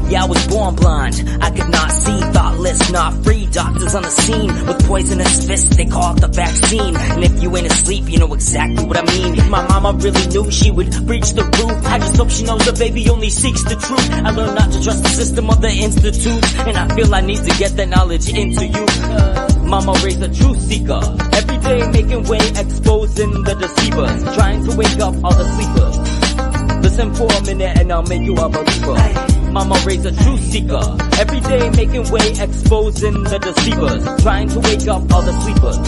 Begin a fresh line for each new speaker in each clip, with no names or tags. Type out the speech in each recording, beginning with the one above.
Yeah, I was born blind, I could not see, thoughtless, not free. Doctors on the scene with poisonous fists, they call it the vaccine. And if you ain't asleep, you know exactly what I mean. If my mama really knew, she would breach the roof. I just hope she knows the baby only seeks the truth. I learned not to trust the system of the institute, and I feel I need to get that knowledge into you. Mama raised a truth seeker, every day making way, exposing the deceivers, trying to wake up all the sleepers. Listen for a minute and I'll make you a believer. Mama raised a truth seeker, every day making way, exposing the deceivers, trying to wake up all the sleepers.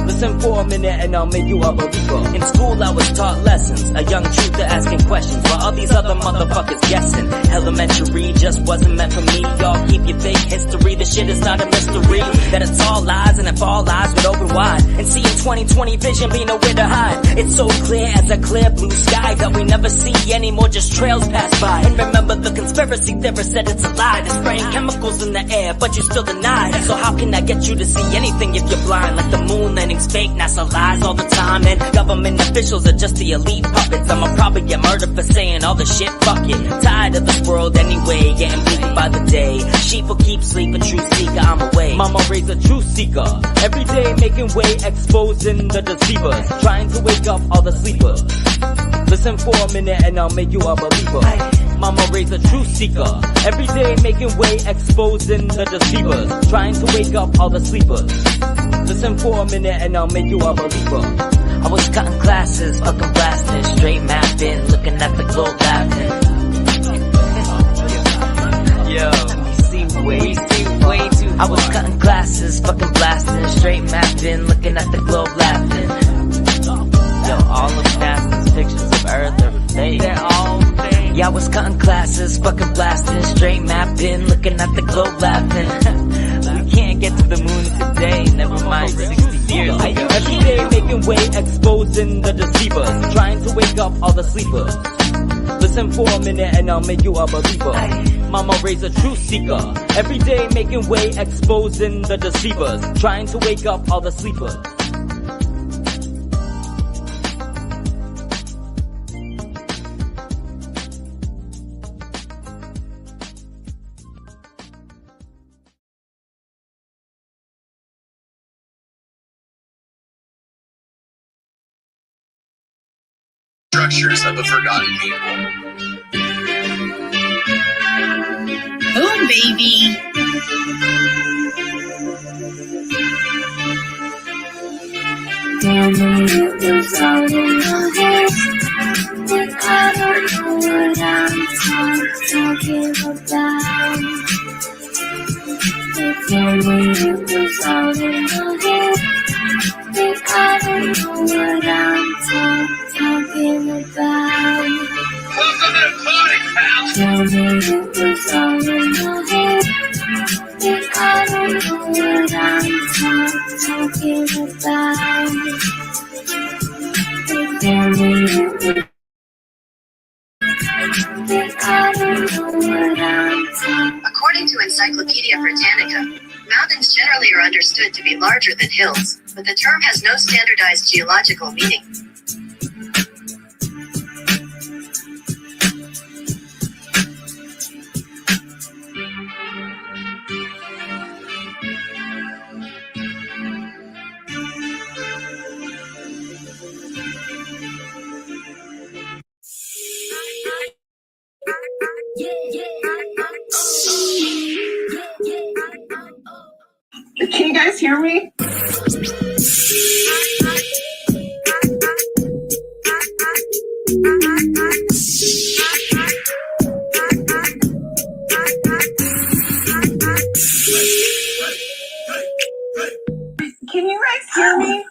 Listen for a minute and I'll make you a believer. In school I was taught lessons, a young truther asking questions, while all these other motherfuckers guessing. Elementary just wasn't meant for me. Y'all keep your fake history, the shit is not a mystery. That it's all lies, and if all lies would open wide, and see in 2020 vision be nowhere to hide. It's so clear as a clear blue sky that we never see anymore, just trails pass by. And remember the conspiracy theorist said it's a lie. They're spraying chemicals in the air, but you still deny. So how can I get you to see anything if you're blind? Like the moon landing's fake, NASA lies all the time, and government officials are just the elite puppets. I'ma probably get murdered for saying all the shit, fuck it. Tired of this world anyway, getting bleaker by the day. Sheep will keep sleeping, truth seeker, I'm away. Mama raised a truth seeker, every day making way, exposing the deceivers, trying to wake up all the sleepers. Listen for a minute and I'll make you a believer. Mama raised a truth seeker, every day making way, exposing the deceivers, trying to wake up all the sleepers. Listen for a minute and I'll make you a believer. I was cutting classes, fucking blasting, straight mapping, looking at the globe laughing. Yo, we see way too far. I was cutting classes, fucking blasting, straight mapping, looking at the globe laughing. Yo, all of NASA's pictures of Earth are fake. They're all fake. Yeah, I was cutting classes, fucking blasting, straight mapping, looking at the globe laughing. We can't get to the moon today, never mind 60 years ago. Every day making way, exposing the deceivers, trying to wake up all the sleepers. Listen for a minute and I'll make you a believer. Mama raised a truth seeker, every day making way, exposing the deceivers, trying to wake up all the sleepers.
Structures of the Forgotten People.
Oh, baby.
Tell me what was all in your head, and I don't know what I'm talking about. They tell me what was all in your head, and I don't know what I'm talking about.
Welcome to the party, pal.
Tell me what was all in your head, and I don't know what I'm talking about. They tell me what was, and I don't know what I'm talking.
According to Encyclopedia Britannica, mountains generally are understood to be larger than hills, but the term has no standardized geological meaning.
Can you guys hear me? Can you guys hear me?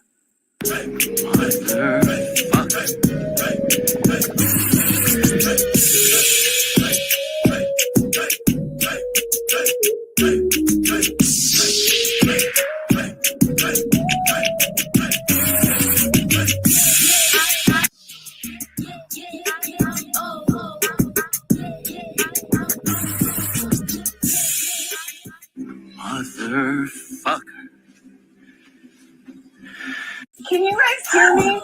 Motherfucker.
Can you guys hear me?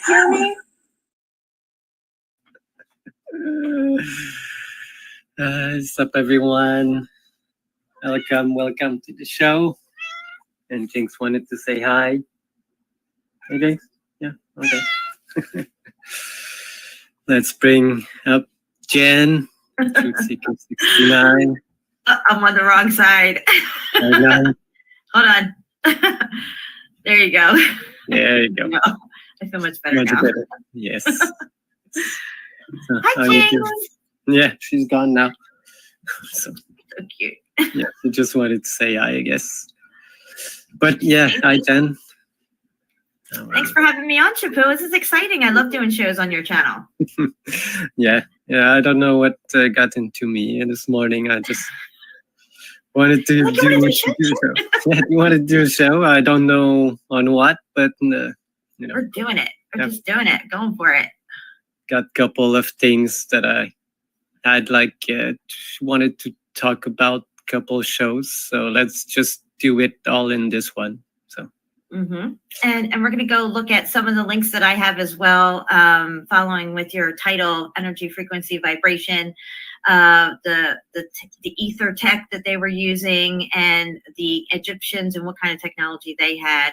hear me?
What's up, everyone? Welcome to the show. And Jinx wanted to say hi. Hey, Jinx? Yeah, okay. Let's bring up Jen, TTS69.
I'm on the wrong side.
Hold
on. There you go.
There you go.
No, I feel much better now.
Better. Yes.
Hi, James.
Yeah, she's gone now. So
cute.
Yeah, she just wanted to say hi, I guess. But yeah, hi, Jen.
Thanks for having me on, SHEPU. This is exciting. I love doing shows on your channel.
yeah, I don't know what got into me this morning. I just wanted to do a show. Yeah, you wanted to do a show. I don't know on what, but you know,
we're doing it. We're just doing it, going for it.
Got a couple of things that I'd wanted to talk about, a couple of shows. So let's just do it all in this one. So.
And we're going to go look at some of the links that I have as well, following with your title, energy, frequency, vibration, the ether tech that they were using, and the Egyptians and what kind of technology they had,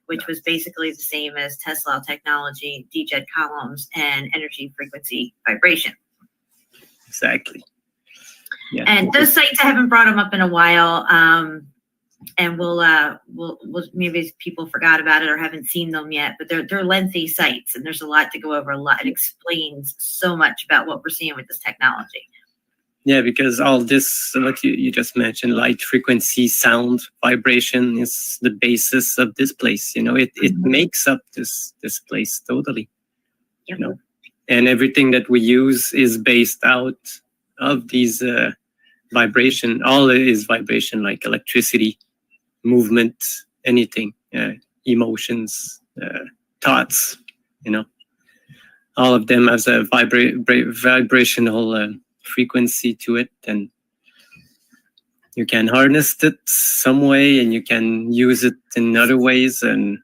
which was basically the same as Tesla technology, DJed columns, and energy, frequency, vibration.
Exactly. Yeah.
And those sites, I haven't brought them up in a while. And we'll maybe people forgot about it or haven't seen them yet, but they're lengthy sites, and there's a lot to go over. It explains so much about what we're seeing with this technology.
Yeah, because all this, like you just mentioned, light, frequency, sound, vibration is the basis of this place. You know, it makes up this place totally.
Yep.
You know, and everything that we use is based out of these vibration. All is vibration, like electricity, movement, anything, emotions, thoughts, you know, all of them has a vibrational frequency to it, and you can harness it some way, and you can use it in other ways. And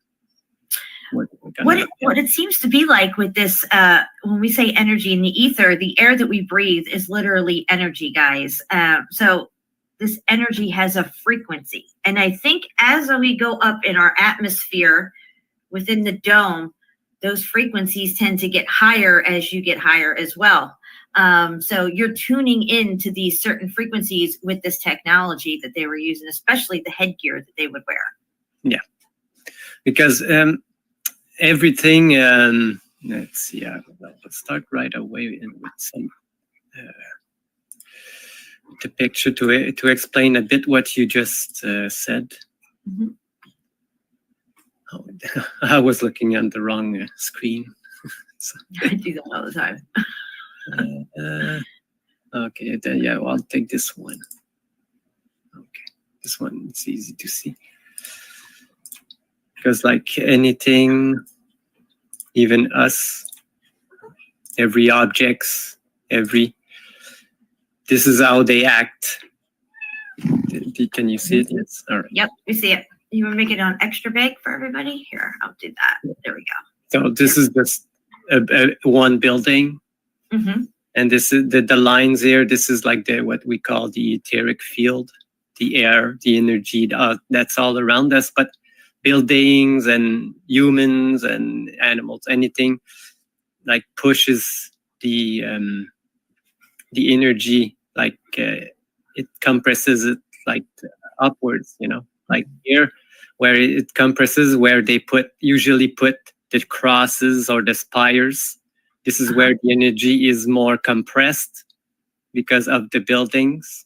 what it seems to be like with this, when we say energy in the ether, the air that we breathe is literally energy, guys. So this energy has a frequency. And I think as we go up in our atmosphere within the dome, those frequencies tend to get higher as you get higher as well. So you're tuning into these certain frequencies with this technology that they were using, especially the headgear that they would wear.
Yeah, because everything, let's see, let's start right away with some the picture to explain a bit what you just said. Oh, I was looking on the wrong screen. So.
I do that all the time.
Okay, then yeah, well, I'll take this one. Okay, this one, it's easy to see. Because like anything, even us, every objects, this is how they act. Can you see it? Yes. All right.
Yep, we see it. You want to make it on extra big for everybody? Here, I'll do that. There we go.
So this is just one building. And this is the lines here. This is like what we call the etheric field, the air, the energy that's all around us. But buildings and humans and animals, anything like pushes the energy, like it compresses it like upwards, you know, like here where it compresses, where they usually put the crosses or the spires. This is where the energy is more compressed because of the buildings.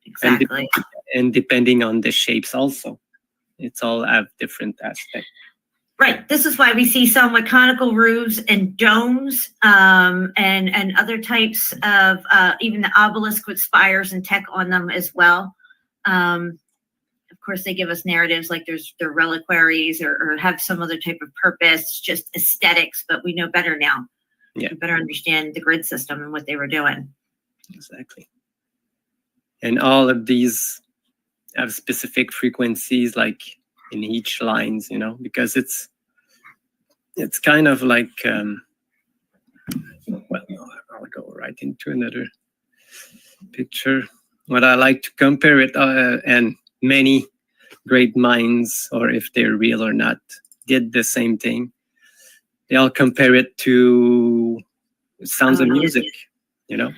Exactly.
And depending on the shapes also. It's all have different aspects.
Right. This is why we see some with conical roofs and domes, and other types of even the obelisk with spires and tech on them as well. Of course, they give us narratives like they're reliquaries or have some other type of purpose, just aesthetics, but we know better now.
Yeah.
We better understand the grid system and what they were doing.
Exactly. And all of these have specific frequencies, like in each lines, you know, because it's it's kind of like, well, I'll go right into another picture. What I like to compare it, and many great minds, or if they're real or not, did the same thing. They all compare it to sounds of music, you know?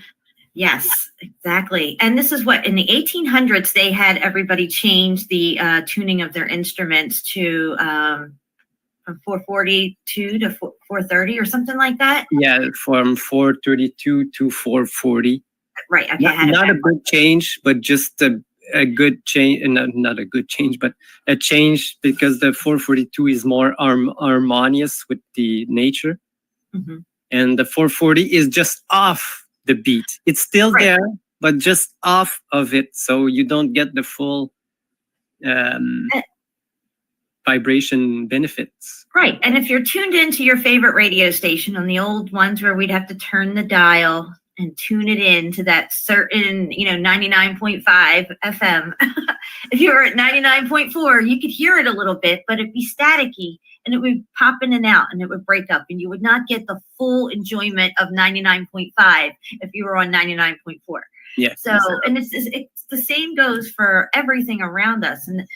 Yes, exactly. And this is what in the 1800s they had everybody change the tuning of their instruments to from 442 to 430 or something like that.
Yeah, from 432 to 440.
Right. Okay.
Not a big change, but just a good change. Not a good change, but a change, because the 442 is more harmonious with the nature, and the 440 is just off the beat. It's still there, but just off of it, so you don't get the full vibration benefits.
Right. And if you're tuned into your favorite radio station, on the old ones where we'd have to turn the dial and tune it in to that certain, 99.5 FM. If you were at 99.4, you could hear it a little bit, but it'd be staticky and it would pop in and out and it would break up, and you would not get the full enjoyment of 99.5 if you were on 99.4.
Yeah.
So, and it's the same goes for everything around us. And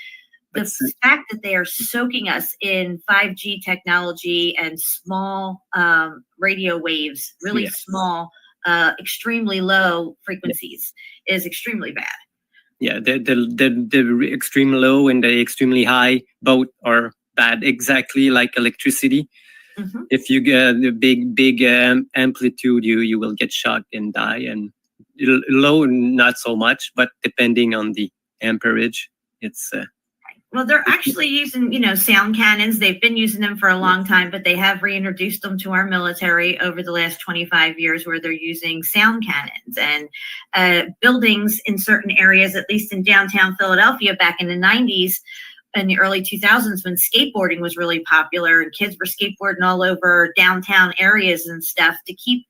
the fact that they are soaking us in 5G technology and small radio waves, really small, extremely low frequencies, is extremely bad.
Yeah, the extreme low and the extremely high both are bad, exactly like electricity. If you get a big amplitude, you will get shocked and die, and low not so much, but depending on the amperage, it's
well, they're actually using, sound cannons. They've been using them for a long time, but they have reintroduced them to our military over the last 25 years, where they're using sound cannons and buildings in certain areas, at least in downtown Philadelphia back in the 90s and the early 2000s, when skateboarding was really popular and kids were skateboarding all over downtown areas and stuff. To keep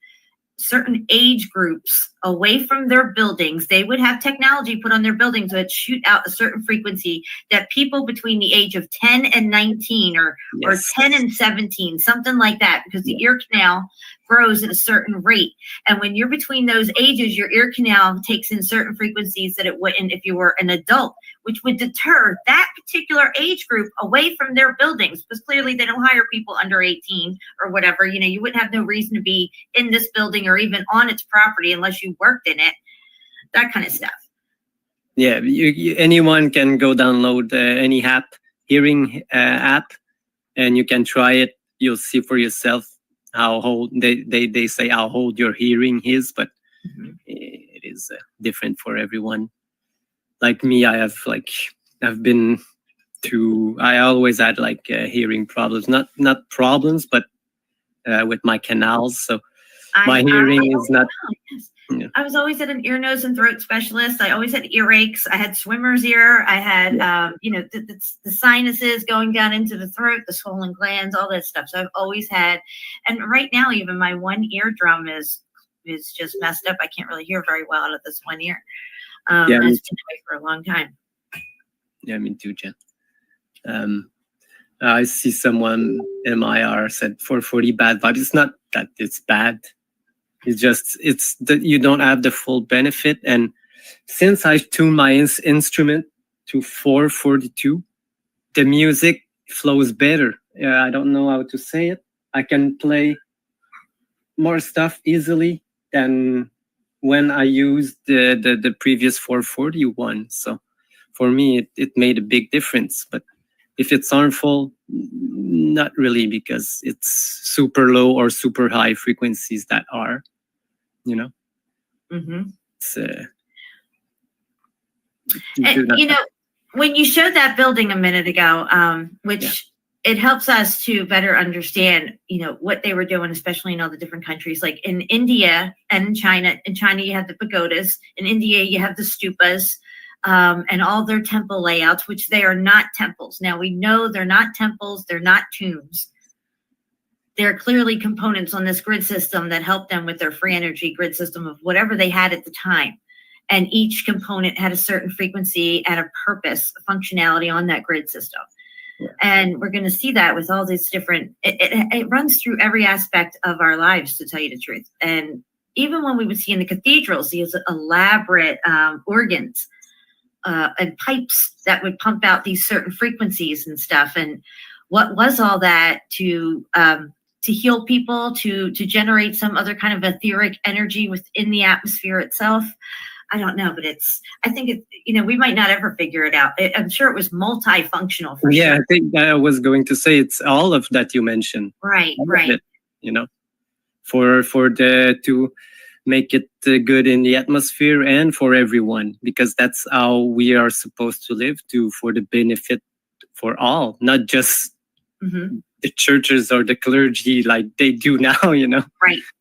certain age groups away from their buildings, they would have technology put on their buildings that shoot out a certain frequency that people between the age of 10 and 19 or 10 and 17, something like that, because the ear canal grows at a certain rate. And when you're between those ages, your ear canal takes in certain frequencies that it wouldn't if you were an adult, which would deter that particular age group away from their buildings, because clearly they don't hire people under 18 or whatever. You wouldn't have no reason to be in this building or even on its property unless you worked in it, that kind of stuff.
Yeah, anyone can go download any hearing app, and you can try it. You'll see for yourself how old they say how old your hearing is, but it is different for everyone. Like me, I always had hearing problems, not problems, but with my canals. So my hearing is not. Yeah.
I was always at an ear, nose, and throat specialist. I always had earaches. I had swimmer's ear. I had, the sinuses going down into the throat, the swollen glands, all that stuff. So I've always had, and right now even my one eardrum is just messed up. I can't really hear very well out of this one ear. It's been away for a long time.
Yeah, me too, Jen. I see someone MIR said 440 bad vibes. It's not that it's bad. It's that you don't have the full benefit. And since I tuned my instrument to 442, the music flows better. I don't know how to say it. I can play more stuff easily than when I used the previous 441. So for me, it made a big difference. But if it's harmful, not really, because it's super low or super high frequencies that are, It's,
when you showed that building a minute ago, which it helps us to better understand, what they were doing, especially in all the different countries, like in India and in China. In China, you have the pagodas. In India, you have the stupas. And all their temple layouts, which they are not temples. Now, we know they're not temples, they're not tombs. They're clearly components on this grid system that help them with their free energy grid system of whatever they had at the time. And each component had a certain frequency and a purpose, a functionality on that grid system. And we're going to see that with all these different, it runs through every aspect of our lives, to tell you the truth. And even when we would see in the cathedrals, these elaborate organs and pipes that would pump out these certain frequencies and stuff. And what was all that to heal people, to generate some other kind of etheric energy within the atmosphere itself? I don't know, but I think we might not ever figure it out. I'm sure it was multifunctional for sure.
I think I was going to say it's all of that you mentioned.
Right.
It, for to make it good in the atmosphere and for everyone, because that's how we are supposed to live for the benefit for all, not just the churches or the clergy like they do now,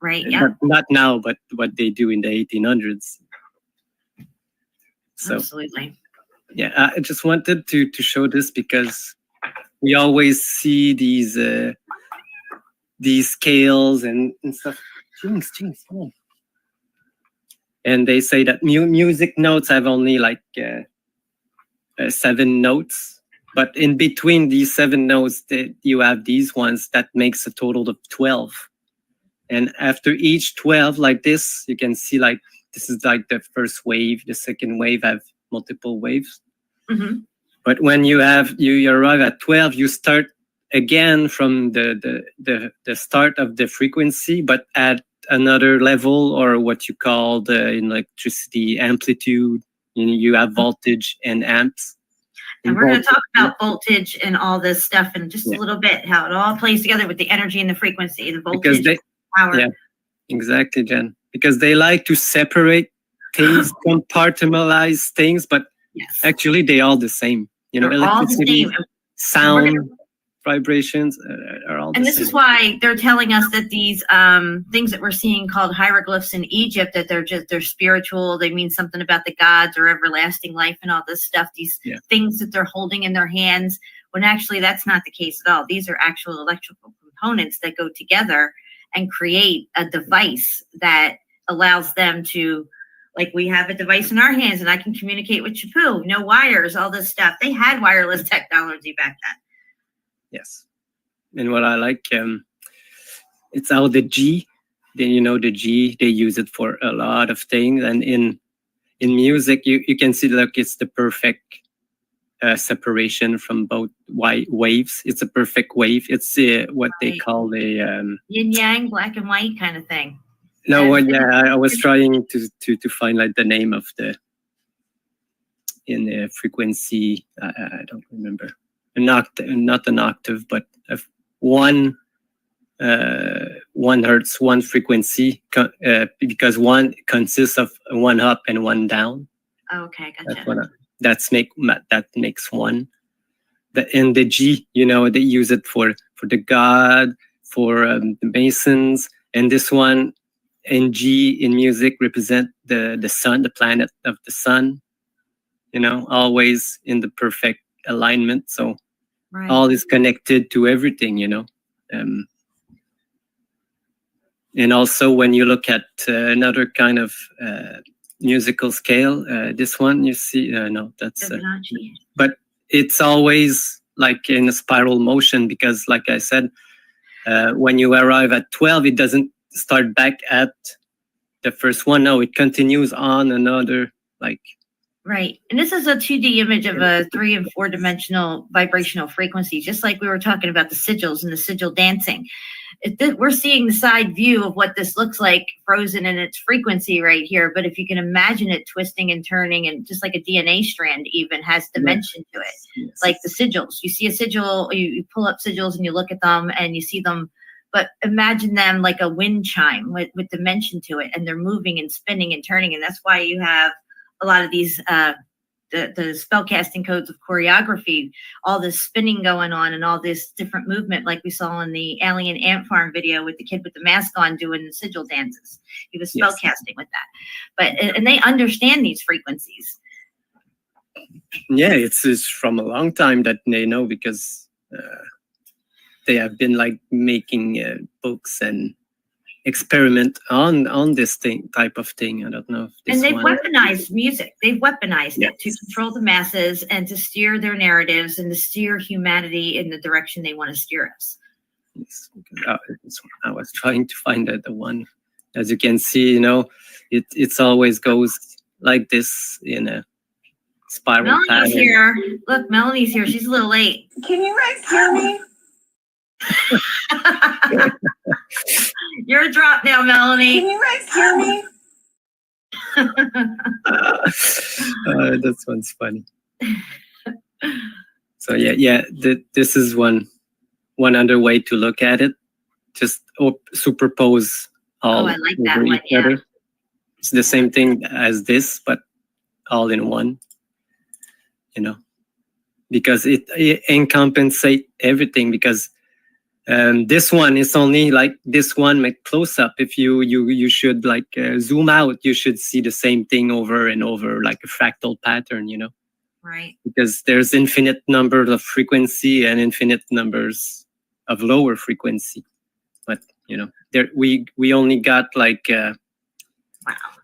Right. Yeah.
Not now, but what they do in the 1800s. So,
absolutely.
Yeah, I just wanted to show this because we always see these scales and stuff. Jinx, come on. And they say that music notes have only like 7 notes, but in between these 7 notes, you have these ones that makes a total of 12. And after each 12, like this, you can see like this is like the first wave. The second wave have multiple waves. But when you arrive at 12, you start again from the start of the frequency, but at another level, or what you call in electricity amplitude. You have voltage and amps.
And we're going to talk about voltage and all this stuff in just a little bit, how it all plays together with the energy and the frequency, the voltage, power. Yeah,
exactly, Jen. Because they like to separate things, compartmentalize things, but actually they're all the same. Electricity, sound, vibrations are all the same.
And this is why they're telling us that these things that we're seeing called hieroglyphs in Egypt, that they're spiritual. They mean something about the gods or everlasting life and all this stuff. These things that they're holding in their hands, when actually that's not the case at all. These are actual electrical components that go together and create a device that allows them to, like we have a device in our hands and I can communicate with SHEPU, no wires, all this stuff. They had wireless technology back then.
Yes. And what I like, it's how the G, the G, they use it for a lot of things. And in music, you can see like it's the perfect separation from both waves. It's a perfect wave. It's what they call a
yin yang, black and white kind of thing.
No, I was trying to find like the name of in the frequency. I don't remember. Not an octave, but 1 hertz, 1 frequency, because 1 consists of 1 up and 1 down.
Okay, gotcha.
That makes 1. In the G, they use it for the god, for the Masons, and this one in G in music represent the sun, the planet of the sun. Always in the perfect alignment. So all is connected to everything. And also when you look at another kind of musical scale, this one you see, no, that's but it's always like in a spiral motion, because like I said, when you arrive at 12, it doesn't start back at the first one. No, it continues on another like.
Right. And this is a 2D image of a 3 and 4 dimensional vibrational frequency, just like we were talking about the sigils and the sigil dancing. We're seeing the side view of what this looks like frozen in its frequency right here. But if you can imagine it twisting and turning, and just like a DNA strand even has dimension to it, like the sigils. You see a sigil, you pull up sigils and you look at them and you see them, but imagine them like a wind chime with dimension to it, and they're moving and spinning and turning. And that's why you have a lot of these, the spellcasting codes of choreography, all this spinning going on and all this different movement, like we saw in the Alien Ant Farm video with the kid with the mask on doing the sigil dances. He was spellcasting with that. And they understand these frequencies.
Yeah, it's from a long time that they know, because they have been like making books and experiment on this type of thing. I don't know if this
And they've
one.
weaponized music. They've weaponized it to
Yes.
control the masses and to steer their narratives and to steer humanity in the direction they want to steer us.
Yes, this one. I was trying to find the one. As you can see, it's always goes like this in a spiral
Melanie's
pattern.
here. Look, Melanie's here. She's a little late.
Can you guys hear me?
You're a drop now,
Can
Melanie.
you guys hear me?
That one's funny. So yeah. This is one other way to look at it. Just superpose all
I like that
over
one,
each
yeah.
other. It's the same thing as this, but all in one. Because it encompassates everything. Because this one is only like this one, like close up. If you should like zoom out, you should see the same thing over and over, like a fractal pattern.
Right.
Because there's infinite numbers of frequency and infinite numbers of lower frequency. But there we only got like
Wow,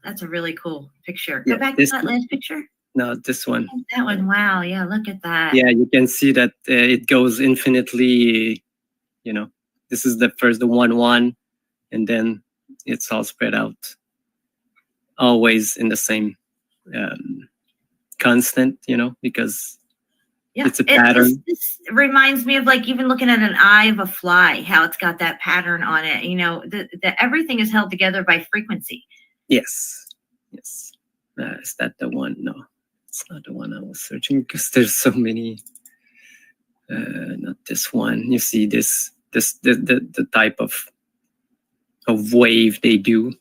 that's a really cool picture.
Yeah,
Go back to
this
that
one.
last picture.
no this one.
That one. Wow. Yeah. Look at that.
Yeah, you can see that it goes infinitely. This is the 1, and then it's all spread out, always in the same constant. Because
Yeah,
it's a pattern.
This reminds me of like even looking at an eye of a fly, how it's got that pattern on it. Everything is held together by frequency.
Yes. Is that the one? No, it's not the one I was searching, because there's so many. Not this one. You see this the type of wave they do.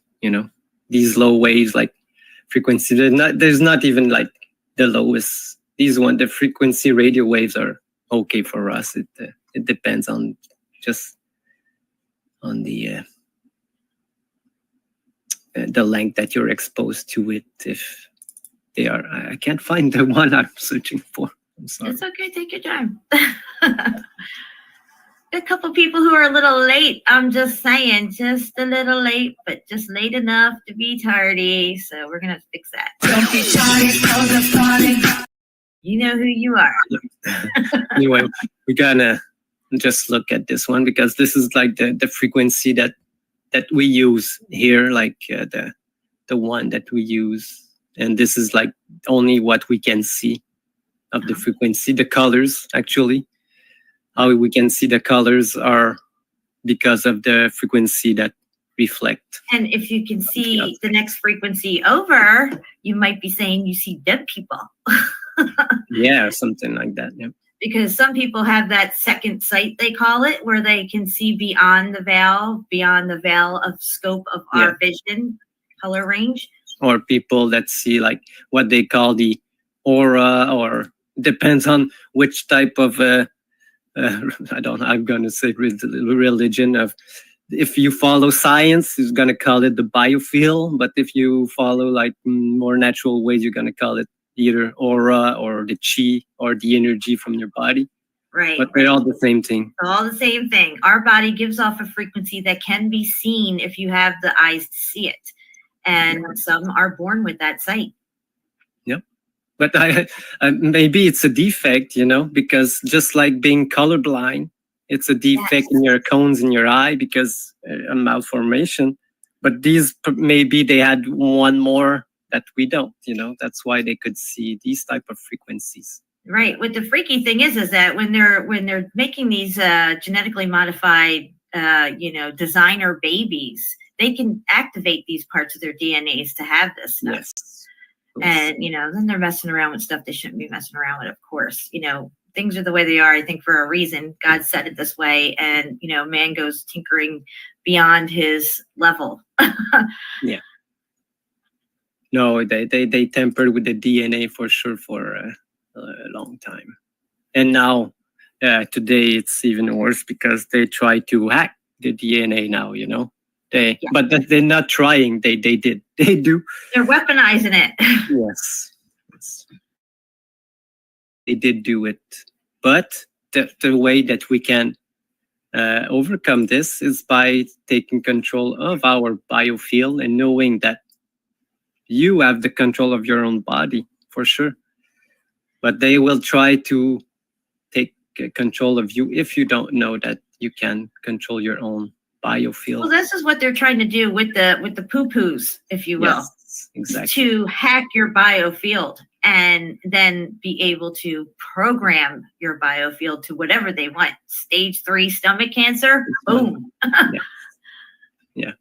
These low waves, like frequency. There's not even like the lowest. The frequency radio waves are okay for us. It depends on the length that you're exposed to it. If they are, I can't find the one I'm searching for. I'm sorry.
It's okay. Take your time. A couple people who are a little late. I'm just saying, just a little late, but just late enough to be tardy. So we're gonna fix that.
Don't be tardy for the party.
You know who you are.
Anyway, we're gonna just look at this one, because this is like the frequency that we use here, like the one that we use, and this is like only what we can see of the frequency. The colors, actually, how we can see the colors are because of the frequency that reflect.
And if you can see the next frequency over, you might be saying you see dead people.
Yeah, or something like that. Yeah.
Because some people have that second sight, they call it, where they can see beyond the veil of scope of our vision, color range.
Or people that see like what they call the aura, or depends on which type of I'm gonna say religion of. If you follow science, you're gonna call it the biofield, but if you follow like more natural ways, you're gonna call it either aura or the chi or the energy from your body.
Right.
But they're all the same thing.
It's all the same thing. Our body gives off a frequency that can be seen if you have the eyes to see it. And some are born with that sight.
Yep. But maybe it's a defect, because just like being colorblind, it's a defect in your cones in your eye because a malformation. But these, maybe they had one more that we don't, that's why they could see these type of frequencies.
Right. What the freaky thing is that when they're making these genetically modified, designer babies, they can activate these parts of their DNAs to have this stuff.
Yes.
And, then they're messing around with stuff they shouldn't be messing around with, of course. Things are the way they are, I think, for a reason. God said it this way, and, man goes tinkering beyond his level.
Yeah. No, they tampered with the DNA for sure for a long time. And now, today, it's even worse because they try to hack the DNA now, But they're not trying. They did. They do.
They're weaponizing it.
Yes. They did do it. But the way that we can overcome this is by taking control of our biofield and knowing that you have the control of your own body, for sure. But they will try to take control of you if you don't know that you can control your own biofield.
Well, this is what they're trying to do with the poo-poos, if you will.
Yes, exactly.
To hack your biofield and then be able to program your biofield to whatever they want. Stage 3 stomach cancer, boom.
Yeah.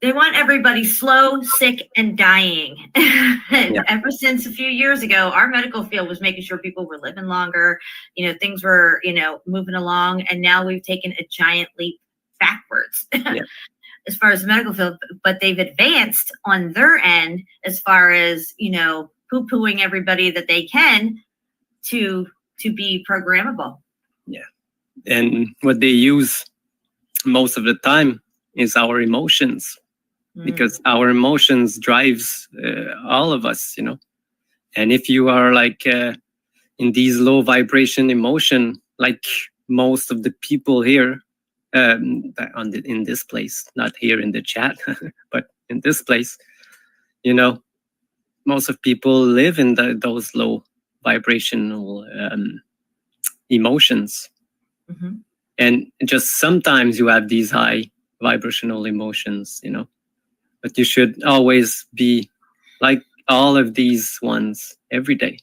They want everybody slow, sick, and dying. And ever since a few years ago, our medical field was making sure people were living longer, things were, moving along, and now we've taken a giant leap backwards. As far as the medical field, but they've advanced on their end as far as, poo-pooing everybody that they can to be programmable.
Yeah. And what they use most of the time is our emotions, because our emotions drives all of us, And if you are like in these low vibration emotion, like most of the people here, in this place, not here in the chat, but in this place, most of people live in those low vibrational emotions. And just sometimes you have these high vibrational emotions, but you should always be like all of these ones every day.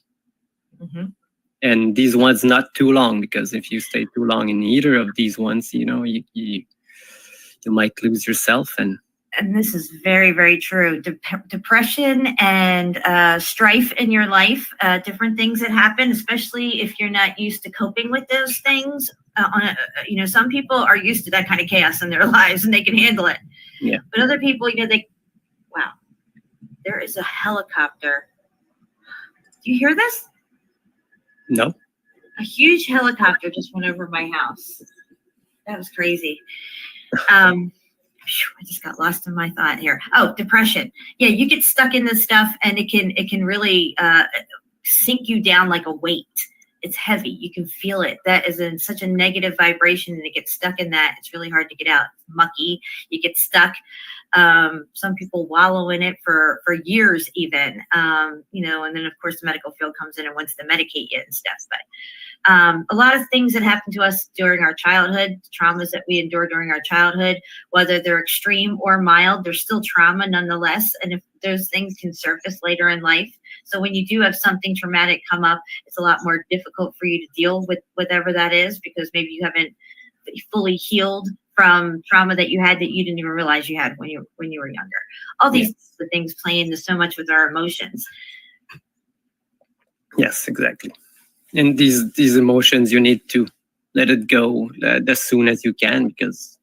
And these ones not too long, because if you stay too long in either of these ones, you might lose yourself. And
this is very, very true. Depression and strife in your life, different things that happen, especially if you're not used to coping with those things. Some people are used to that kind of chaos in their lives and they can handle it.
Yeah.
But other people, wow, there is a helicopter. Do you hear this?
No.
A huge helicopter just went over my house. That was crazy. I just got lost in my thought here. Oh, depression. Yeah, you get stuck in this stuff and it can really sink you down like a weight. It's heavy. You can feel it. That is in such a negative vibration and it gets stuck in that. It's really hard to get out. It's mucky. You get stuck. Some people wallow in it for years even, and then of course the medical field comes in and wants to medicate you and stuff. But a lot of things that happen to us during our childhood, traumas that we endure during our childhood, whether they're extreme or mild, they're still trauma nonetheless. And if those things can surface later in life. So when you do have something traumatic come up, it's a lot more difficult for you to deal with whatever that is, because maybe you haven't fully healed from trauma that you had that you didn't even realize you had when you were younger. All these things play into so much with our emotions.
Yes, exactly. And these emotions, you need to let it go as soon as you can, because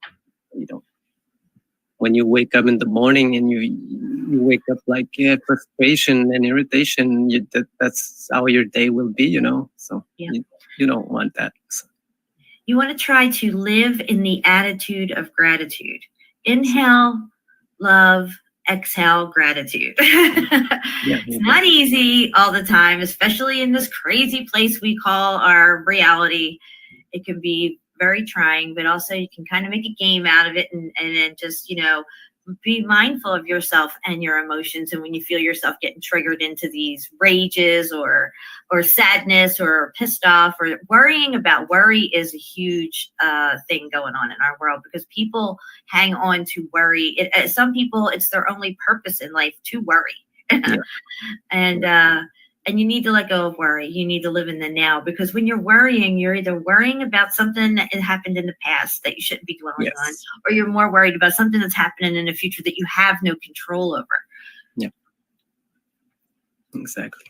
when you wake up in the morning and you wake up like frustration and irritation, that's how your day will be, So you don't want that. So.
You want to try to live in the attitude of gratitude. Inhale, love, exhale, gratitude. It's not easy all the time, especially in this crazy place we call our reality. It can be very trying, but also you can kind of make a game out of it and then just, be mindful of yourself and your emotions. And when you feel yourself getting triggered into these rages or sadness or pissed off or worrying worry is a huge thing going on in our world, because people hang on to worry. Some people, it's their only purpose in life to worry. And you need to let go of worry. You need to live in the now, because when you're worrying, you're either worrying about something that happened in the past that you shouldn't be dwelling on, or you're more worried about something that's happening in the future that you have no control over.
Yeah, exactly.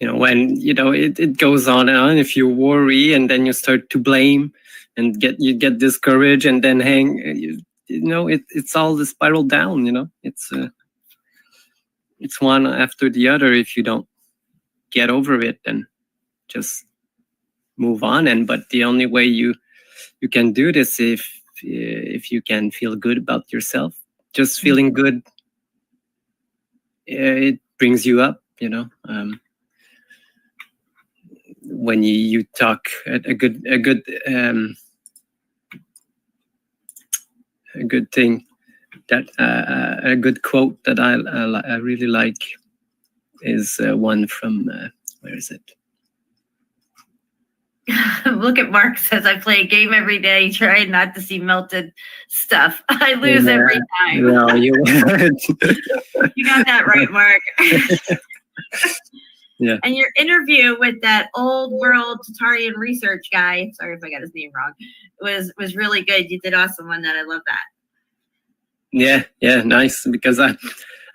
When, it goes on and on, if you worry and then you start to blame and you get discouraged and then it's all the spiral down, it's one after the other. If you don't get over it, then just move on. But the only way you can do this if you can feel good about yourself. Just feeling good, it brings you up. when you talk a good thing that a good quote that I really like is one from where is it?
Look at Mark says, I play a game every day, trying not to see melted stuff. I lose every time.
No, you
You got that right, Mark.
Yeah.
And your interview with that old world Tatarian research guy, sorry if I got his name wrong, was really good. You did awesome on that. I love that.
Yeah, nice. Because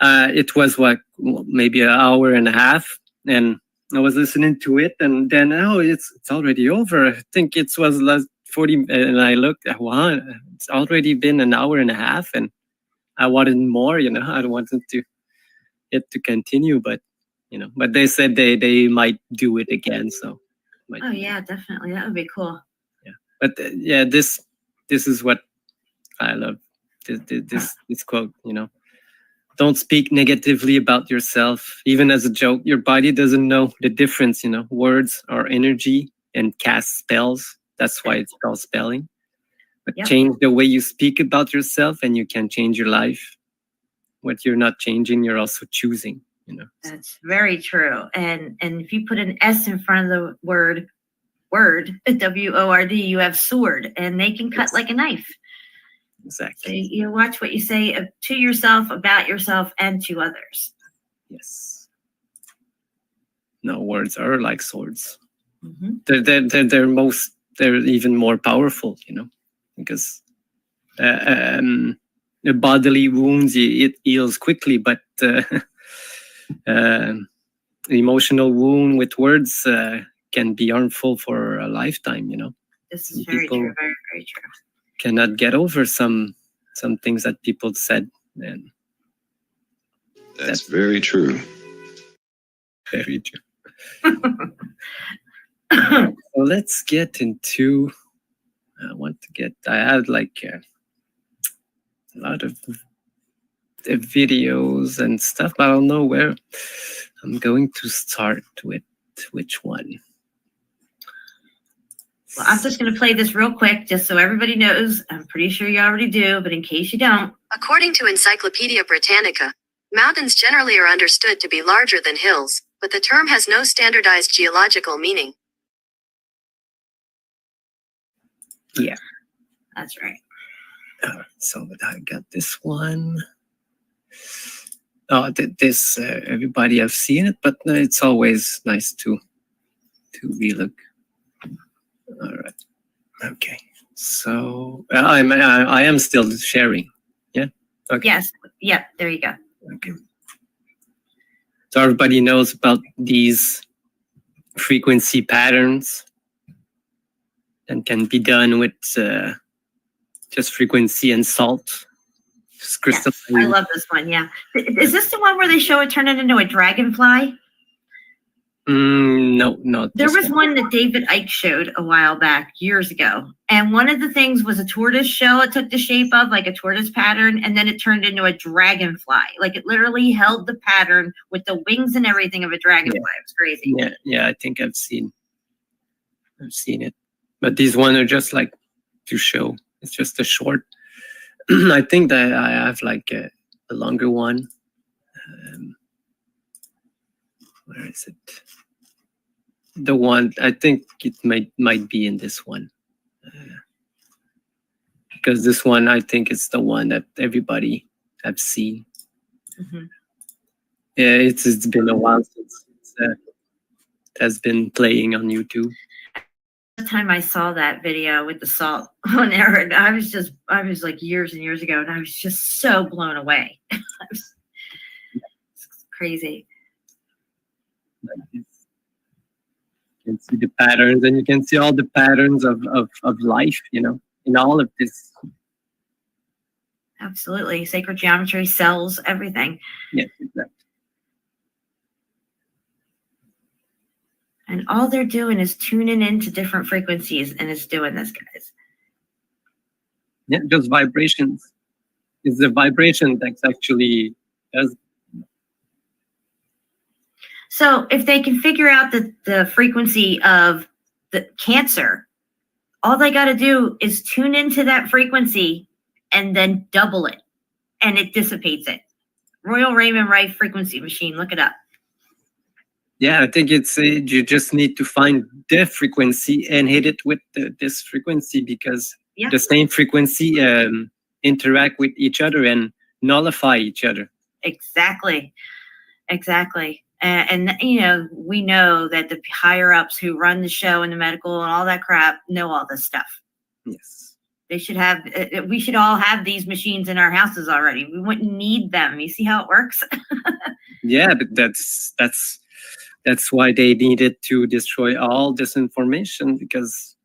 it was maybe an hour and a half, and I was listening to it, and then it's already over. I think it was last 40, and I looked. Wow, it's already been an hour and a half, and I wanted more. I wanted it to continue, but but they said they might do it again. So.
Oh yeah, definitely. That would be cool.
Yeah, but yeah, this is what I love. This quote, don't speak negatively about yourself, even as a joke. Your body doesn't know the difference. Words are energy and cast spells. That's why it's called spelling. But change the way you speak about yourself, and you can change your life. What you're not changing, you're also choosing.
That's very true. And if you put an S in front of the word, WORD, you have sword, and they can cut like a knife.
Exactly.
So you watch what you say to yourself, about yourself, and to others.
Yes. No, words are like swords.
Mm-hmm.
They're even more powerful, because bodily wounds, it heals quickly, but emotional wound with words can be harmful for a lifetime.
This is very true. Very, very true.
Cannot get over some things that people said, and
that's very true.
Very true. So let's get into. I had like a lot of videos and stuff, but I don't know where I'm going to start with. Which one?
Well, I'm just going to play this real quick, just so everybody knows. I'm pretty sure you already do, but in case you don't.
According to Encyclopedia Britannica, mountains generally are understood to be larger than hills, but the term has no standardized geological meaning.
Yeah.
That's right.
So I got this one. Oh, this everybody have seen it, but it's always nice to relook. All right. Okay. So I am still sharing. Yeah. Okay.
Yes. Yeah. There you go.
Okay. So everybody knows about these frequency patterns, and can be done with just frequency and salt. Just crystal.
Yes, I love this one. Yeah. Is this the one where they show it turn it into a dragonfly?
No.
There was one that David Icke showed a while back, years ago. And one of the things was a tortoise shell it took the shape of, like a tortoise pattern, and then it turned into a dragonfly. Like it literally held the pattern with the wings and everything of a dragonfly. Yeah. It was crazy.
Yeah, I think I've seen it. But these ones are just like to show. It's just a short. I think that I have like a longer one. Where is it? The one, I think it might be in this one. Because this one, I think it's the one that everybody have seen.
Mm-hmm.
Yeah, it's been a while since it has been playing on YouTube.
The time I saw that video with the salt on there, and I was like years and years ago, and I was just so blown away. It's crazy.
You can see the patterns, and you can see all the patterns of life, in all of this.
Absolutely. Sacred geometry, cells, everything.
Yes, exactly.
And all they're doing is tuning into different frequencies, and it's doing this, guys.
Yeah, just vibrations. It's the vibration that's actually does.
So if they can figure out the frequency of the cancer, all they got to do is tune into that frequency and then double it, and it dissipates it. Royal Raymond Wright frequency machine. Look it up.
Yeah, I think it's you just need to find the frequency and hit it with this frequency, because the same frequency interact with each other and nullify each other. Exactly.
And you know, we know that the higher ups who run the show and the medical and all that crap know all this stuff.
Yes.
They should have. We should all have these machines in our houses already. We wouldn't need them. You see how it works?
Yeah, but that's why they needed to destroy all this information, because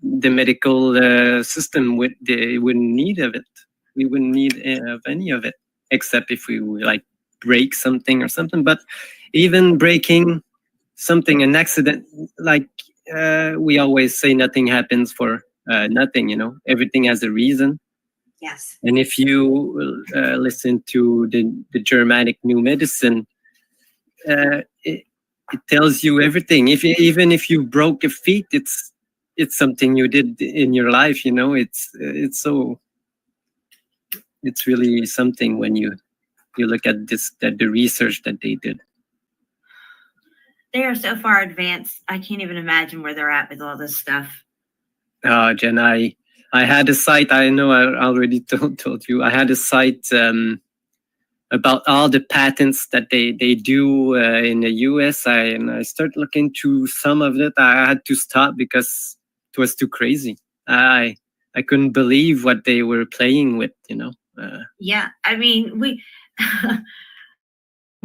the medical system they wouldn't need of it. We wouldn't need of any of it, except if we like break something or something. But even breaking something, an accident, like we always say, nothing happens for nothing. You know, everything has a reason.
Yes.
And if you listen to the Germanic New Medicine, it tells you everything. Even if you broke a feet, it's something you did in your life. You know, it's really something when you look at the research that they did.
They are so far advanced. I can't even imagine where they're at with all this stuff.
Jen, I had a site. I know I already told you. I had a site about all the patents that they do in the US. And I started looking to some of it. I had to stop because it was too crazy. I couldn't believe what they were playing with, you know.
Yeah, I mean, we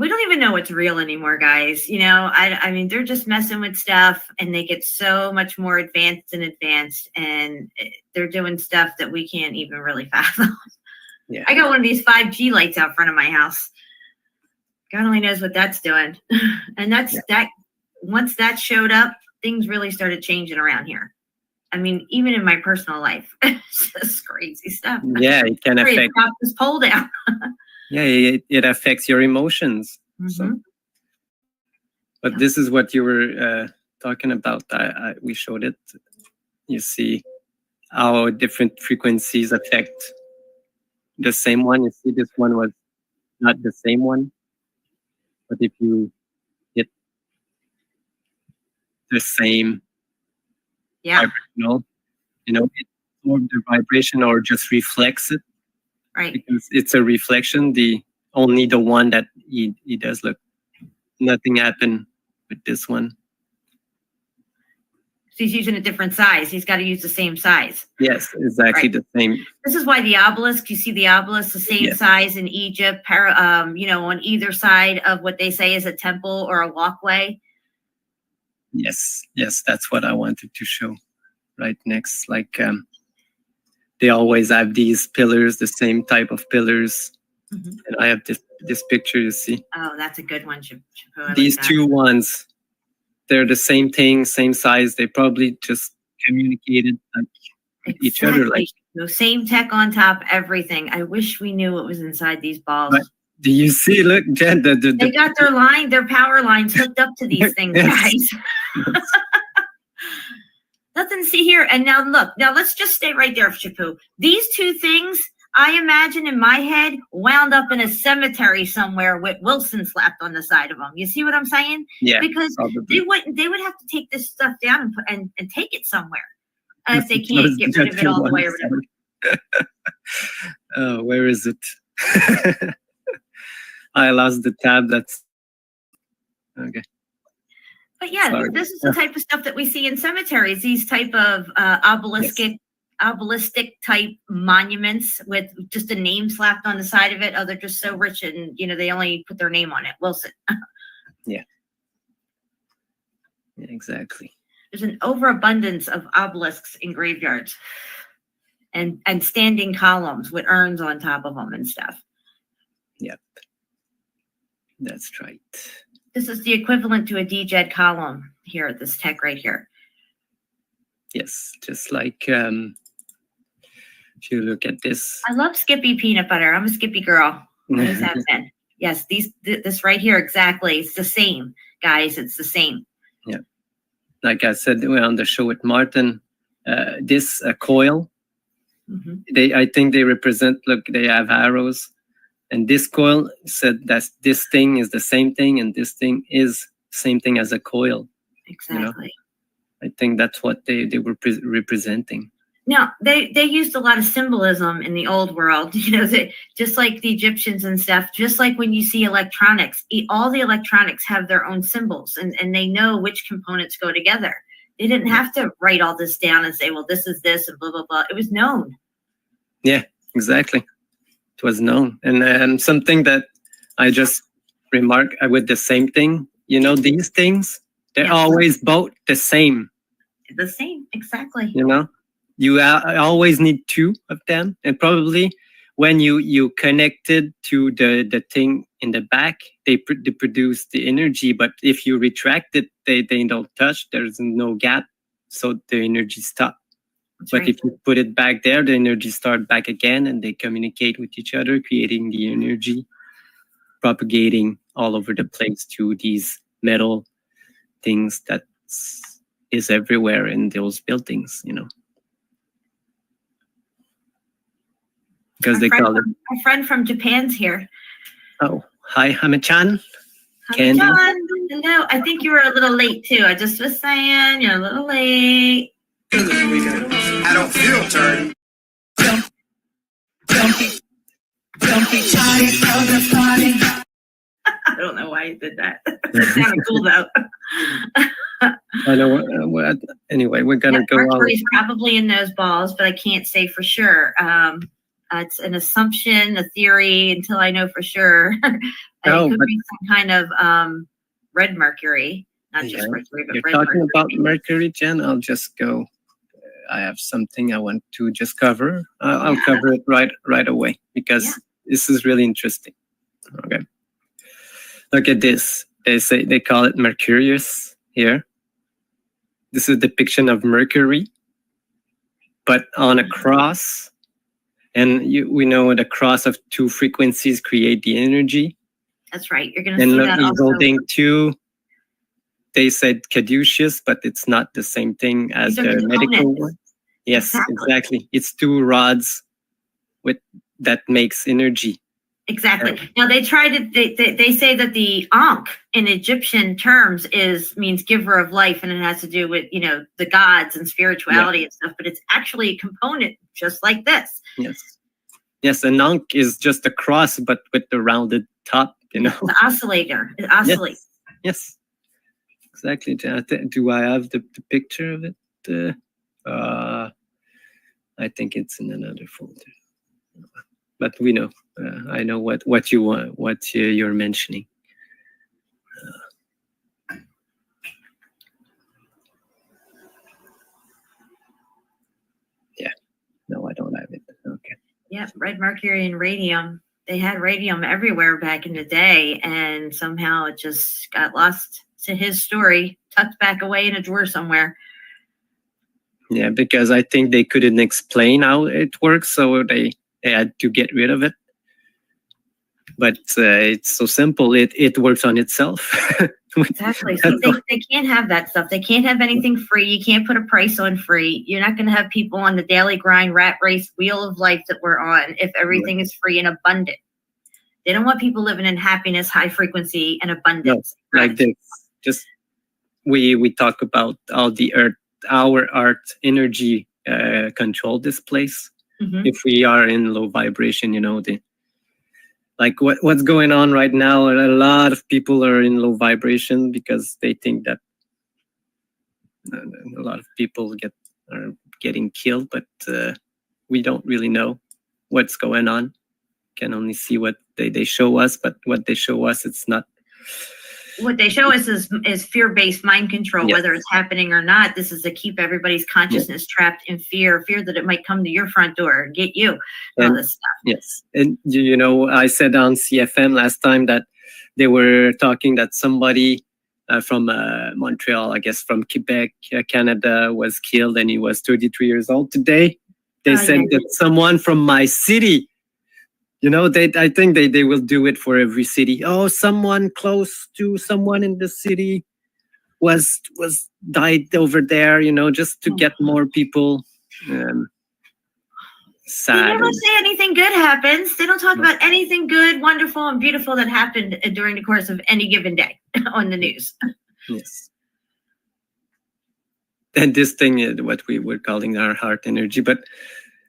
don't even know what's real anymore, guys. You know, I mean, they're just messing with stuff, and they get so much more advanced, and they're doing stuff that we can't even really fathom.
Yeah.
I got one of these 5G lights out front of my house. God only knows what that's doing. And that. Once that showed up, things really started changing around here. I mean, even in my personal life, it's just crazy stuff.
Yeah, it can affect.
Drop this pole down.
Yeah, it affects your emotions.
Mm-hmm.
So, but this is what you were talking about. We showed it. You see how different frequencies affect the same one. You see, this one was not the same one, but if you hit the same vibrational, you know, it absorbs the vibration or just reflects it.
Right.
Because it's a reflection. Only the one that he does. Look, nothing happened with this one.
So he's using a different size. He's got to use the same size.
Yes, exactly the same.
This is why the obelisk, you see the obelisk, the same size in Egypt, you know, on either side of what they say is a temple or a walkway.
Yes, that's what I wanted to show right next. Like they always have these pillars, the same type of pillars. Mm-hmm. And I have this picture, you see.
Oh, that's a good one.
These two ones, they're the same thing, same size. They probably just communicated with each other. Like
the same tech on top, everything. I wish we knew what was inside these balls.
But do you see? Look, Jen,
they got their power lines hooked up to these things, guys. Nothing to see here. And now look, let's just stay right there, SHEPU. These two things, I imagine in my head, wound up in a cemetery somewhere with Wilson slapped on the side of them. You see what I'm saying?
Yeah.
Because they would have to take this stuff down and take it somewhere if they can't get rid of it all the way or whatever.
Oh, where is it? I lost the tab. That's okay.
But yeah, this is the type of stuff that we see in cemeteries. These type of obelistic type monuments with just a name slapped on the side of it. Oh, they're just so rich, and you know they only put their name on it, Wilson.
Yeah, exactly.
There's an overabundance of obelisks in graveyards, and standing columns with urns on top of them and stuff.
Yep, that's right.
This is the equivalent to a DJED column here, this tech right here.
Yes, just like if you look at this.
I love Skippy peanut butter. I'm a Skippy girl. Always have been. Yes, this right here, exactly. It's the same, guys. It's the same.
Yeah. Like I said, we're on the show with Martin. This coil, I think they represent, look, they have arrows. And this coil said that this thing is the same thing, and this thing is same thing as a coil.
Exactly.
You know? I think that's what they were representing.
Now, they used a lot of symbolism in the old world, you know, just like the Egyptians and stuff, just like when you see electronics, all the electronics have their own symbols, and they know which components go together. They didn't have to write all this down and say, well, this is this and blah, blah, blah. It was known.
Yeah, exactly. It was known. And something that I just remark with the same thing, you know, these things, they're always both the same.
The same, exactly.
You know, you always need two of them. And probably when you connected to the thing in the back, they produce the energy. But if you retract it, they don't touch. There's no gap. So the energy stops. But if you put it back there, the energy starts back again, and they communicate with each other, creating the energy, propagating all over the place to these metal things that is everywhere in those buildings, you know. Because they call it.
My friend from Japan's here.
Oh, hi, Hame-chan.
Candy. Hello. I think you were a little late too. I just was saying you're a little late.
I don't feel dirty.
I don't know why you did that. It sounded cool though.
I know what. Anyway, we're gonna go on.
Mercury's probably in those balls, but I can't say for sure. It's an assumption, a theory, until I know for sure. It could be some kind of red mercury, not just mercury, but
you're
red
talking
mercury.
about mercury, Jen. I'll just go. I have something I want to just cover. I'll cover it right away because this is really interesting. Okay, look at this. They call it Mercurius here. This is a depiction of Mercury, but on a cross. And we know the cross of two frequencies create the energy.
That's right. You're going to see that
also.
also.
Holding two, they said caduceus, but it's not the same thing as the medical one. Yes, exactly. It's two rods that makes energy.
Exactly. Now they try to. They say that the Ankh in Egyptian terms means giver of life, and it has to do with the gods and spirituality and stuff. But it's actually a component just like this.
Yes. An Ankh is just a cross, but with the rounded top.
The oscillator. It oscillates.
Yes. Exactly. Do I have the picture of it? I think it's in another folder. But we know. I know what you want, what you're mentioning. No, I don't have it. Okay.
Yeah, red mercury and radium. They had radium everywhere back in the day, and somehow it just got lost to his story, tucked back away in a drawer somewhere.
Yeah, because I think they couldn't explain how it works, so they had to get rid of it. But it's so simple. It works on itself.
Exactly. So they can't have that stuff. They can't have anything free. You can't put a price on free. You're not going to have people on the daily grind, rat race, wheel of life that we're on if everything is free and abundant. They don't want people living in happiness, high frequency, and abundance.
No, like this. Just we talk about all the our art energy control this place. Mm-hmm. If we are in low vibration, like what's going on right now, a lot of people are in low vibration because they think that a lot of people are getting killed, but we don't really know what's going on. Can only see what they show us, but what they show us, it's not.
What they show us is fear-based mind control, whether it's happening or not. This is to keep everybody's consciousness trapped in fear that it might come to your front door and get you. All this stuff.
Yes. And, I said on CFM last time that they were talking that somebody from Montreal, I guess from Quebec, Canada, was killed, and he was 33 years old today. They said that someone from my city I think they will do it for every city. Oh, someone close to someone in the city was died over there, just to get more people
They
sad.
never say anything good happens. They don't talk about anything good, wonderful, and beautiful that happened during the course of any given day on the news.
Yes. And this thing is what we were calling our heart energy. But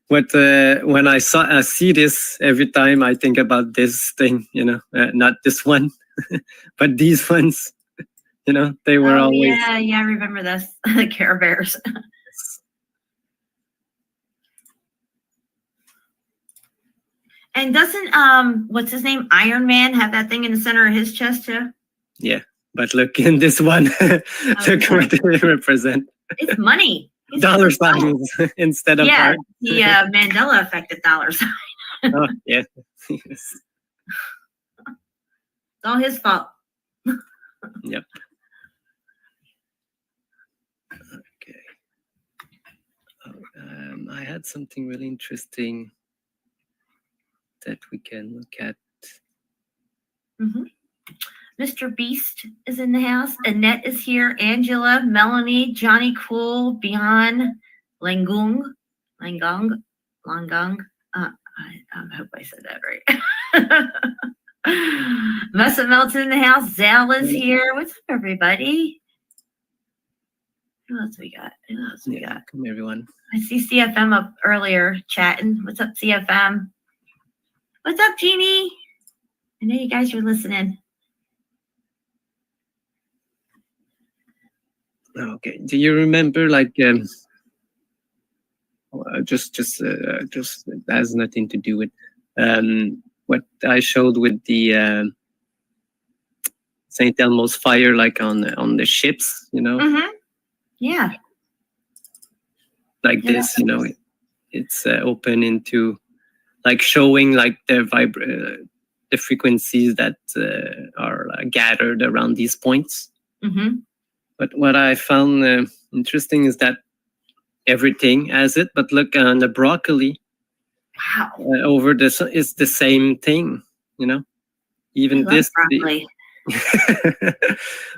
when I see this, every time I think about this thing, not this one, but these ones, they were always.
Yeah, I remember this. The Care Bears. And doesn't what's his name, Iron Man, have that thing in the center of his chest too?
Yeah, but look in this one. Look what they represent.
It's money. It's
dollar signs instead of heart.
The Mandela effect dollar sign.
Oh yeah. Yes.
It's all his fault.
Yep. Okay. I had something really interesting that we can look at.
Mr. Beast is in the house. Annette is here. Angela, Melanie, Johnny Cool, Bian, Langung. I hope I said that right. Messa Melton in the house. Zal is here. What's up, everybody? Who else we got?
Come everyone.
I see CFM up earlier chatting. What's up, CFM? What's up, Jeannie? I know you guys are listening.
Okay. Do you remember, like, just has nothing to do with what I showed with the St. Elmo's fire, like on the ships,
Yeah.
Like this, it's open into, like, showing like the frequencies that are gathered around these points. But what I found interesting is that everything has it. But look on the broccoli.
Wow.
Over this is the same thing, Even this.
Broccoli.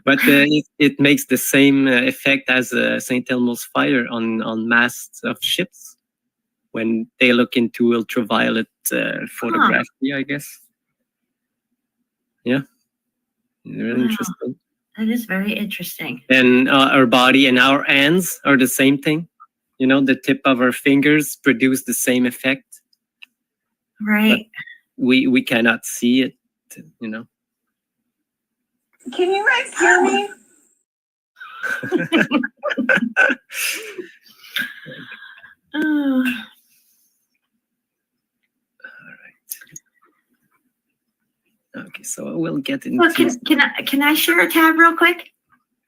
But it makes the same effect as St. Elmo's fire on masts of ships when they look into ultraviolet photography, I guess. Yeah, really interesting.
That is very interesting.
And our body and our hands are the same thing. The tip of our fingers produce the same effect.
Right.
But we cannot see it,
Can you guys hear me?
Oh.
Okay, so we'll get into.
Well, can I share a tab real quick?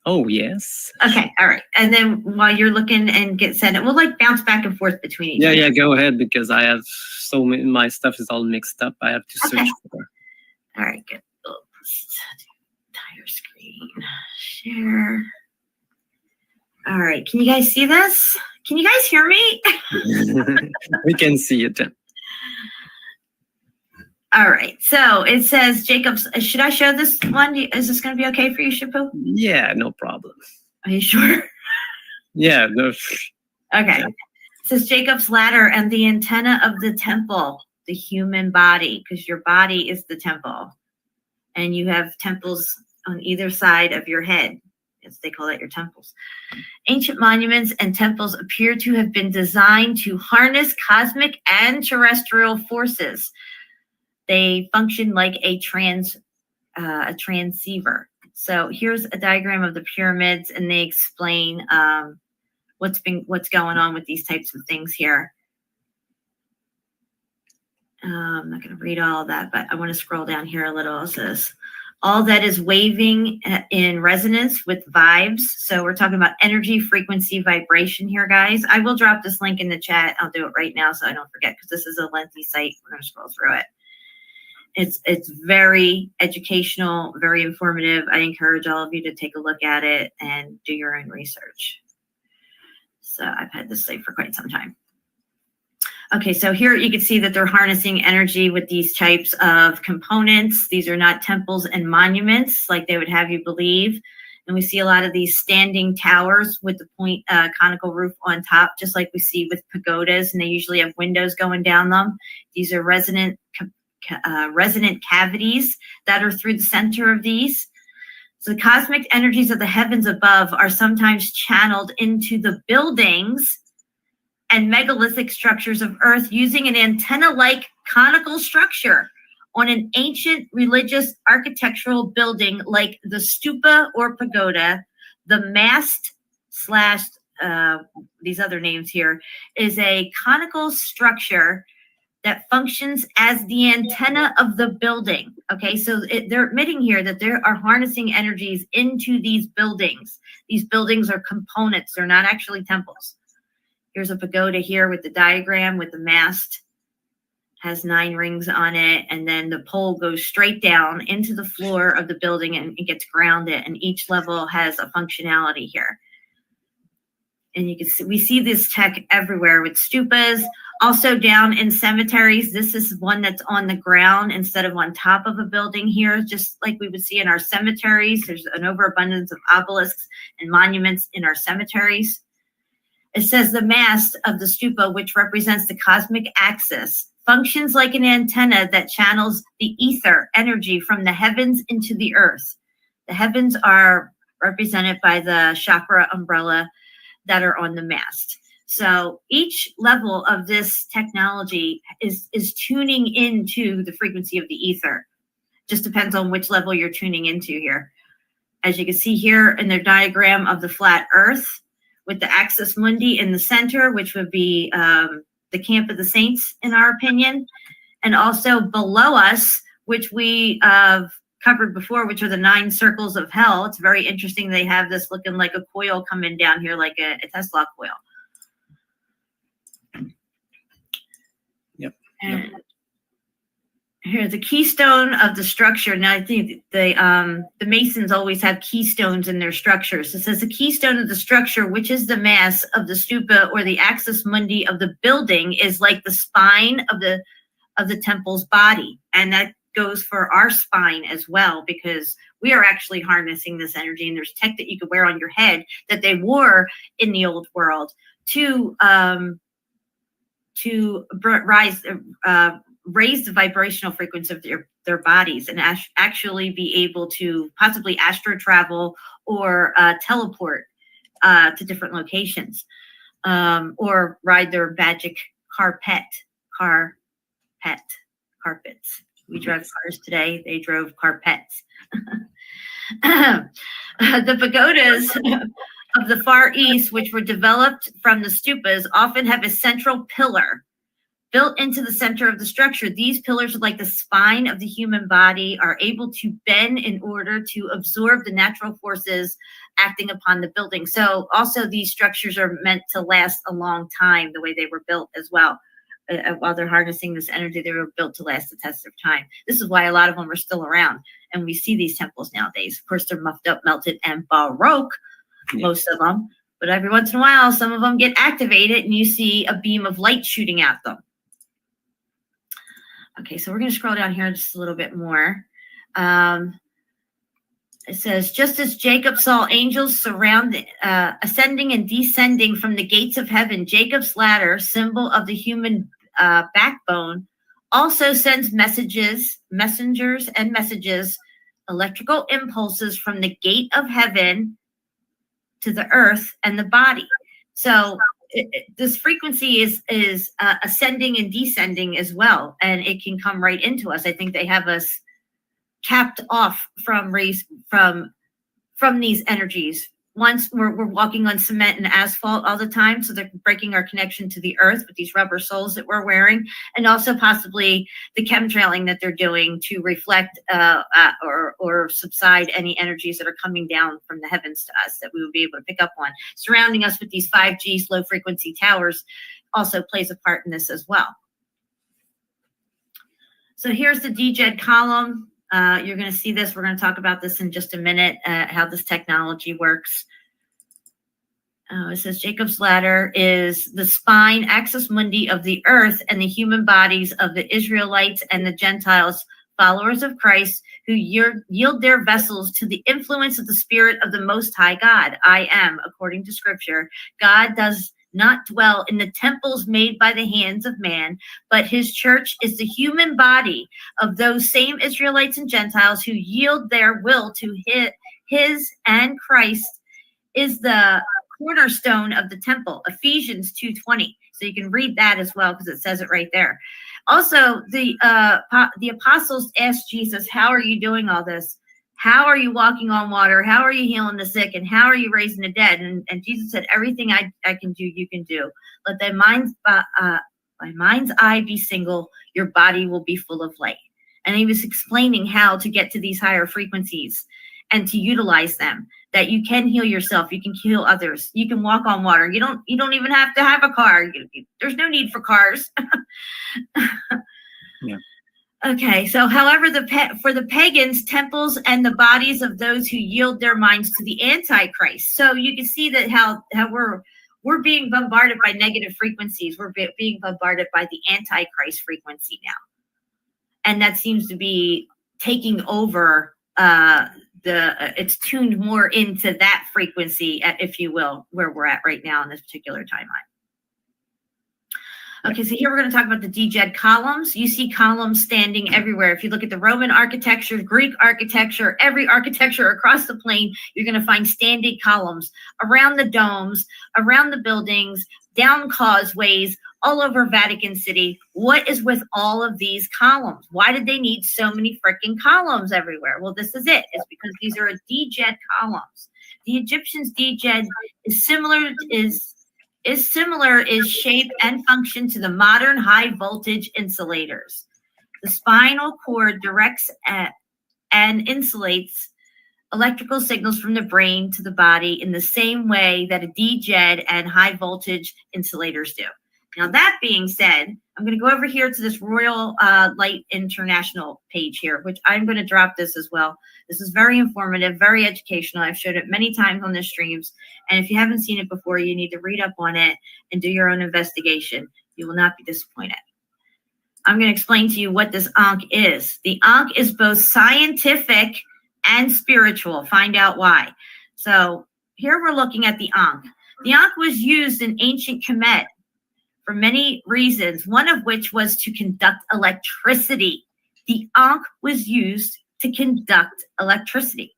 Oh yes.
Okay, all right. And then while you're looking and get sent it, we'll like bounce back and forth between each other.
Yeah, go ahead, because I have so many. My stuff is all mixed up. I have to search for.
All right, good. Entire screen share. All right, can you guys see this? Can you guys hear me?
We can see it.
All right, so it says Jacob's. Should I show this one? Is this going to be okay for you, SHEPU?
Yeah, no problem.
Are you sure?
Yeah, no.
Okay. Yeah. It says Jacob's ladder and the antenna of the temple, the human body, because your body is the temple, and you have temples on either side of your head. As they call that, your temples. Ancient monuments and temples appear to have been designed to harness cosmic and terrestrial forces. They function like a transceiver. So here's a diagram of the pyramids, and they explain what's going on with these types of things here. I'm not going to read all of that, but I want to scroll down here a little. It says, all that is waving in resonance with vibes. So we're talking about energy, frequency, vibration here, guys. I will drop this link in the chat. I'll do it right now so I don't forget, because this is a lengthy site. We're going to scroll through it. It's very educational, very informative. I encourage all of you to take a look at it and do your own research. So I've had this site for quite some time. Okay, so here you can see that they're harnessing energy with these types of components. These are not temples and monuments like they would have you believe. And we see a lot of these standing towers with the point conical roof on top, just like we see with pagodas, and they usually have windows going down them. These are resonant cavities that are through the center of these. So the cosmic energies of the heavens above are sometimes channeled into the buildings and megalithic structures of Earth using an antenna-like conical structure on an ancient religious architectural building like the stupa or pagoda. The mast slash these other names here is a conical structure that functions as the antenna of the building. Okay, so they're admitting here that they are harnessing energies into these buildings. These buildings are components, they're not actually temples. Here's a pagoda here with the diagram with the mast, has 9 rings on it, and then the pole goes straight down into the floor of the building and it gets grounded, and each level has a functionality here. And you can see, we see this tech everywhere with stupas, also down in cemeteries. This is one that's on the ground instead of on top of a building here, just like we would see in our cemeteries. There's an overabundance of obelisks and monuments in our cemeteries. It says the mast of the stupa, which represents the cosmic axis, functions like an antenna that channels the ether energy from the heavens into the earth. The heavens are represented by the chakra umbrella that are on the mast. So each level of this technology is tuning into the frequency of the ether. Just depends on which level you're tuning into here. As you can see here in their diagram of the flat earth, with the axis mundi in the center, which would be the camp of the saints, in our opinion. And also below us, which we covered before, which are the 9 circles of hell. It's very interesting. They have this looking like a coil coming down here, like a Tesla coil.
Yep.
And here's the keystone of the structure. Now, I think the Masons always have keystones in their structures. It says the keystone of the structure, which is the mass of the stupa or the axis mundi of the building, is like the spine of the temple's body. And that goes for our spine as well, because we are actually harnessing this energy. And there's tech that you could wear on your head that they wore in the old world to raise the vibrational frequency of their bodies and actually be able to possibly astro travel or teleport to different locations, or ride their magic carpets. We drive cars today. They drove carpets. The pagodas of the Far East, which were developed from the stupas, often have a central pillar built into the center of the structure. These pillars are like the spine of the human body, are able to bend in order to absorb the natural forces acting upon the building. So also these structures are meant to last a long time, the way they were built as well. While they're harnessing this energy, they were built to last the test of time. This is why a lot of them are still around. And we see these temples nowadays. Of course, they're muffed up, melted, and Baroque, most of them. But every once in a while, some of them get activated and you see a beam of light shooting at them. Okay, so we're going to scroll down here just a little bit more. It says, just as Jacob saw angels ascending and descending from the gates of heaven, Jacob's ladder, symbol of the human backbone, also sends messengers, electrical impulses from the gate of heaven to the earth and the body. So this frequency is ascending and descending as well, and it can come right into us. I think they have us capped off from these energies. Once we're walking on cement and asphalt all the time, so they're breaking our connection to the earth with these rubber soles that we're wearing, and also possibly the chemtrailing that they're doing to reflect or subside any energies that are coming down from the heavens to us that we will be able to pick up on. Surrounding us with these 5G low frequency towers also plays a part in this as well. So here's the DJED column. You're going to see this. We're going to talk about this in just a minute, how this technology works. It says Jacob's ladder is the spine, axis mundi of the earth, and the human bodies of the Israelites and the Gentiles, followers of Christ, who yield their vessels to the influence of the Spirit of the Most High God. I am, according to Scripture. God does not dwell in the temples made by the hands of man, but his church is the human body of those same Israelites and Gentiles who yield their will to his and Christ is the cornerstone of the temple. Ephesians 2:20. So you can read that as well because it says it right there. Also, the apostles asked Jesus, how are you doing all this? How are you walking on water? How are you healing the sick? And how are you raising the dead? And Jesus said, everything I can do, you can do. Let thy mind's eye be single, your body will be full of light. And he was explaining how to get to these higher frequencies and to utilize them, that you can heal yourself, you can heal others, you can walk on water. You don't even have to have a car. There's no need for cars.
Yeah.
Okay, so however, for the pagans, temples and the bodies of those who yield their minds to the Antichrist. So you can see that how we're being bombarded by negative frequencies. We're being bombarded by the Antichrist frequency now, and that seems to be taking over. It's tuned more into that frequency, if you will, where we're at right now in this particular timeline. Okay, so here we're going to talk about the DJED columns. You see columns standing everywhere. If you look at the Roman architecture, Greek architecture, every architecture across the plane, you're going to find standing columns around the domes, around the buildings, down causeways, all over Vatican City. What is with all of these columns? Why did they need so many freaking columns everywhere? Well, this is it. It's because these are DJED columns. The Egyptians' DJED is similar is shape and function to the modern high voltage insulators. The spinal cord directs and insulates electrical signals from the brain to the body in the same way that a DJED and high voltage insulators do. Now, that being said, I'm going to go over here to this Royal Light International page here, which I'm going to drop this as well. This is very informative, very educational. I've showed it many times on the streams. And if you haven't seen it before, you need to read up on it and do your own investigation. You will not be disappointed. I'm going to explain to you what this Ankh is. The Ankh is both scientific and spiritual. Find out why. So here we're looking at the Ankh. The Ankh was used in ancient Kemet for many reasons, one of which was to conduct electricity. The Ankh was used to conduct electricity.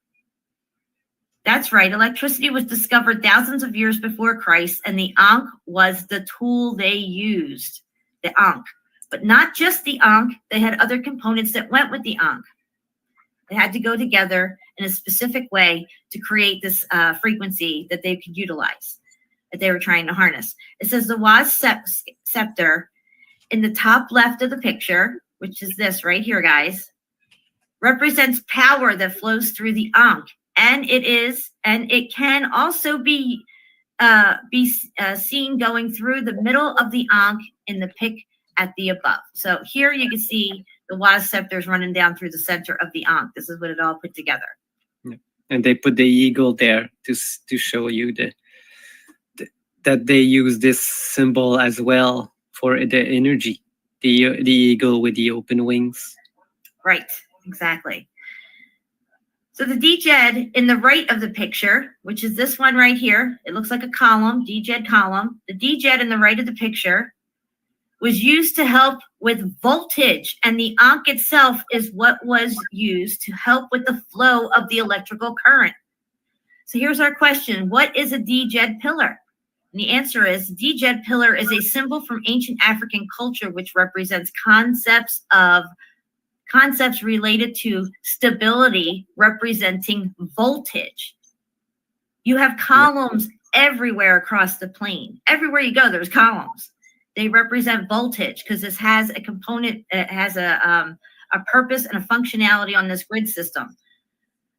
That's right. Electricity was discovered thousands of years before Christ, and the Ankh was the tool they used, the Ankh. But not just the Ankh. They had other components that went with the Ankh. They had to go together in a specific way to create this frequency that they could utilize, that they were trying to harness. It says the Waz scepter in the top left of the picture, which is this right here, guys, represents power that flows through the Ankh. And it can also be seen going through the middle of the Ankh in the pic at the above. So here you can see the Waz scepters running down through the center of the Ankh. This is what it all put together.
Yeah. And they put the eagle there to show you that they use this symbol as well for the energy. The eagle with the open wings.
Right, exactly. So the DJED in the right of the picture, which is this one right here, it looks like a column, DJED column. The DJED in the right of the picture was used to help with voltage, and the Ankh itself is what was used to help with the flow of the electrical current. So here's our question. What is a DJED pillar? And the answer is DJED pillar is a symbol from ancient African culture which represents concepts related to stability, representing voltage. You have columns everywhere across the plane. Everywhere you go, there's columns. They represent voltage because this has a component, it has a purpose and a functionality on this grid system.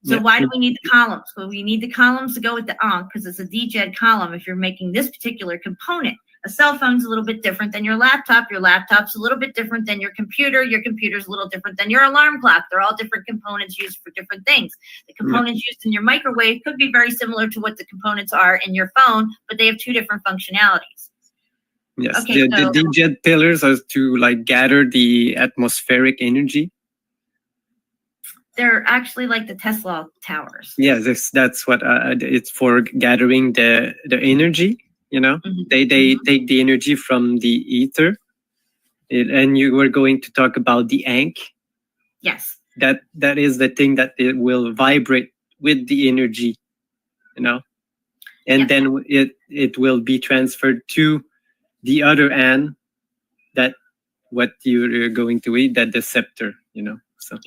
So why do we need the columns? Well, we need the columns to go with the Ankh because it's a DJED column if you're making this particular component. A cell phone's a little bit different than your laptop. Your laptop's a little bit different than your computer. Your computer's a little different than your alarm clock. They're all different components used for different things. The components used in your microwave could be very similar to what the components are in your phone, but they have two different functionalities.
Yes,
Okay,
the DJED pillars are to like gather the atmospheric energy.
They're actually like the Tesla towers.
Yeah, that's what it's for, gathering the energy. You know, they take the energy from the ether, and you were going to talk about the ankh.
Yes.
That is the thing that it will vibrate with the energy, you know, and then it will be transferred to the other end, that what you're going to eat, that the scepter, you know. So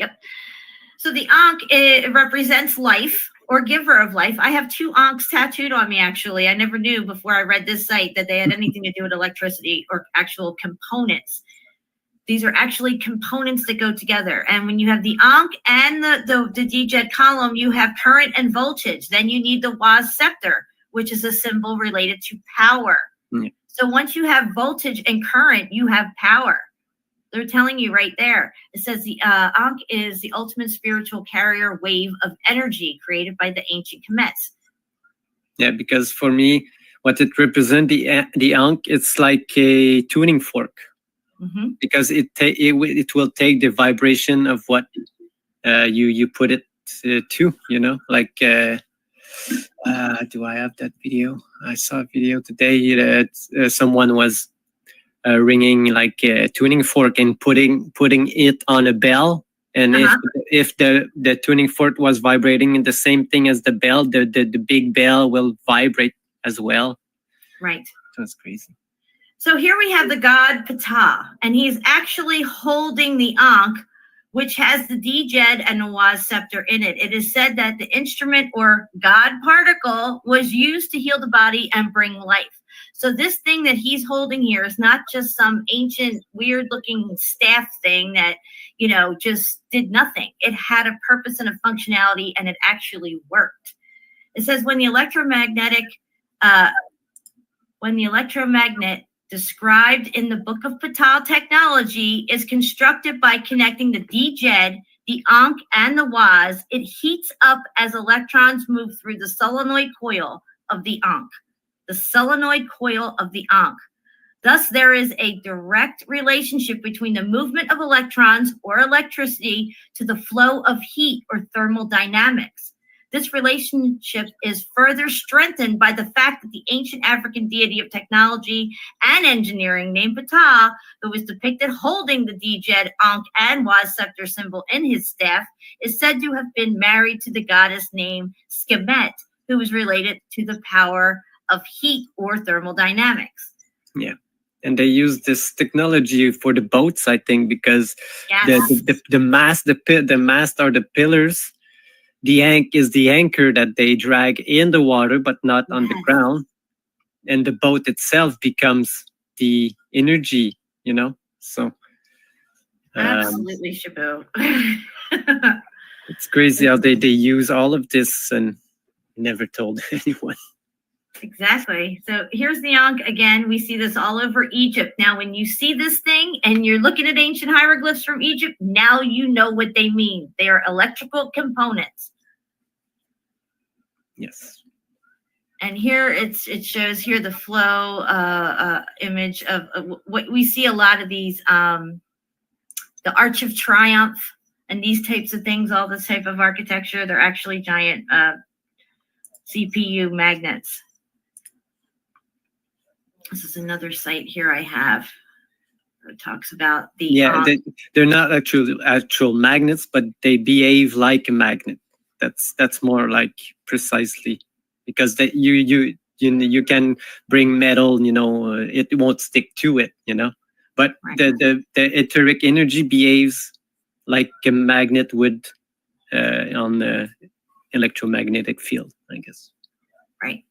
So the ankh, it represents life or giver of life. I have two ankhs tattooed on me, actually. I never knew before I read this site that they had anything to do with electricity or actual components. These are actually components that go together. And when you have the ankh and the DJED column, you have current and voltage. Then you need the Waz scepter, which is a symbol related to power. So once you have voltage and current, you have power. They're telling you right there. It says the ankh is the ultimate spiritual carrier wave of energy created by the ancient Kemets.
Yeah, because for me, what it represents, the ankh, it's like a tuning fork, because it will take the vibration of what you put it to, you know, like. Do I have that video? I saw a video today that someone was ringing like a tuning fork and putting it on a bell, and if the tuning fork was vibrating in the same thing as the bell, the big bell will vibrate as well.
Right.
So it's crazy.
So here we have the god Ptah, and he's actually holding the ankh, which has the DJED and the Waz scepter in it. It is said that the instrument or God particle was used to heal the body and bring life. So this thing that he's holding here is not just some ancient, weird-looking staff thing that, you know, just did nothing. It had a purpose and a functionality, and it actually worked. It says when the electromagnet described in the Book of Ptah technology is constructed by connecting the DJED, the ankh, and the Waz, it heats up as electrons move through the solenoid coil of the ankh. The solenoid coil of the ankh. Thus, there is a direct relationship between the movement of electrons or electricity to the flow of heat or thermal dynamics. This relationship is further strengthened by the fact that the ancient African deity of technology and engineering named Ptah, who was depicted holding the DJED, ankh, and Waz scepter symbol in his staff, is said to have been married to the goddess named Skemet, who was related to the power of heat or thermal dynamics.
Yeah. And they use this technology for the boats, I think, because the mast are the pillars. The ankh is the anchor that they drag in the water, but not on the ground. And the boat itself becomes the energy, you know? So.
Absolutely, SHEPU.
It's crazy how they use all of this and never told anyone.
Exactly. So here's the ankh again. We see this all over Egypt. Now, when you see this thing and you're looking at ancient hieroglyphs from Egypt, now you know what they mean. They are electrical components.
Yes.
And here it shows here the flow image of what we see a lot of these, the Arch of Triumph and these types of things, all this type of architecture, they're actually giant CPU magnets. This is another site here I have. It talks about the
they're not actual magnets, but they behave like a magnet. That's more like precisely, because that you can bring metal, you know, it won't stick to it, you know. But the etheric energy behaves like a magnet would on the electromagnetic field, I guess.
Right.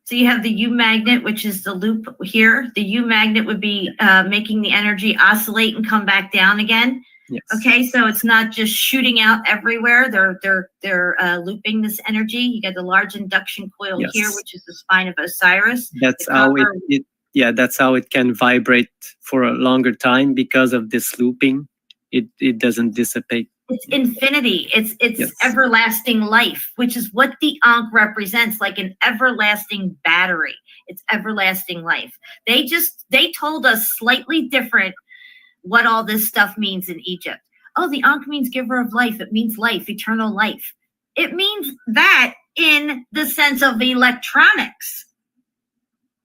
So you have the U magnet, which is the loop here. The U magnet would be making the energy oscillate and come back down again.
Yes.
Okay, so it's not just shooting out everywhere. They're looping this energy. You got the large induction coil here, which is the spine of Osiris.
That's how yeah, that's how it can vibrate for a longer time because of this looping. It doesn't dissipate.
It's infinity. It's
Yes.
everlasting life, which is what the Ankh represents, like an everlasting battery. It's everlasting life. They told us slightly different what all this stuff means in Egypt. Oh, the Ankh means giver of life. It means life, eternal life. It means that in the sense of electronics.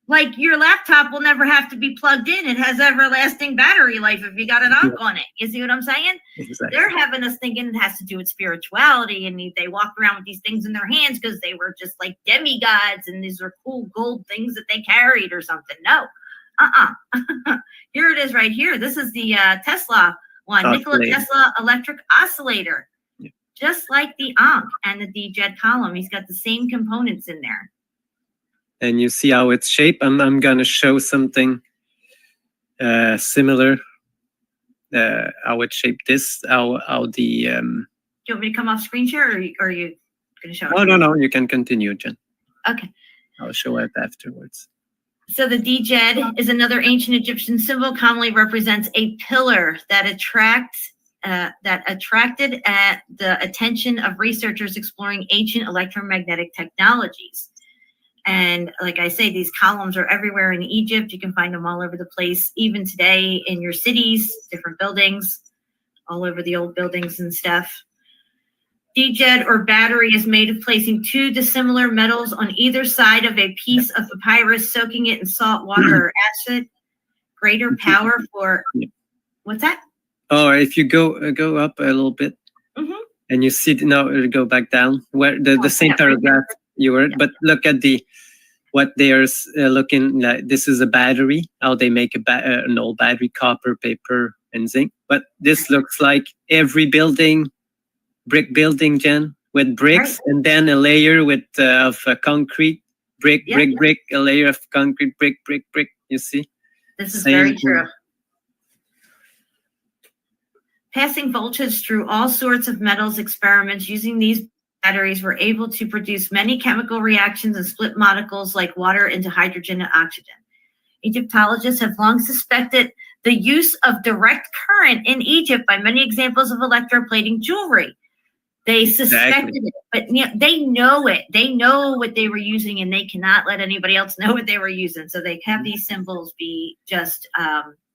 Like your laptop will never have to be plugged in. It has everlasting battery life if you got an Ankh on it. You see what I'm saying?
Exactly.
They're having us thinking it has to do with spirituality, and they walk around with these things in their hands because they were just like demigods, and these are cool gold things that they carried or something. No. Here it is right here. This is the Tesla one, Nikola Tesla electric oscillator. Yeah. Just like the Ankh and the DJED column. He's got the same components in there.
And you see how it's shaped. I'm gonna show something similar. How it shaped this. How the.
Do you want me to come off screen share, or are you gonna show it?
Oh no, you can continue, Jen.
Okay.
I'll show it afterwards.
So the DJED is another ancient Egyptian symbol, commonly represents a pillar that attracted the attention of researchers exploring ancient electromagnetic technologies. And like I say, these columns are everywhere in Egypt. You can find them all over the place, even today in your cities, different buildings, all over the old buildings and stuff. DJED or battery is made of placing two dissimilar metals on either side of a piece of papyrus, soaking it in salt water or acid. Greater power for, what's that?
Oh, if you go up a little bit, and you see, now go back down, where the same paragraph you were, but look at what they are looking like. This is a battery, how they make an old battery, copper, paper, and zinc. But this looks like every brick building, Jen, with bricks, and then a layer of concrete, brick, a layer of concrete, brick. You see?
This is very true. Passing voltage through all sorts of metals experiments using these batteries were able to produce many chemical reactions and split molecules like water into hydrogen and oxygen. Egyptologists have long suspected the use of direct current in Egypt by many examples of electroplating jewelry. They suspected it, but they know it. They know what they were using, and they cannot let anybody else know what they were using. So they have these symbols be just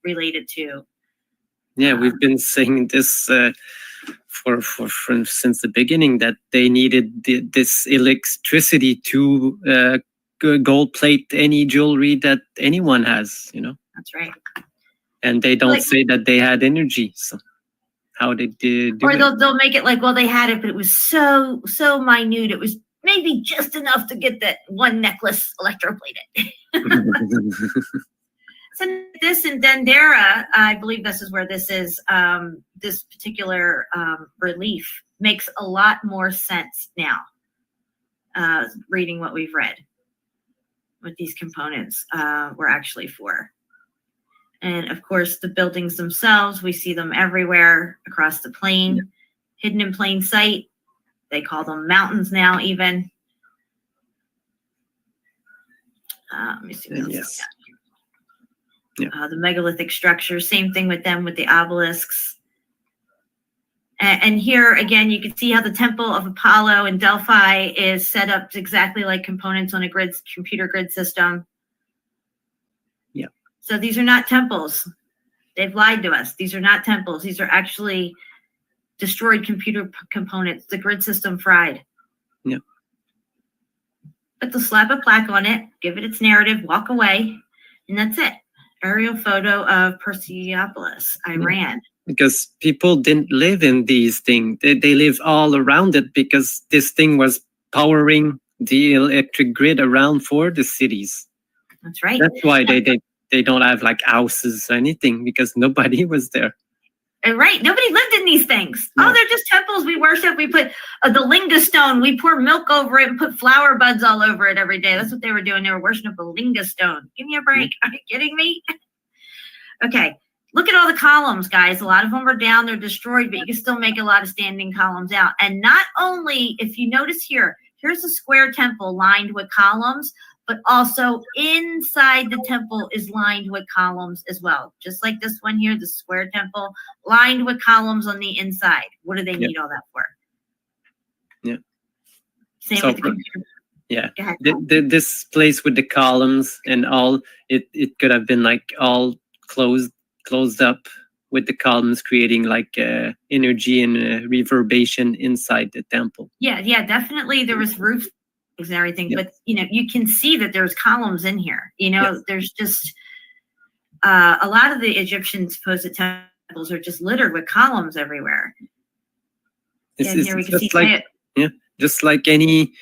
related to.
Yeah, we've been saying this for since the beginning, that they needed this electricity to gold plate any jewelry that anyone has.
That's right.
And they don't say that they had energy. So how did they do
or
it?
they'll make it like, well, they had it, but it was so minute. It was maybe just enough to get that one necklace electroplated. So this in Dendera, I believe this is where this is, this particular relief makes a lot more sense now, reading what we've read, what these components were actually for. And of course, the buildings themselves, we see them everywhere across the plain, hidden in plain sight. They call them mountains now, even. Let me see what else we got. The megalithic structures, same thing with them, with the obelisks. And here again, you can see how the Temple of Apollo in Delphi is set up exactly like components on a computer grid system.
Yeah.
So these are not temples. They've lied to us. These are not temples. These are actually destroyed computer components. The grid system fried.
Yeah.
But they'll slap a plaque on it, give it its narrative, walk away, and that's it. Aerial photo of Persepolis, Iran.
Because people didn't live in these things. They live all around it because this thing was powering the electric grid around for the cities.
That's right.
That's why they don't have like houses or anything, because nobody was there.
Right. Nobody lived in these things.
No.
Oh, they're just temples we worship. We put the linga stone. We pour milk over it and put flower buds all over it every day. That's what they were doing. They were worshiping a linga stone. Give me a break. Are you kidding me? Okay. Look at all the columns, guys. A lot of them are down. They're destroyed, but you can still make a lot of standing columns out. And not only, if you notice here, here's a square temple lined with columns, but also inside the temple is lined with columns as well. Just like this one here, the square temple, lined with columns on the inside. What do they need all that for?
Yeah.
Same
So
with the computer.
yeah,
Go ahead.
this place with the columns and all, it could have been like all closed up with the columns, creating like energy and reverberation inside the temple.
Yeah, definitely. There was roofs and everything, but you can see that there's columns in here. There's just a lot of the Egyptian supposed temples are just littered with columns everywhere. Here we can see
just like any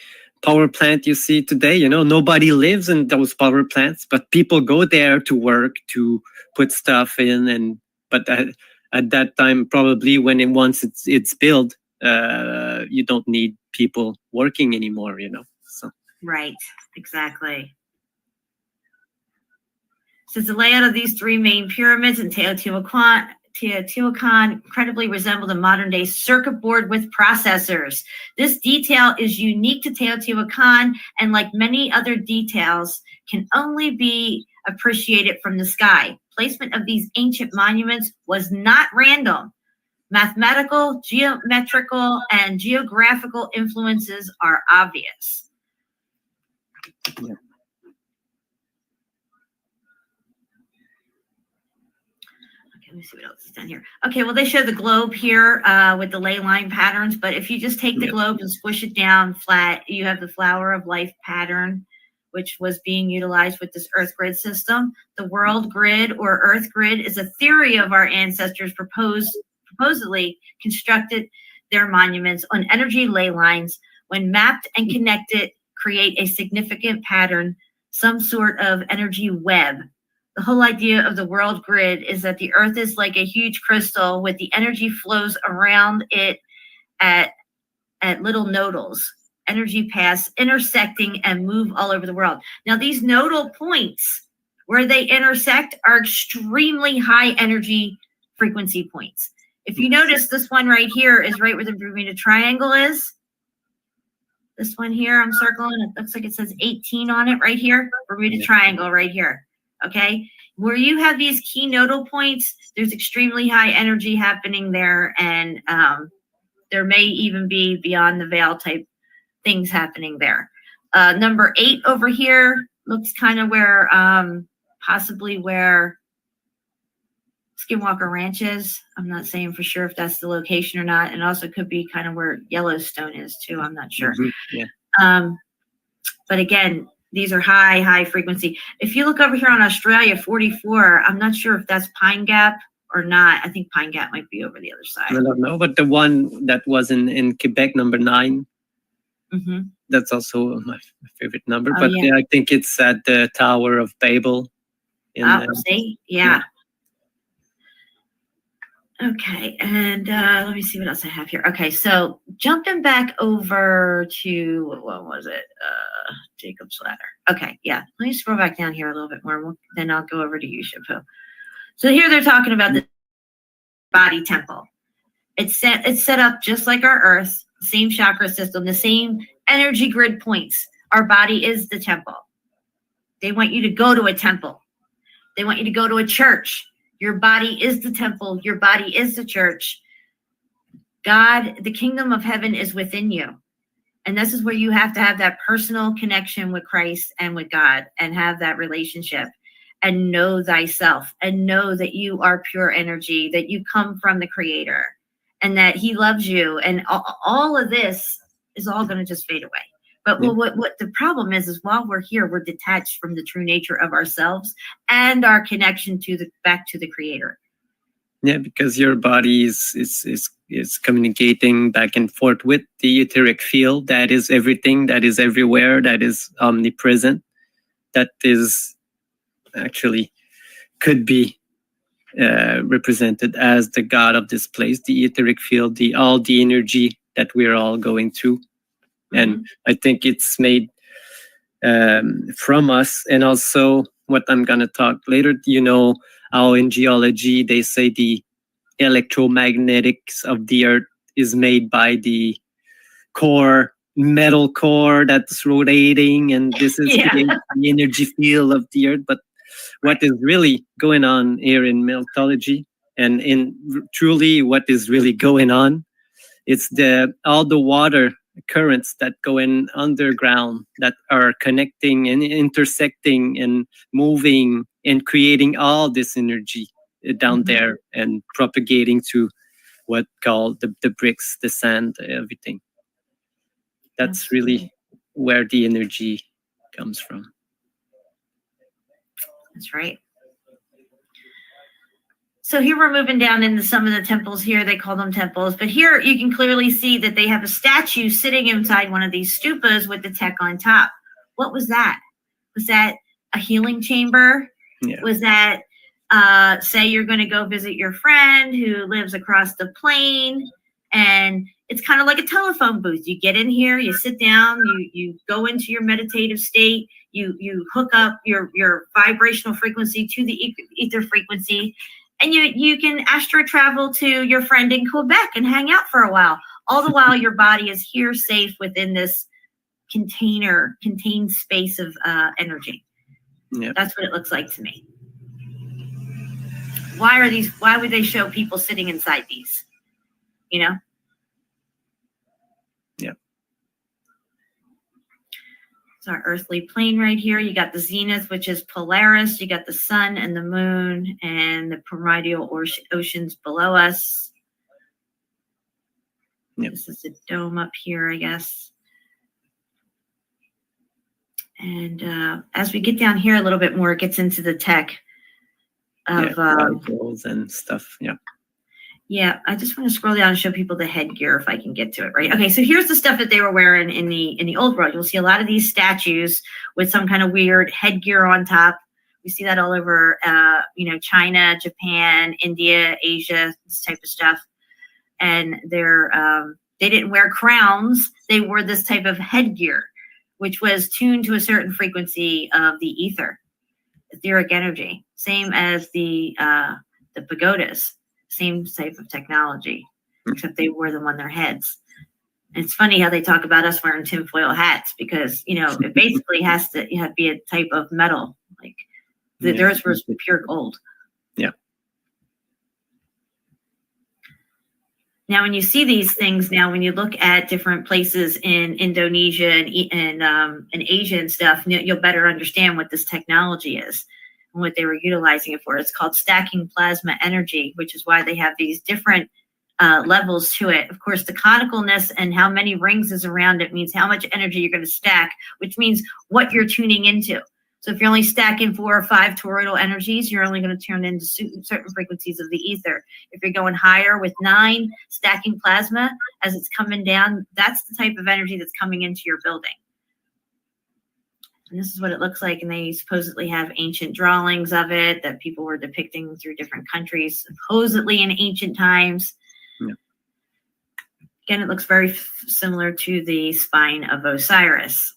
power plant you see today. Nobody lives in those power plants, but people go there to work, to put stuff in, but at that time, probably once it's built, you don't need people working anymore. So
right, exactly. So the layout of these three main pyramids in Teotihuacan incredibly resemble the modern-day circuit board with processors. This detail is unique to Teotihuacan, and like many other details, can only be appreciated from the sky. Placement of these ancient monuments was not random. Mathematical, geometrical, and geographical influences are obvious.
Yeah.
Let me see what else is down here. Okay, well, they show the globe here with the ley line patterns, but if you just take the globe and squish it down flat, you have the flower of life pattern, which was being utilized with this Earth grid system. The world grid or Earth grid is a theory of our ancestors supposedly constructed their monuments on energy ley lines. When mapped and connected, create a significant pattern, some sort of energy web. The whole idea of the world grid is that the Earth is like a huge crystal with the energy flows around it at little nodals. Energy paths intersecting and move all over the world. Now, these nodal points where they intersect are extremely high energy frequency points. If you notice, this one right here is right where the Bermuda Triangle is. This one here, I'm circling. It looks like it says 18 on it right here. Bermuda Triangle right here. Okay, where you have these key nodal points, there's extremely high energy happening there, and there may even be beyond the veil type things happening there. Number 8 over here looks kind of where, possibly where Skinwalker Ranch is. I'm not saying for sure if that's the location or not, and also could be kind of where Yellowstone is too. I'm not sure. But again, these are high frequency. If you look over here on Australia 44, I'm not sure if that's Pine Gap or not. I think Pine Gap might be over the other side.
I don't know, but the one that was in Quebec, number 9, that's also my favorite number. But I think it's at the Tower of Babel.
See? Yeah. Okay, and let me see what else I have here. Okay, so jumping back over to, what was it? Jacob's Ladder. Okay, yeah. Let me scroll back down here a little bit more, then I'll go over to you, SHEPU. So here they're talking about the body temple. It's set up just like our Earth, same chakra system, the same energy grid points. Our body is the temple. They want you to go to a temple. They want you to go to a church. Your body is the temple. Your body is the church. God, the kingdom of heaven is within you. And this is where you have to have that personal connection with Christ and with God and have that relationship and know thyself and know that you are pure energy, that you come from the Creator and that He loves you. And all of this is all going to just fade away. But what the problem is while we're here, we're detached from the true nature of ourselves and our connection to back to the Creator.
Yeah, because your body is communicating back and forth with the etheric field. That is everything. That is everywhere. That is omnipresent. That is actually could be represented as the God of this place, the etheric field, all the energy that we're all going through. And I think it's made from us. And also what I'm going to talk later, how in geology, they say the electromagnetics of the earth is made by the core metal core that's rotating, and this is
Yeah.
the energy field of the earth. But what is really going on here in mythology, and in truly what is really going on, it's all the water currents that go in underground that are connecting and intersecting and moving and creating all this energy down there and propagating to what called the bricks, the sand, everything. That's really where the energy comes from.
That's right. So here we're moving down into some of the temples here. They call them temples. But here you can clearly see that they have a statue sitting inside one of these stupas with the tech on top. What was that? Was that a healing chamber?
Yeah.
Was that, say you're going to go visit your friend who lives across the plain, and it's kind of like a telephone booth. You get in here, you sit down, you go into your meditative state, you hook up your vibrational frequency to the ether frequency, and you can astro travel to your friend in Quebec and hang out for a while. All the while your body is here safe within this contained space of energy.
Yeah.
That's what it looks like to me. Why would they show people sitting inside these? You know?
Yeah.
It's our earthly plane right here. You got the zenith, which is Polaris. You got the sun and the moon and the primordial oceans below us.
Yep.
This is a dome up here, I guess. And as we get down here a little bit more, it gets into the tech of
particles and stuff. Yeah.
Yeah, I just want to scroll down and show people the headgear if I can get to it, right? Okay, so here's the stuff that they were wearing in the old world. You'll see a lot of these statues with some kind of weird headgear on top. We see that all over, China, Japan, India, Asia, this type of stuff. And they didn't wear crowns. They wore this type of headgear, which was tuned to a certain frequency of the ether, etheric energy, same as the pagodas. Same type of technology, except they wore them on their heads. And it's funny how they talk about us wearing tinfoil hats because, it basically has to be a type of metal. Like theirs was pure gold.
Yeah.
Now, when you see these things when you look at different places in Indonesia and Asia and stuff, you'll better understand what this technology is. And what they were utilizing it for. It's called stacking plasma energy, which is why they have these different levels to it. Of course, the conicalness and how many rings is around it means how much energy you're going to stack, which means what you're tuning into. So if you're only stacking 4 or 5 toroidal energies, you're only going to turn into certain frequencies of the ether. If you're going higher with 9, stacking plasma as it's coming down, that's the type of energy that's coming into your building. And this is what it looks like. And they supposedly have ancient drawings of it that people were depicting through different countries, supposedly in ancient times.
Yeah.
Again, it looks very similar to the spine of Osiris,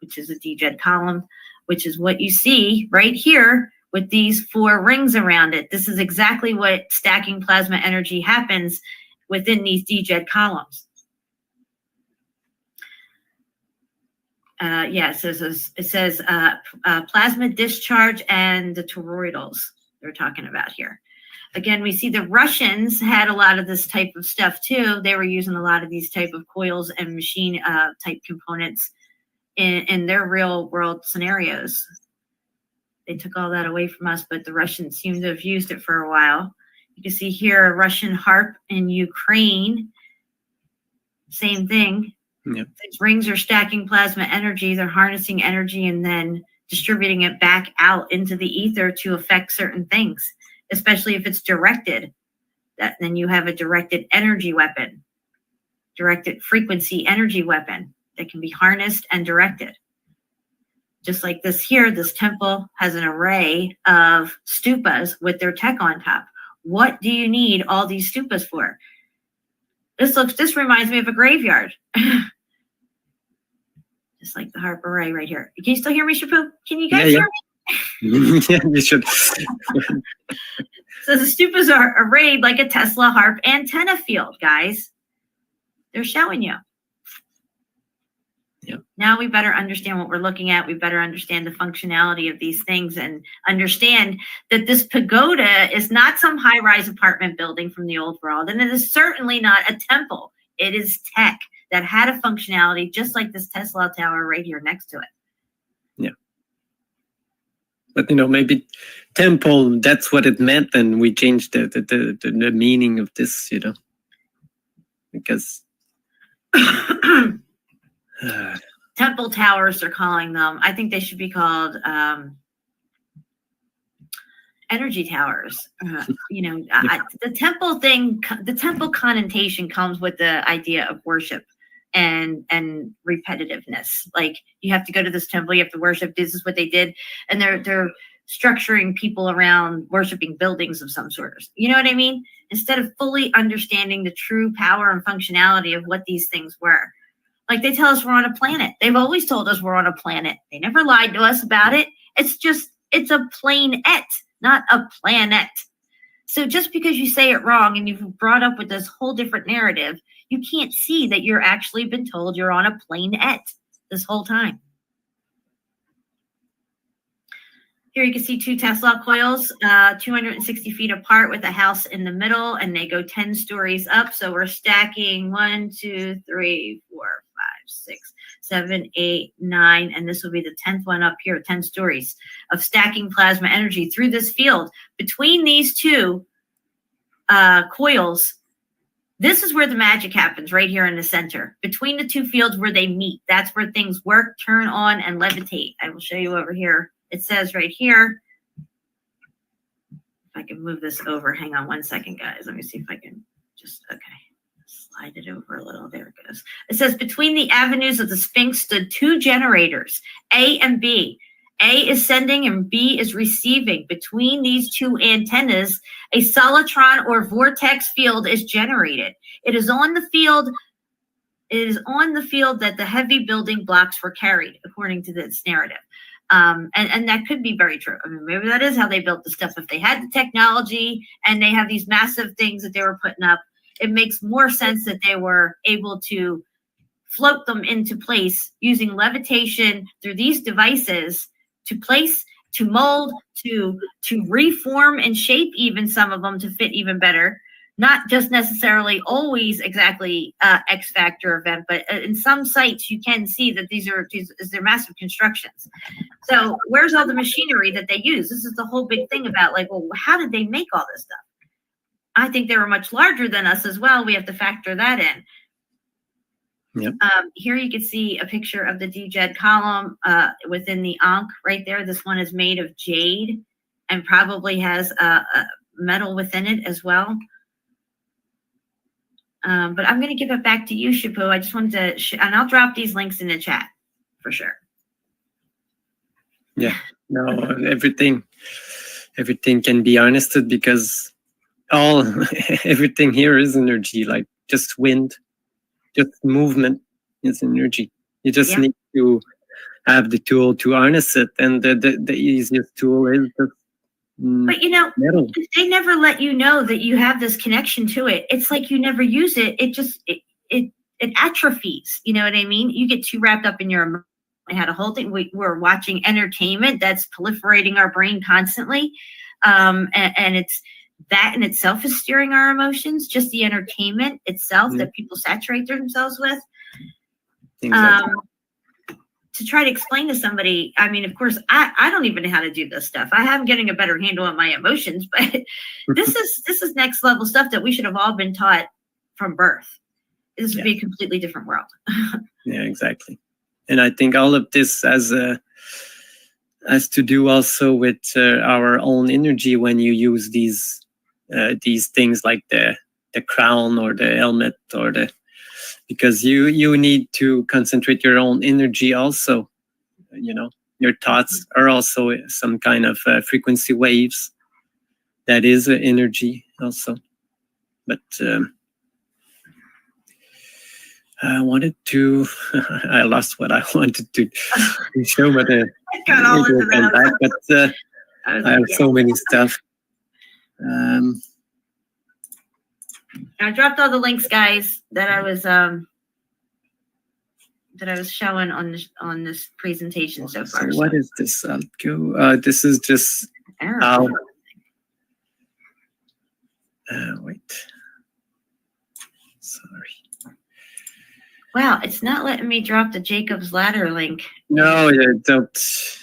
which is a D-jet column, which is what you see right here with these 4 rings around it. This is exactly what stacking plasma energy happens within these D-jet columns. It says plasma discharge and the toroidals they're talking about here. Again, we see the Russians had a lot of this type of stuff too. They were using a lot of these type of coils and machine type components in their real world scenarios. They took all that away from us, but the Russians seem to have used it for a while. You can see here a Russian harp in Ukraine. Same thing.
Yep.
These rings are stacking plasma energy. They're harnessing energy and then distributing it back out into the ether to affect certain things, especially if it's directed. Then you have a directed energy weapon, directed frequency energy weapon that can be harnessed and directed. Just like this here, this temple has an array of stupas with their tech on top. What do you need all these stupas for? This reminds me of a graveyard. Just like the harp array right here. Can you still hear me, SHEPU? Can you guys hear me?
Yeah, you should.
So the stupas are arrayed like a Tesla harp antenna field, guys. They're showing you. Now we better understand what we're looking at. We better understand the functionality of these things and understand that this pagoda is not some high-rise apartment building from the old world, and it is certainly not a temple. It is tech that had a functionality just like this Tesla tower right here next to it.
Yeah. But, maybe temple, that's what it meant, and we changed the meaning of this, because...
Temple towers, they're calling them. I think they should be called energy towers. The temple thing, the temple connotation comes with the idea of worship and repetitiveness. Like, you have to go to this temple, you have to worship. This is what they did, and they're structuring people around worshiping buildings of some sort. You know what I mean? Instead of fully understanding the true power and functionality of what these things were. Like, they tell us we're on a planet. They've always told us we're on a planet. They never lied to us about it. It's a planet, not a planet. So just because you say it wrong and you've brought up with this whole different narrative, you can't see that you're actually been told you're on a planet this whole time. Here you can see 2 Tesla coils, 260 feet apart with a house in the middle, and they go 10 stories up. So we're stacking 1, 2, 3, 4, 5, 6, 7, 8, 9, and this will be the 10th one up here, 10 stories of stacking plasma energy through this field. Between these 2 coils, this is where the magic happens, right here in the center. Between the 2 fields where they meet, that's where things work, turn on, and levitate. I will show you over here. It says right here, if I can move this over, hang on one second, guys. Let me see if I can slide it over a little. There it goes. It says, between the avenues of the Sphinx stood 2 generators, A and B. A is sending and B is receiving. Between these 2 antennas, a solitron or vortex field is generated. It is on the field that the heavy building blocks were carried, according to this narrative. And that could be very true. I mean, maybe that is how they built the stuff. If they had the technology and they have these massive things that they were putting up, it makes more sense that they were able to float them into place using levitation through these devices to place, to mold, to reform and shape even some of them to fit even better. Not just necessarily always exactly X factor event, but in some sites you can see that they're massive constructions. So where's all the machinery that they use? This is the whole big thing about, like, well, how did they make all this stuff? I think they were much larger than us as well. We have to factor that in.
Yep.
Here you can see a picture of the DJED column within the Ankh right there. This one is made of jade and probably has a metal within it as well. But I'm going to give it back to you, SHEPU. I just wanted to, and I'll drop these links in the chat for sure.
Yeah, no, everything can be harnessed because everything here is energy, like just wind, just movement is energy. You just need to have the tool to harness it, and the easiest tool is just
but
metal.
They never let you know that you have this connection to it. It's like you never use it. It just it atrophies. You know what I mean? You get too wrapped up in your. I had a whole thing. We're watching entertainment that's proliferating our brain constantly, and it's that in itself is steering our emotions. Just the entertainment itself that people saturate themselves with. To try to explain to somebody, I mean, of course, I don't even know how to do this stuff. I'm getting a better handle on my emotions, but this is next level stuff that we should have all been taught from birth. This would be a completely different world.
Yeah, exactly. And I think all of this has to do also with our own energy when you use these things like the crown or the helmet or because you need to concentrate your own energy also. Your thoughts are also some kind of frequency waves. That is energy also. But I wanted to, I lost what I wanted to show, but I have so many stuff.
I dropped all the links, guys, that I was that I was showing on this presentation so far.
So what is this? I'll go. This is just how. Wait. Sorry.
Wow, it's not letting me drop the Jacob's Ladder link.
No, don't.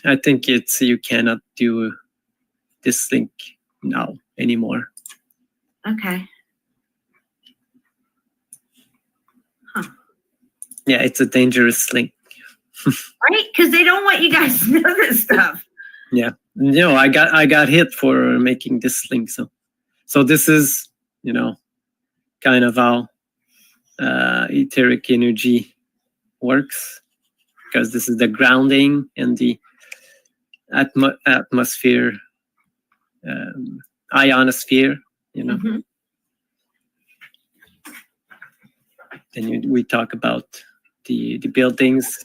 I think you cannot do this link now anymore.
Okay.
Yeah, it's a dangerous link.
Right? Because they don't want you guys to know this stuff.
Yeah. No, I got hit for making this link. So this is, kind of how etheric energy works, because this is the grounding and the atmosphere, ionosphere,
Mhm.
Then we talk about the buildings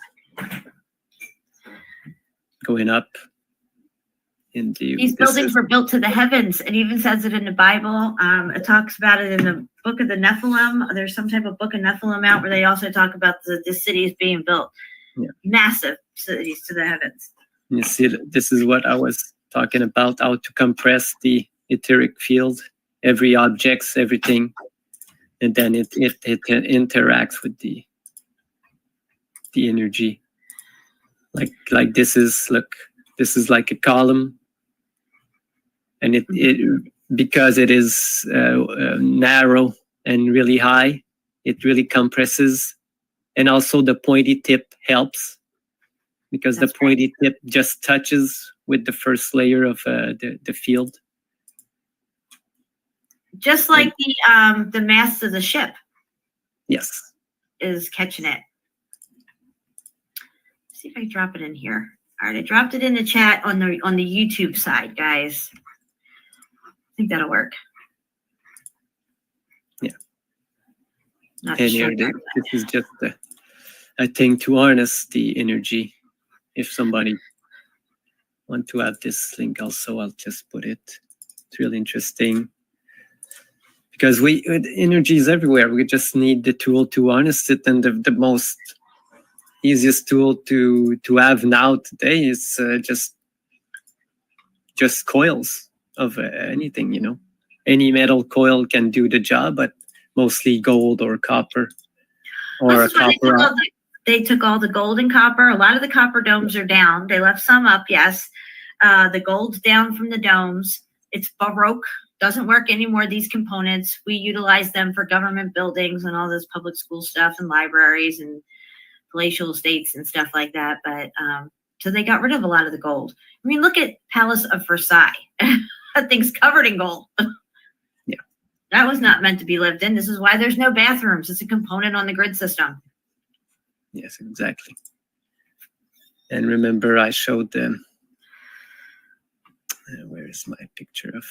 going up.
These buildings were built to the heavens. It even says it in the Bible. It talks about it in the book of the Nephilim. There's some type of book of Nephilim out where they also talk about the cities being built.
Yeah.
Massive cities to the heavens.
You see, this is what I was talking about, how to compress the etheric field, every objects, everything, and then it interacts with the energy. Like this is like a column, and it because it is narrow and really high, it really compresses, and also the pointy tip helps, because the pointy tip just touches with the first layer of the field.
Just like the mast of the ship.
Yes.
Is catching it. Let's see if I drop it in here. All right, I dropped it in the chat on the YouTube side, guys. I think that'll work.
Yeah.
Not
And
sure.
here, this is just a thing to harness the energy. If somebody want to add this link also, I'll just put it. It's really interesting, because energy is everywhere. We just need the tool to harness it, and the most easiest tool to have now today is just coils of anything. Any metal coil can do the job, but mostly gold or copper or copper.
They took all the gold and copper. A lot of the copper domes are down. They left some up, yes. The gold's down from the domes. It's Baroque. Doesn't work anymore, these components. We utilize them for government buildings and all this public school stuff and libraries and palatial estates and stuff like that. But so they got rid of a lot of the gold. I mean, look at Palace of Versailles. That thing's covered in gold.
Yeah.
That was not meant to be lived in. This is why there's no bathrooms. It's a component on the grid system.
Yes, exactly. And remember, I showed them. Where is my picture of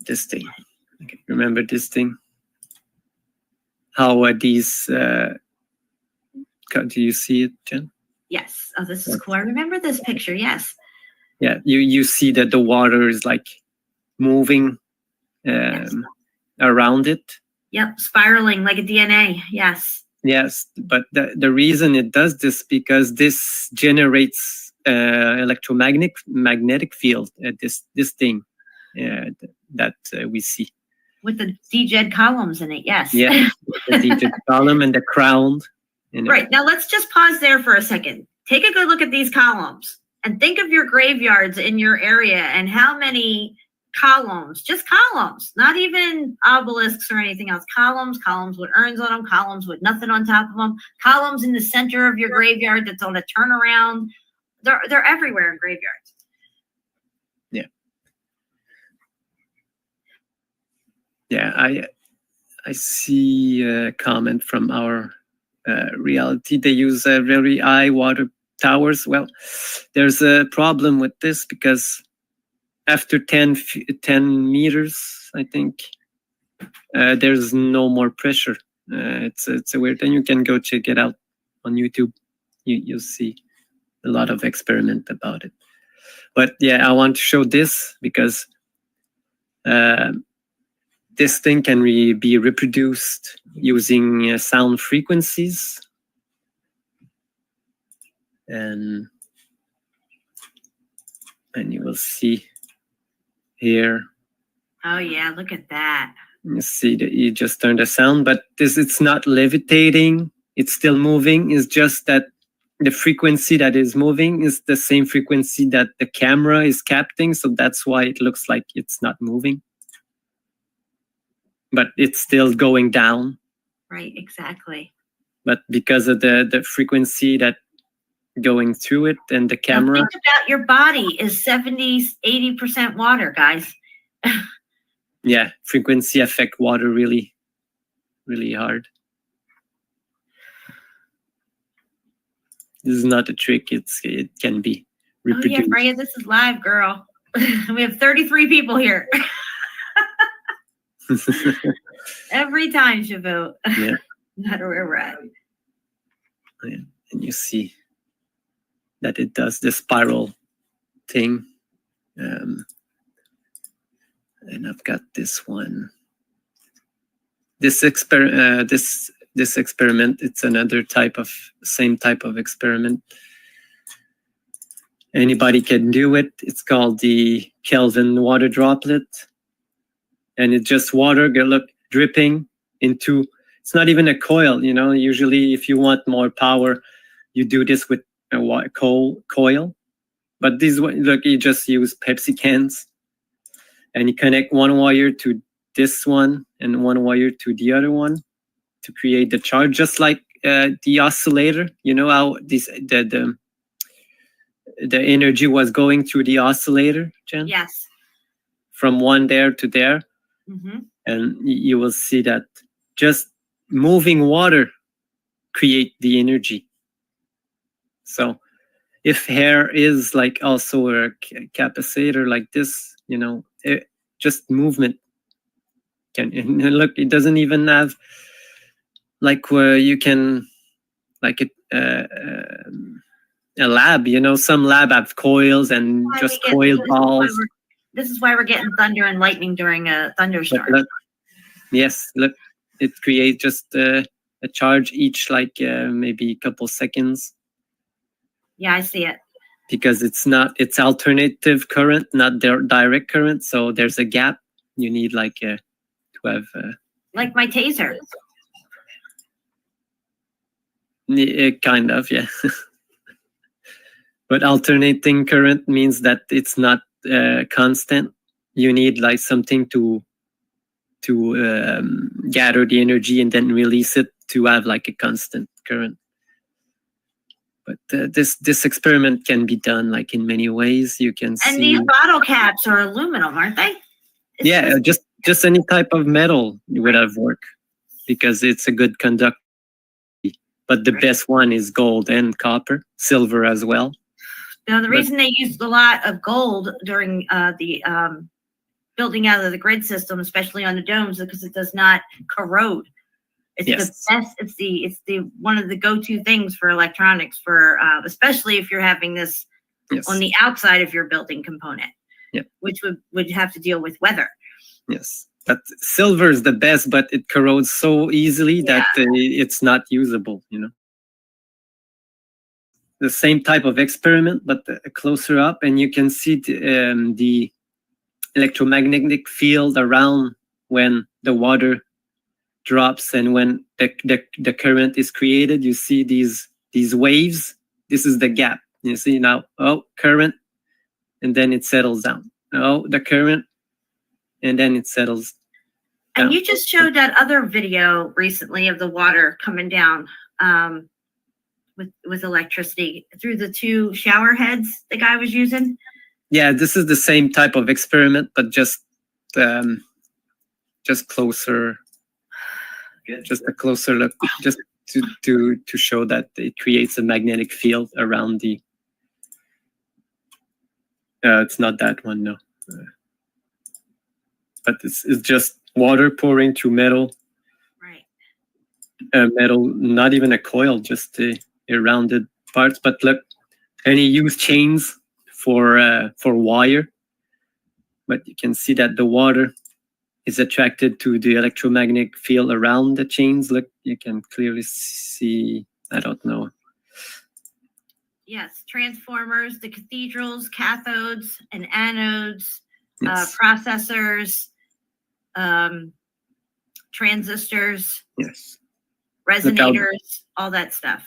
this thing? Okay, remember this thing? How these? Do you see it, Jen?
Yes. Oh, this is cool. I remember this picture. Yes.
Yeah, you see that the water is like moving around it.
Yep, spiraling like a DNA. Yes.
Yes, but the reason it does this, because this generates electromagnetic field. This thing that we see
with the DJed columns in it. Yes.
Yeah, the DJed column and the crown.
Right, now let's just pause there for a second. Take a good look at these columns and think of your graveyards in your area and how many columns, just columns, not even obelisks or anything else. Columns with urns on them, columns with nothing on top of them, columns in the center of your graveyard that's on a turnaround. They're everywhere in graveyards.
Yeah. Yeah, I see a comment from our reality. They use very high water towers. Well, there's a problem with this, because after 10 meters, I think, there's no more pressure. It's a weird thing. You can go check it out on YouTube. You'll see a lot of experiment about it. But yeah, I want to show this because this thing can be reproduced using sound frequencies. And you will see here.
Oh yeah, look at that.
You see that you just turned the sound, but it's not levitating. It's still moving. It's just that the frequency that is moving is the same frequency that the camera is capturing. So that's why it looks like it's not moving. But it's still going down.
Right, exactly.
But because of the frequency that going through it and the camera.
Now think about your body is 70-80% water, guys.
Yeah, frequency affect water really, really hard. This is not a trick. It can be reproduced.
Oh yeah, Freya, this is live, girl. We have 33 people here. Every time, SHEPU.
Yeah.
No matter where we're at.
Yeah. And you see that it does the spiral thing. And I've got this one. This experiment, it's another same type of experiment. Anybody can do it. It's called the Kelvin Water Droplet. And it's just water, dripping into, it's not even a coil, you know. Usually if you want more power, you do this with a coil. But this one, look, you just use Pepsi cans. And you connect one wire to this one and one wire to the other one to create the charge, just like the oscillator. You know how the energy was going through the oscillator, Jen?
Yes.
From one there to there.
Mm-hmm.
And you will see that just moving water create the energy. So if hair is like also a capacitor like this, you know, just movement can, and look, it doesn't even have like where you can like a lab, you know, some lab have coils and just coil balls.
This is why we're getting thunder and lightning during a thunderstorm.
Look, yes, look, it creates just a charge each like maybe a couple seconds.
Yeah, I see it.
Because it's alternative current, not direct current. So there's a gap. You need like to have
like my taser.
Kind of, yeah. But alternating current means that it's not constant. You need like something to gather the energy and then release it to have like a constant current. But this experiment can be done like in many ways. You can see.
And these bottle caps are aluminum, aren't they?
Yeah, just any type of metal would have worked because it's a good conductor. But the best one is gold and copper, silver as well.
Now, the reason they used a lot of gold during the building out of the grid system, especially on the domes, is because it does not corrode. It's the best. It's the one of the go-to things for electronics, for especially if you're having this on the outside of your building component, which would have to deal with weather.
Yes, but silver is the best, but it corrodes so easily that it's not usable. You know, the same type of experiment, but closer up, and you can see the electromagnetic field around when the water drops and when the current is created. You see these waves. This is the gap. You see now, current, and then it settles down. The current, and then it settles down.
And you just showed that other video recently of the water coming down with electricity through the two shower heads the guy was using.
Yeah, this is the same type of experiment, but just closer. Just a closer look, just to show that it creates a magnetic field around the. It's not that one, no. But it's just water pouring through metal. Right. Metal, not even a coil, just a rounded parts. But look, and you use chains for wire. But you can see that the water is attracted to the electromagnetic field around the chains. Look, you can clearly see, I don't know.
Yes, transformers, the cathedrals, cathodes and anodes,
Yes.
processors, transistors,
Yes.
resonators, all that stuff.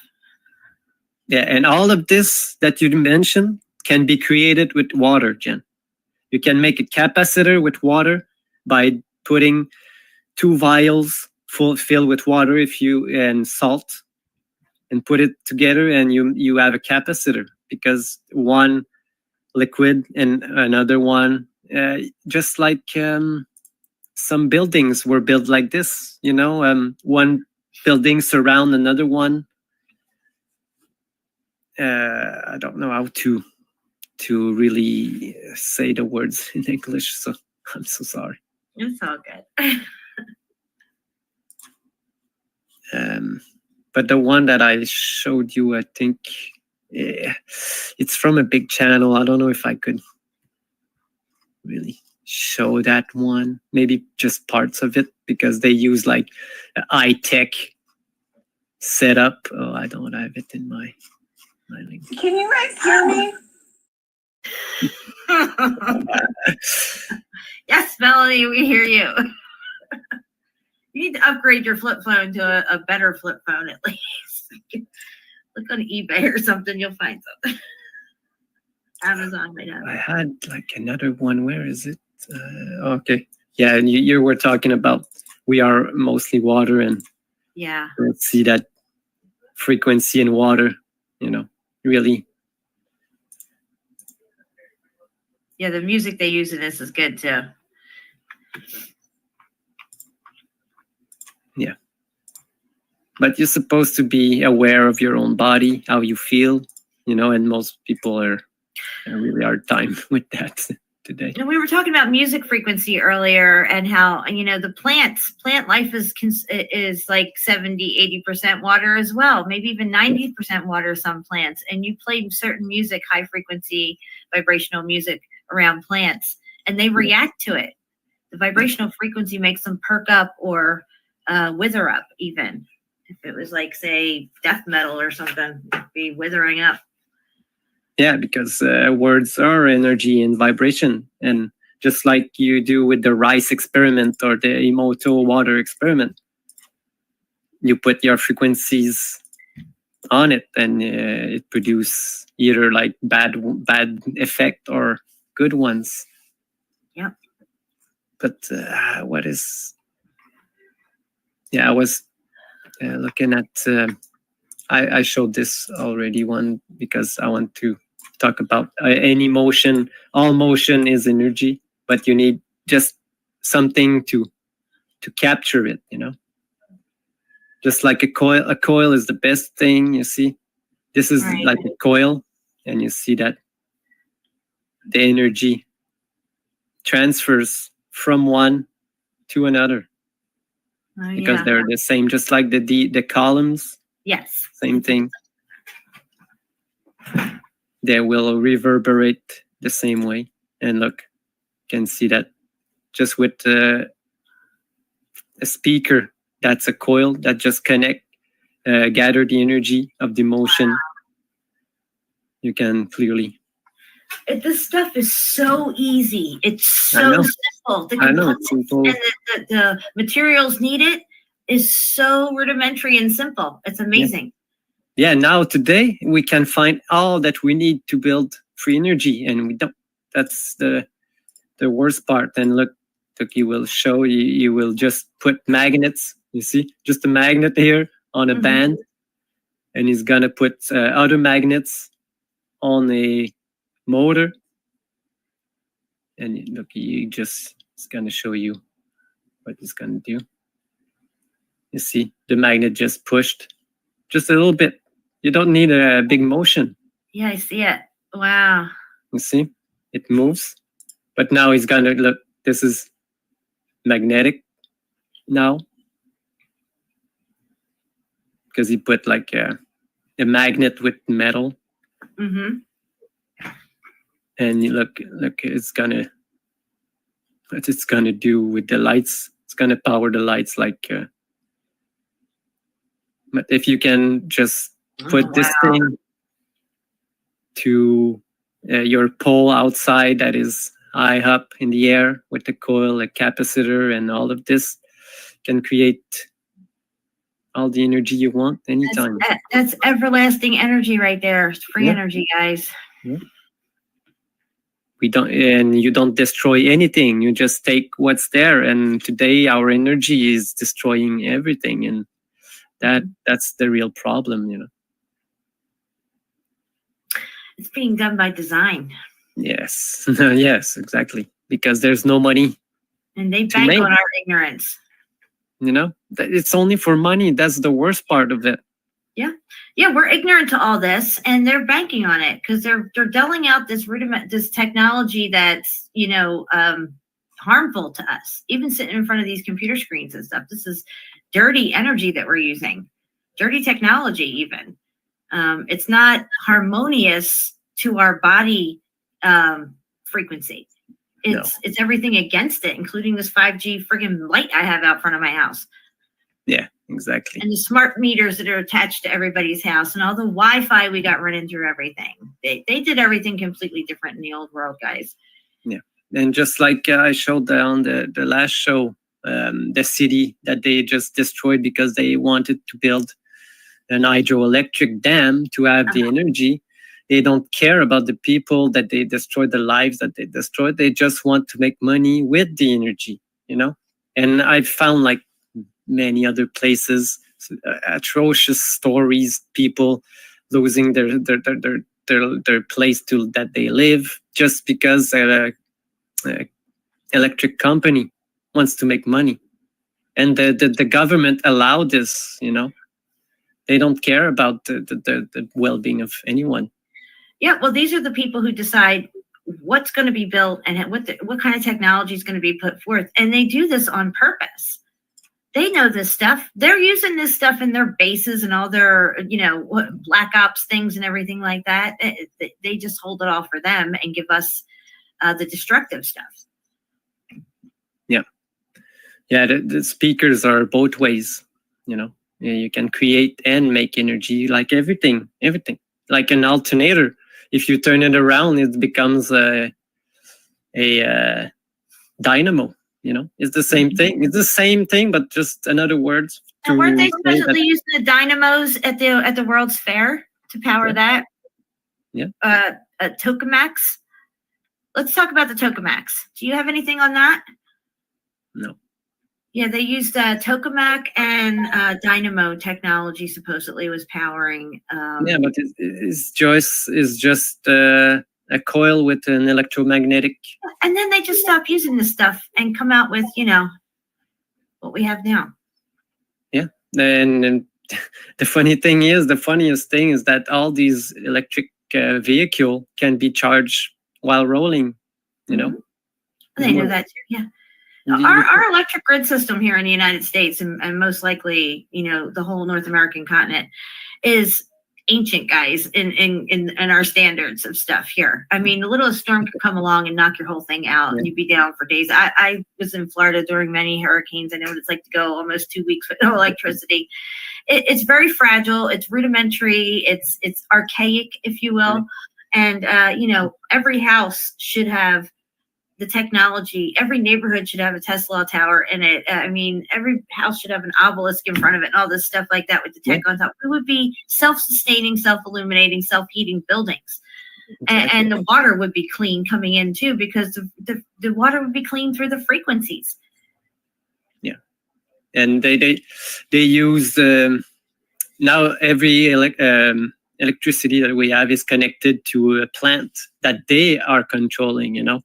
Yeah, and all of this that you mentioned can be created with water, Jen. You can make a capacitor with water by putting 2 vials filled with water and salt, and put it together, and you have a capacitor, because one liquid and another one, just like some buildings were built like this, one building surround another one. I don't know how to really say the words in English, so I'm so sorry.
It's all good.
But the one that I showed you, I think it's from a big channel. I don't know if I could really show that one. Maybe just parts of it, because they use like a high-tech setup. Oh, I don't have it in my link.
Can you guys hear me?
Yes, Melanie, we hear you. You need to upgrade your flip phone to a better flip phone at least. Look on eBay or something, you'll find something. Amazon might have.
I had like another one. Where is it? Okay. Yeah, and you were talking about we are mostly water, and
Yeah.
let's see that frequency in water, really.
Yeah, the music they use in this is good too.
Yeah. But you're supposed to be aware of your own body, how you feel, and most people are really hard time with that today.
We were talking about music frequency earlier, and how, the plant life is like 70-80% water as well, maybe even 90% water, some plants. And you play certain music, high frequency vibrational music around plants, and they react to it. The vibrational frequency makes them perk up or wither up. Even if it was like, say, death metal or something, it'd be withering up.
Yeah, because words are energy and vibration. And just like you do with the rice experiment or the Emoto water experiment, you put your frequencies on it, and it produces either like bad effect or good ones.
Yeah.
But what is... Yeah, I was looking at... I showed this already one, because I want to talk about any motion. All motion is energy, but you need just something to capture it, Just like a coil. A coil is the best thing, you see. This is
Right.
like a coil, and you see that the energy transfers from one to another, because they're the same, just like the columns.
Yes.
Same thing. They will reverberate the same way. And look, you can see that just with a speaker, that's a coil that just gather the energy of the motion. Wow. You can clearly...
This stuff is so easy. It's so simple.
I know, it's simple.
And the materials needed is so rudimentary and simple. It's amazing.
Yeah, now today we can find all that we need to build free energy, and we don't. That's the worst part. And look, you will show you will just put magnets. You see, just a magnet here on a band, and he's gonna put other magnets on a motor. And look, it's gonna show you what it's gonna do. You see, the magnet just pushed just a little bit. You don't need a big motion.
Yeah, I see it. Wow.
You see, it moves. But now he's gonna look. This is magnetic now, because he put like a magnet with metal.
Mm-hmm.
And you look, it's gonna what it's going to do with the lights. It's going to power the lights like... but if you can just put this thing to your pole outside that is high up in the air with the coil, a capacitor, and all of this, can create all the energy you want anytime.
That's everlasting energy right there. It's free energy, guys.
We don't, and you don't destroy anything. You just take what's there. And today our energy is destroying everything, and that's the real problem, you know.
It's being done by design.
Yes, yes, exactly. Because there's no money.
And they bank on our ignorance.
You know, it's only for money. That's the worst part of it.
Yeah, yeah, we're ignorant to all this, and they're banking on it because they're doling out this technology that's, you know, harmful to us. Even sitting in front of these computer screens and stuff, this is dirty energy that we're using, dirty technology. Even it's not harmonious to our body frequency. It's everything against it, including this 5G friggin' light I have out front of my house.
Yeah, exactly.
And the smart meters that are attached to everybody's house, and all the Wi-Fi we got running through everything. They did everything completely different in the old world, guys.
Yeah, and just like I showed on the last show, the city that they just destroyed because they wanted to build an hydroelectric dam to have the energy. They don't care about the people that they destroyed, the lives that they destroyed. They just want to make money with the energy, you know? And I've found, like many other places, atrocious stories, people losing their place that they live just because an electric company wants to make money. And the government allowed this, you know? They don't care about the well-being of anyone.
Yeah, well, these are the people who decide what's going to be built and what kind of technology is going to be put forth. And they do this on purpose. They know this stuff. They're using this stuff in their bases and all their, you know, black ops things and everything like that. They just hold it all for them and give us the destructive stuff.
Yeah. Yeah, the speakers are both ways, you know. You can create and make energy like everything. Like an alternator. If you turn it around, it becomes a dynamo. You know, it's the same thing. It's the same thing, but just another words.
And weren't they supposedly using the dynamos at the World's Fair to power that?
Yeah.
Tokamaks. Let's talk about the tokamaks. Do you have anything on that?
No.
Yeah, they used tokamak and dynamo technology. Supposedly was powering.
Yeah, but it's just a coil with an electromagnetic.
And then they just stop using this stuff and come out with, you know, what we have now.
Yeah, and the funniest thing is that all these electric vehicle can be charged while rolling. You know.
They know that too. Yeah. Our electric grid system here in the United States, and most likely, you know, the whole North American continent, is ancient, guys, in our standards of stuff here. I mean, the littlest storm could come along and knock your whole thing out, and you'd be down for days. I was in Florida during many hurricanes. I know what it's like to go almost 2 weeks with no electricity. It's very fragile. It's rudimentary. It's archaic, if you will. And you know, every house should have the technology. Every neighborhood should have a Tesla tower in it. I mean, every house should have an obelisk in front of it and all this stuff like that with the tech on top. We would be self-sustaining, self-illuminating, self-heating buildings. Exactly. And the water would be clean coming in too, because the water would be clean through the frequencies. Yeah.
And they use, now every electricity that we have is connected to a plant that they are controlling, you know.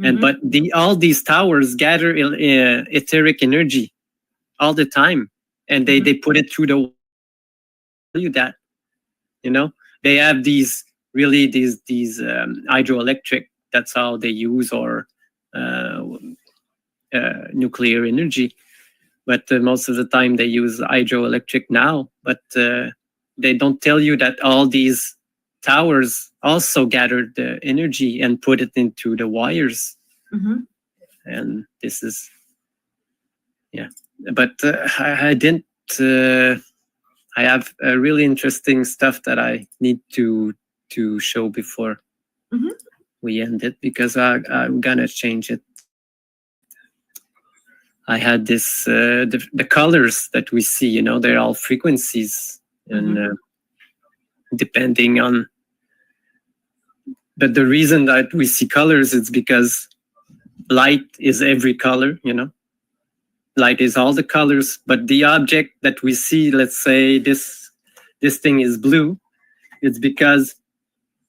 And but all these towers gather etheric energy all the time, and they put it through the that, you know, they have these hydroelectric. That's how they use, or nuclear energy, but most of the time they use hydroelectric now. But they don't tell you that all these towers also gathered the energy and put it into the wires. and this is, yeah. But I didn't. I have really interesting stuff that I need to show before we end it, because I'm gonna change it. I had this the colors that we see, you know, they're all frequencies, and depending on. But the reason that we see colors is because light is every color, you know. Light is all the colors, but the object that we see, let's say this thing is blue, it's because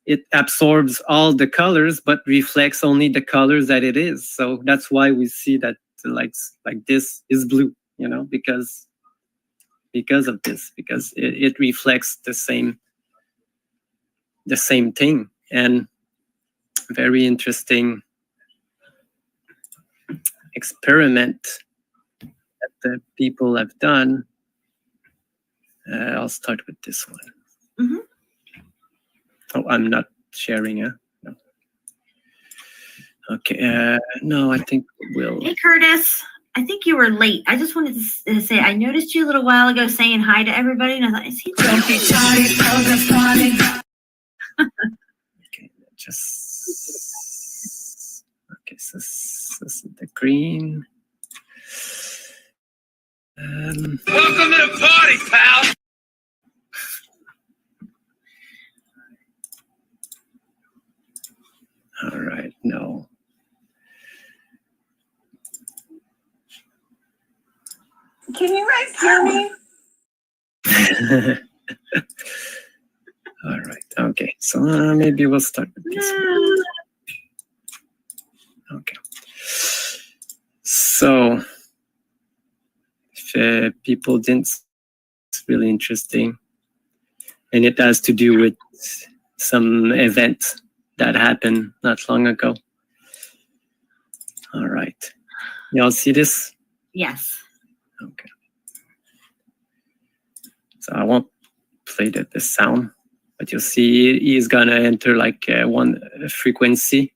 it absorbs all the colors but reflects only the colors that it is. So that's why we see that like this is blue, you know, because of this, because it reflects the same thing. And very interesting experiment that the people have done. I'll start with this one. Oh, I'm not sharing, no. Okay, no, I think we'll...
Hey, Curtis, I think you were late. I just wanted to say, I noticed you a little while ago saying hi to everybody, and I thought, is he
Okay, just... Okay, so this is the green.
Welcome to the party, pal.
All right, no.
Can you guys hear me?
All right, okay. So maybe we'll start with this one. Okay. So, if people didn't, it's really interesting. And it has to do with some event that happened not long ago. All right. Y'all see this?
Yes.
Okay. So I won't play the sound, but you'll see he's gonna enter like one frequency.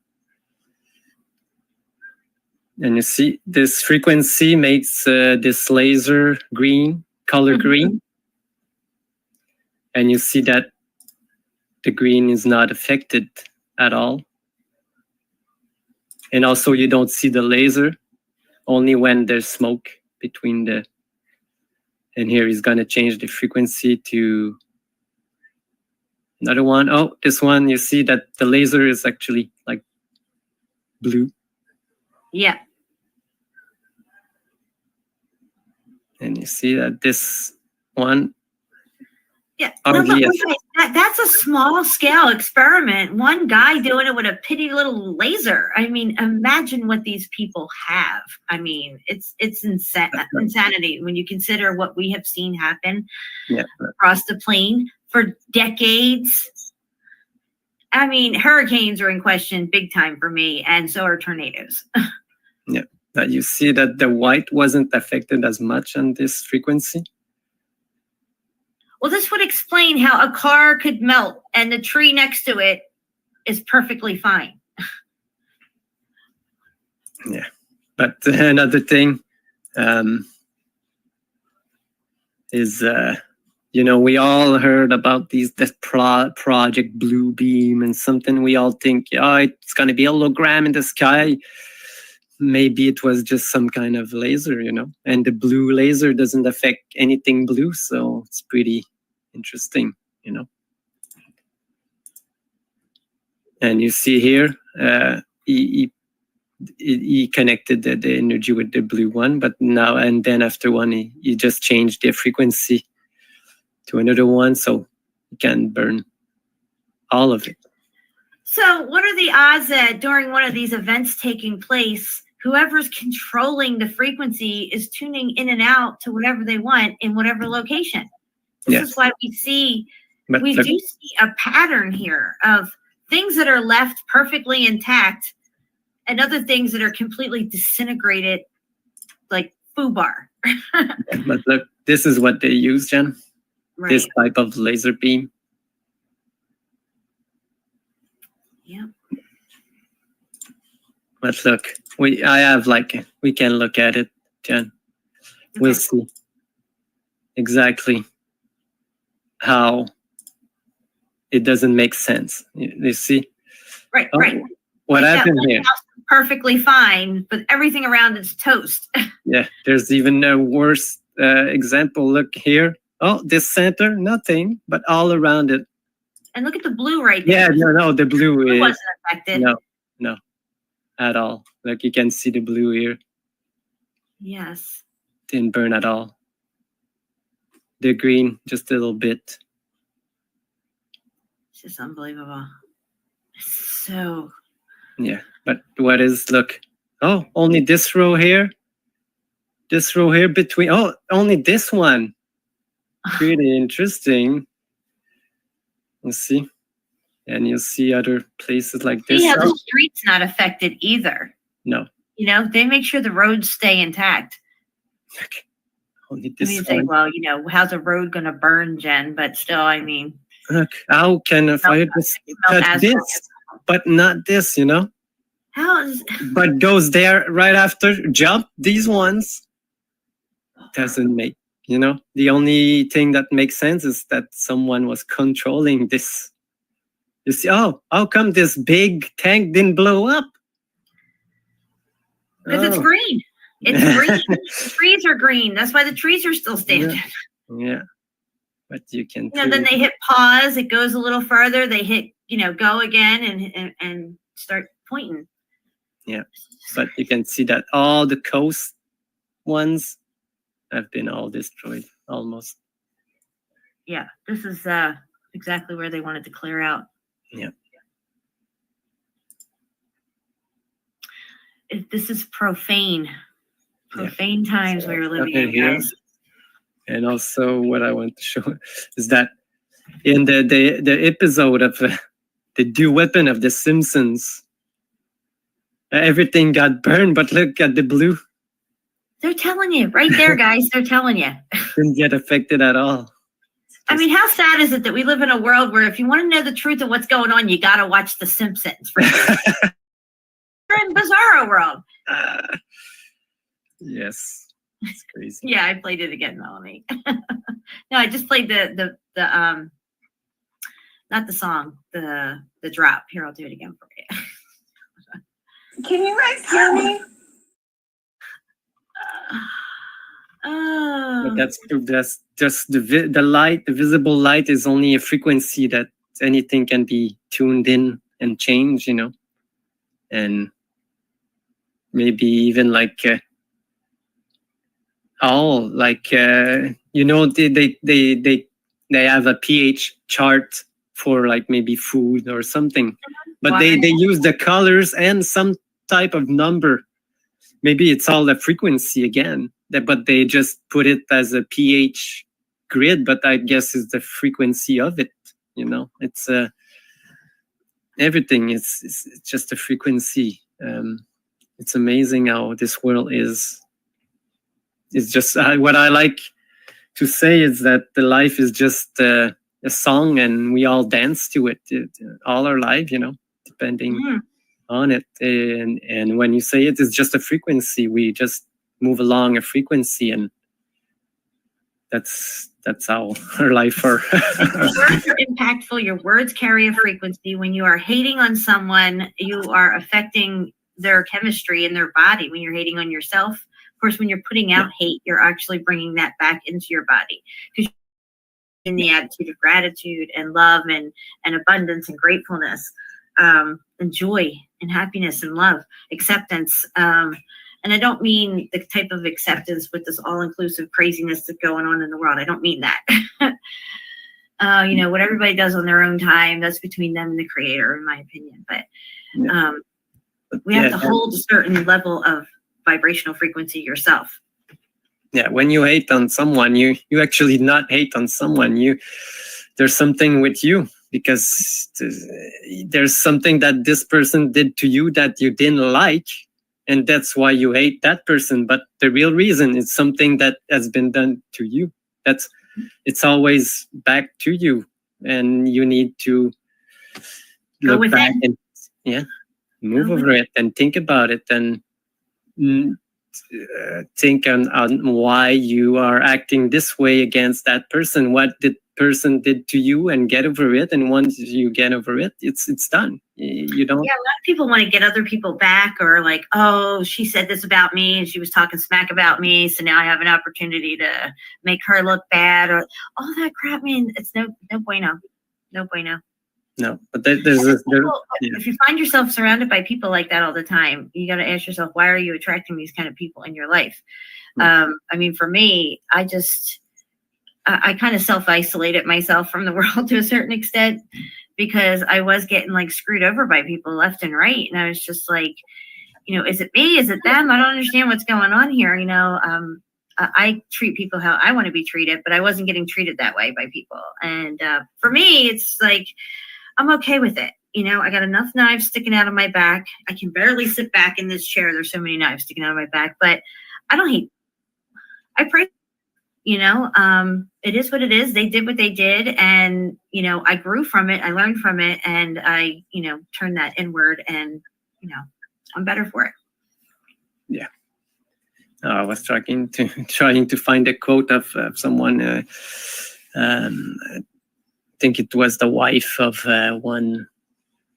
And you see this frequency makes this laser green, color green. And you see that the green is not affected at all. And also you don't see the laser, only when there's smoke between the, and here he's gonna change the frequency to another one. Oh, this one, you see that the laser is actually like blue.
Yeah.
And you see that this one,
yeah. Well,
hardly
that's a small scale experiment. One guy doing it with a pitty little laser. I mean, imagine what these people have. I mean, it's insanity when you consider what we have seen happen across the plane for decades. I mean, hurricanes are in question big time for me, and so are tornadoes.
Yeah, but you see that the white wasn't affected as much on this frequency.
Well, this would explain how a car could melt and the tree next to it is perfectly fine.
Yeah, but another thing is, you know, we all heard about this project Blue Beam and something. We all think, oh, it's going to be a hologram in the sky. Maybe it was just some kind of laser, you know, and the blue laser doesn't affect anything blue. So it's pretty interesting, you know. And you see here, he connected the energy with the blue one, but now and then after one, he just changed the frequency to another one, so you can burn all of it.
So what are the odds that during one of these events taking place, whoever's controlling the frequency is tuning in and out to whatever they want in whatever location? This is why we do see a pattern here of things that are left perfectly intact and other things that are completely disintegrated, like FUBAR.
But look, this is what they use, Jen.
Right.
This type of laser beam.
Yeah.
But look, we can look at it, Jen. We'll see exactly how it doesn't make sense. You see?
Right.
What
Like
happened
that
here?
house is perfectly fine, but everything around it's toast.
Yeah, there's even a worse example. Look here. Oh, this center, nothing, but all around it.
And look at the blue right there.
Yeah, no, the blue
It
is
wasn't affected.
no, at all. Like you can see the blue here.
Yes.
Didn't burn at all. The green, just a little bit.
It's just unbelievable. So.
Yeah, but what is, look, oh, only this row here. This row here between, oh, only this one. Pretty interesting. We'll see. And you'll see other places like this.
See how the street's not affected either.
No.
You know, they make sure the roads stay intact.
Okay. Only
I
this
mean,
one.
say, well, you know, how's a road going to burn, Jen? But still, I mean.
Look, how can a fire just touch this, but not this, you know?
How is...
But goes there right after, jump these ones. Doesn't make, you know? The only thing that makes sense is that someone was controlling this. You see, oh, how come this big tank didn't blow up?
Because it's green. It's green. The trees are green. That's why the trees are still standing.
Yeah. But you can.
You know, then they hit pause. It goes a little further. They hit, you know, go again and start pointing.
Yeah. But you can see that all the coast ones have been all destroyed almost.
Yeah. This is exactly where they wanted to clear out.
Yeah.
This is profane times we were living in,
here.
guys.
And also what I want to show is that in the episode of the new weapon of the Simpsons, everything got burned, but look at the blue.
They're telling you right there, guys. They're telling you.
Didn't get affected at all.
I mean, how sad is it that we live in a world where if you want to know the truth of what's going on, you got to watch The Simpsons. We're in Bizarro world.
Yes, it's crazy.
Yeah, I played it again, Melanie. No, I just played the not the song, the drop. Here, I'll do it again for you.
Can you guys hear me?
But that's just the light. The visible light is only a frequency that anything can be tuned in and changed, you know, and maybe even like you know, they have a pH chart for like maybe food or something, but they use the colors and some type of number. Maybe it's all a frequency again, but they just put it as a pH grid, but I guess it's the frequency of it, you know. It's everything is just a frequency. It's amazing how this world is. It's just what I like to say is that the life is just a song, and we all dance to it all our life, you know, depending on it. And when you say it's just a frequency, we just move along a frequency, and that's how our life are.
Words are impactful. Your words carry a frequency. When you are hating on someone, you are affecting their chemistry in their body. When you're hating on yourself, of course, when you're putting out hate, you're actually bringing that back into your body, because in the attitude of gratitude and love and abundance and gratefulness, and joy and happiness and love, acceptance. And I don't mean the type of acceptance with this all-inclusive craziness that's going on in the world. I don't mean that. You know, what everybody does on their own time, that's between them and the creator, in my opinion. But we have to hold a certain level of vibrational frequency yourself.
Yeah, when you hate on someone, you actually not hate on someone. There's something with you, because there's something that this person did to you that you didn't like, and that's why you hate that person. But the real reason is something that has been done to you. It's always back to you, and you need to look back and move over it and think about it, and think on why you are acting this way against that person. What the person did to you, and get over it. And once you get over it, it's done. You don't.
Yeah, a lot of people want to get other people back, or like, oh, she said this about me and she was talking smack about me, so now I have an opportunity to make her look bad, or all that crap. I mean, it's no bueno. No bueno.
No, but
if you find yourself surrounded by people like that all the time, you got to ask yourself, why are you attracting these kind of people in your life? I mean, for me, I kind of self-isolated myself from the world to a certain extent, because I was getting like screwed over by people left and right. And I was just like, is it me? Is it them? I don't understand what's going on here. I treat people how I want to be treated, but I wasn't getting treated that way by people. And for me, it's like, I'm okay with it. I got enough knives sticking out of my back. I can barely sit back in this chair. There's so many knives sticking out of my back, but I don't hate. I pray. It is what it is. They did what they did, and I grew from it. I learned from it, and I turned that inward, and I'm better for it.
Yeah. I was trying to find a quote of someone. I think it was the wife of one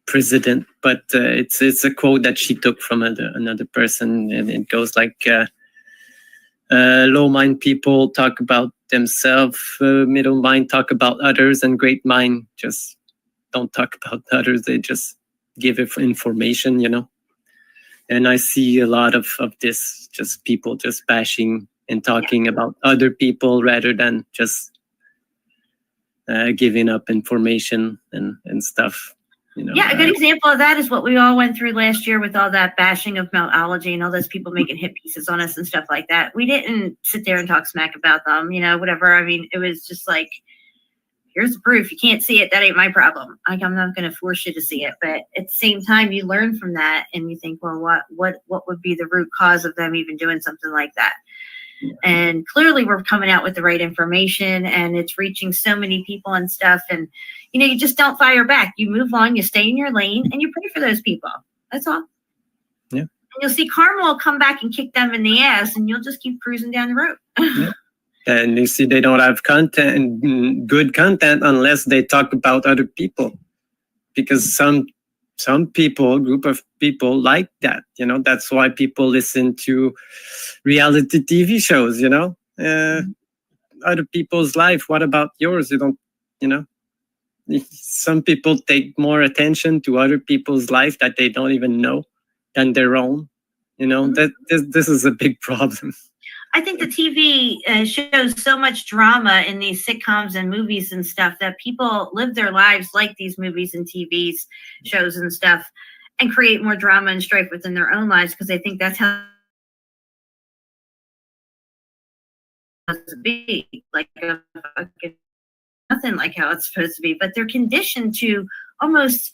president, but it's a quote that she took from another person, and it goes like, low mind people talk about themselves, middle mind talk about others, and great mind just don't talk about others. They just give information, And I see a lot of this, just people just bashing and talking about other people rather than just giving up information and stuff.
Yeah, a good example of that is what we all went through last year with all that bashing of meltology and all those people making hit pieces on us and stuff like that. We didn't sit there and talk smack about them, whatever. I mean, it was just like, here's the proof. You can't see it. That ain't my problem. Like, I'm not going to force you to see it. But at the same time, you learn from that and you think, well, what would be the root cause of them even doing something like that? And clearly we're coming out with the right information, and it's reaching so many people and stuff. And, you just don't fire back. You move on, you stay in your lane, and you pray for those people. That's all.
Yeah.
And you'll see karma will come back and kick them in the ass, and you'll just keep cruising down the road.
Yeah. And you see, they don't have good content unless they talk about other people, because some people, group of people like that, that's why people listen to reality TV shows, other people's life. What about yours? You don't, some people take more attention to other people's life that they don't even know than their own, that this is a big problem.
I think the TV shows so much drama in these sitcoms and movies and stuff that people live their lives like these movies and TV shows and stuff, and create more drama and strife within their own lives because they think that's how it's supposed to be. Like nothing like how it's supposed to be, but they're conditioned to almost,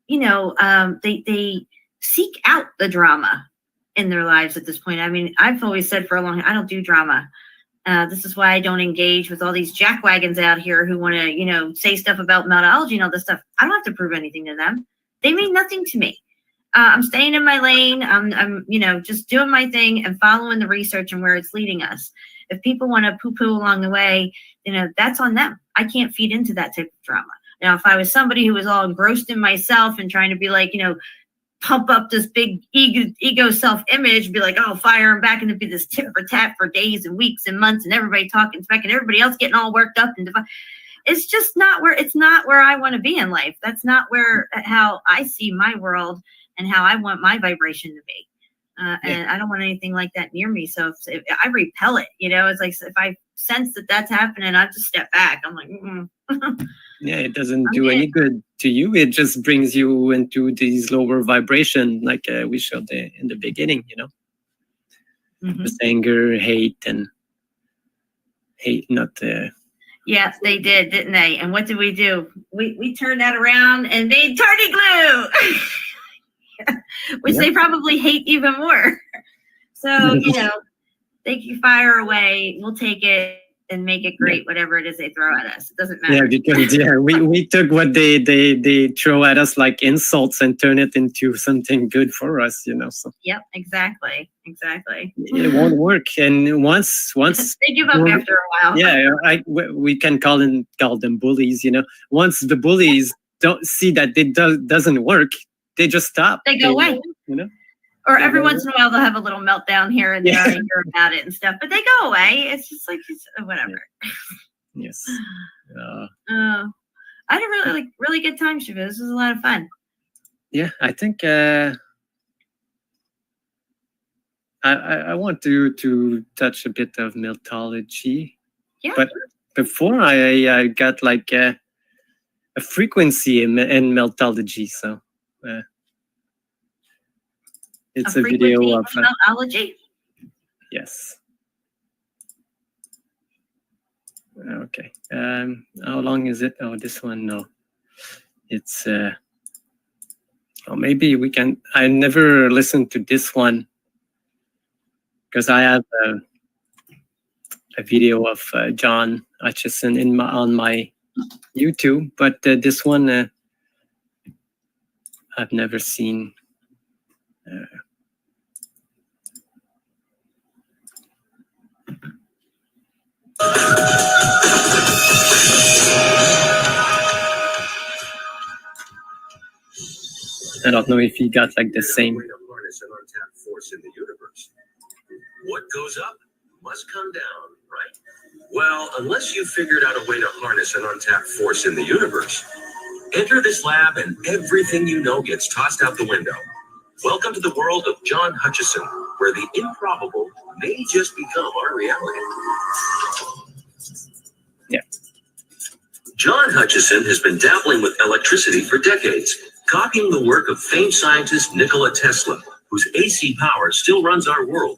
they seek out the drama in their lives at this point. I mean, I've always said for a long time, I don't do drama. This is why I don't engage with all these jackwagons out here who want to, say stuff about metallurgy and all this stuff. I don't have to prove anything to them. They mean nothing to me. I'm staying in my lane. I'm just doing my thing and following the research and where it's leading us. If people want to poo-poo along the way, that's on them. I can't feed into that type of drama. Now, if I was somebody who was all engrossed in myself and trying to be like, pump up this big ego self-image, be like, oh, fire him back, and it'd be this tit for tat for days and weeks and months, and everybody talking smack and everybody else getting all worked up and it's just not where I want to be in life. That's not how I see my world and how I want my vibration to be. And I don't want anything like that near me. So if I repel it, it's like, if I sense that that's happening, I just step back. I'm like,
Yeah, it doesn't do any good to you. It just brings you into these lower vibration, like we showed in the beginning, This anger, hate, not
Yeah, they did, didn't they? And what did we do? We turned that around and made tardy glue, which they probably hate even more. So, they can fire away. We'll take it. and make it great, whatever it is they throw at us. It doesn't matter.
Yeah, because we took what they throw at us like insults and turn it into something good for us, So
Yep, exactly.
it won't work. And once
They give up after a while.
yeah, we can call them bullies, Once the bullies don't see that it doesn't work, they just stop.
They go away. Or every once in a while they'll have a little meltdown here and there and hear about it and stuff, but they go away. It's just like whatever.
Yes.
I had a really good time, Shiva. This was a lot of fun.
Yeah, I think I want to touch a bit of meltology.
Yeah.
But before I got like a frequency in meltology, so it's a video of
meltology.
Yes. Okay. How long is it? Oh, this one. No. It's maybe we can. I never listened to this one because I have a video of John Hutchison on my YouTube, but this one I've never seen. I don't know if he got like the same.
Harness an untapped force in the universe. What goes up must come down, right? Well, unless you figured out a way to harness an untapped force in the universe. Enter this lab and everything you know gets tossed out the window. Welcome to the world of John Hutchison, where the improbable may just become our reality.
Yeah.
John Hutchison has been dabbling with electricity for decades, copying the work of famed scientist Nikola Tesla, whose AC power still runs our world.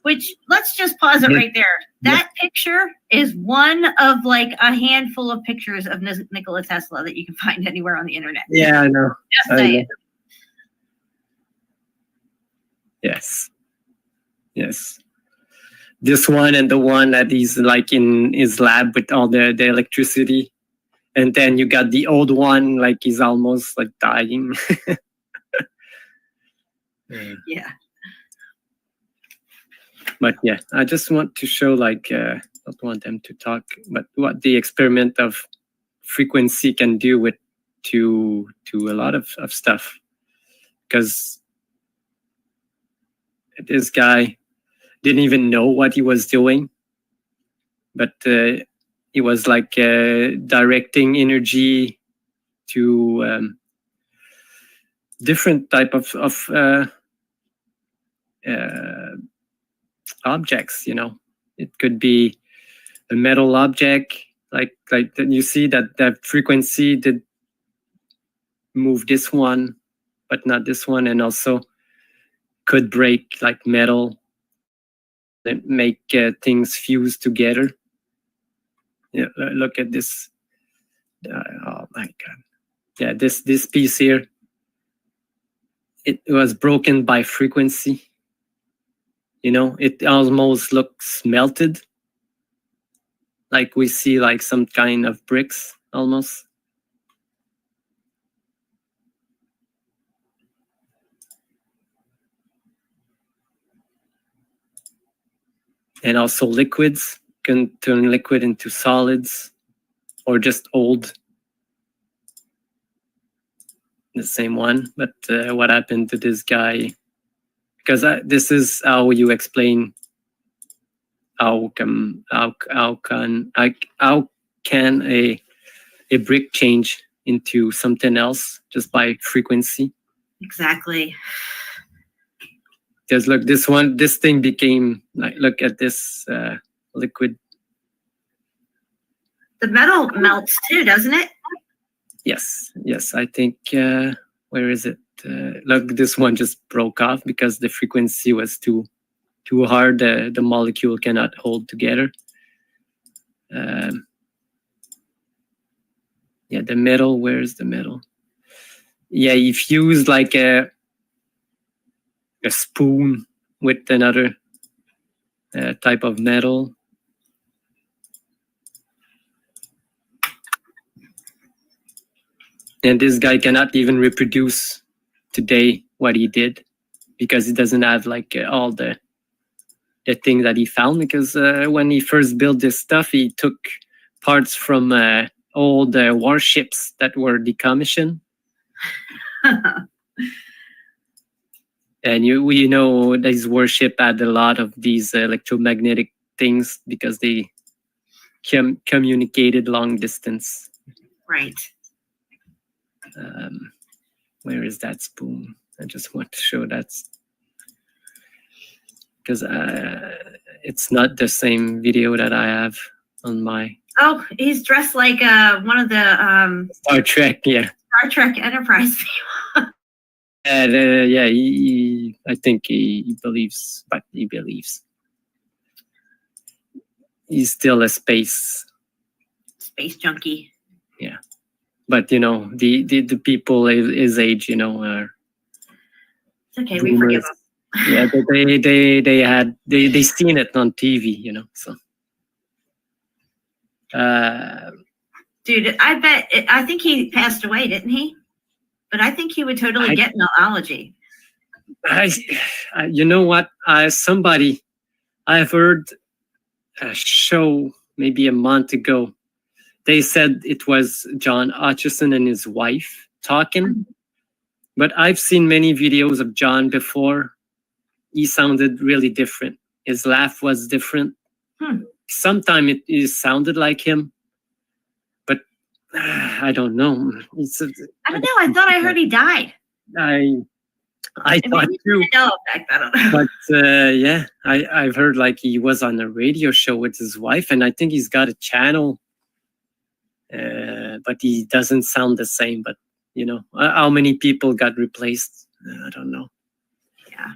Which, let's just pause it right there. That picture is one of like a handful of pictures of Nikola Tesla that you can find anywhere on the internet.
Yeah, I know.
Just saying.
Yes. This one and the one that is like in his lab with all the electricity. And then you got the old one, like he's almost like dying.
Yeah.
But yeah, I just want to show like, I don't want them to talk, but what the experiment of frequency can do to a lot of stuff. Because this guy didn't even know what he was doing, but he was like directing energy to different type of objects. It could be a metal object, like you see that frequency did move this one, but not this one, and also could break like metal and make things fuse together. Yeah, look at this. Oh my God. Yeah, this piece here, it was broken by frequency. It almost looks melted. Like we see like some kind of bricks almost. And also liquids can turn liquid into solids or just old. The same one, but what happened to this guy? Because this is how you explain how can a brick change into something else just by frequency.
Exactly.
Because look, this thing became like, look at this liquid.
The metal melts too, doesn't it?
Yes. I think where is it? Look, this one just broke off because the frequency was too hard. The molecule cannot hold together. Yeah, the metal. Where's the metal? Yeah, you fuse like a spoon with another type of metal. And this guy cannot even reproduce today what he did because he doesn't have like all the thing that he found. Because when he first built this stuff, he took parts from old warships that were decommissioned. And you know, these warship had a lot of these electromagnetic things because they communicated long distance.
Right.
Where is that spoon? I just want to show that because it's not the same video that I have on my.
Oh, he's dressed like one of the
Star Trek, yeah.
Star Trek Enterprise people.
And yeah, I think he believes, but he believes. He's still a space
junkie.
Yeah. But you know, the people his age, you know, are
it's okay, we forgive them.
Yeah, they seen it on TV, you know. So
dude, I think he passed away, didn't he? But I think he would totally get nullology.
You know what? I've heard a show maybe a month ago. They said it was John Hutchison and his wife talking, but I've seen many videos of John before. He sounded really different. His laugh was different. Sometimes it sounded like him, but I don't know.
I don't know. I thought I heard he died.
I thought too.
I don't know.
But yeah, I've heard like he was on a radio show with his wife, and I think he's got a channel. But he doesn't sound the same. But you know, how many people got replaced? I don't know.
Yeah.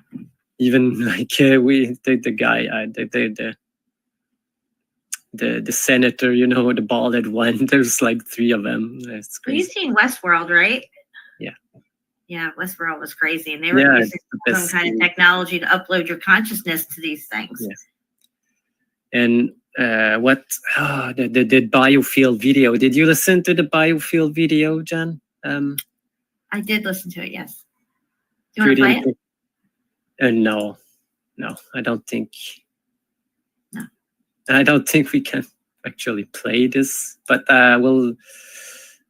Even like the guy, the senator, you know, the baldhead one. There's like 3 of them. That's crazy.
You've seen Westworld, right?
Yeah.
Yeah, Westworld was crazy, and they were using some kind of technology to upload your consciousness to these things.
Yeah. And the biofield video. Did you listen to the biofield video, John?
I did listen to it. Yes. Do you want to play it?
No, I don't think.
No.
I don't think we can actually play this, but we'll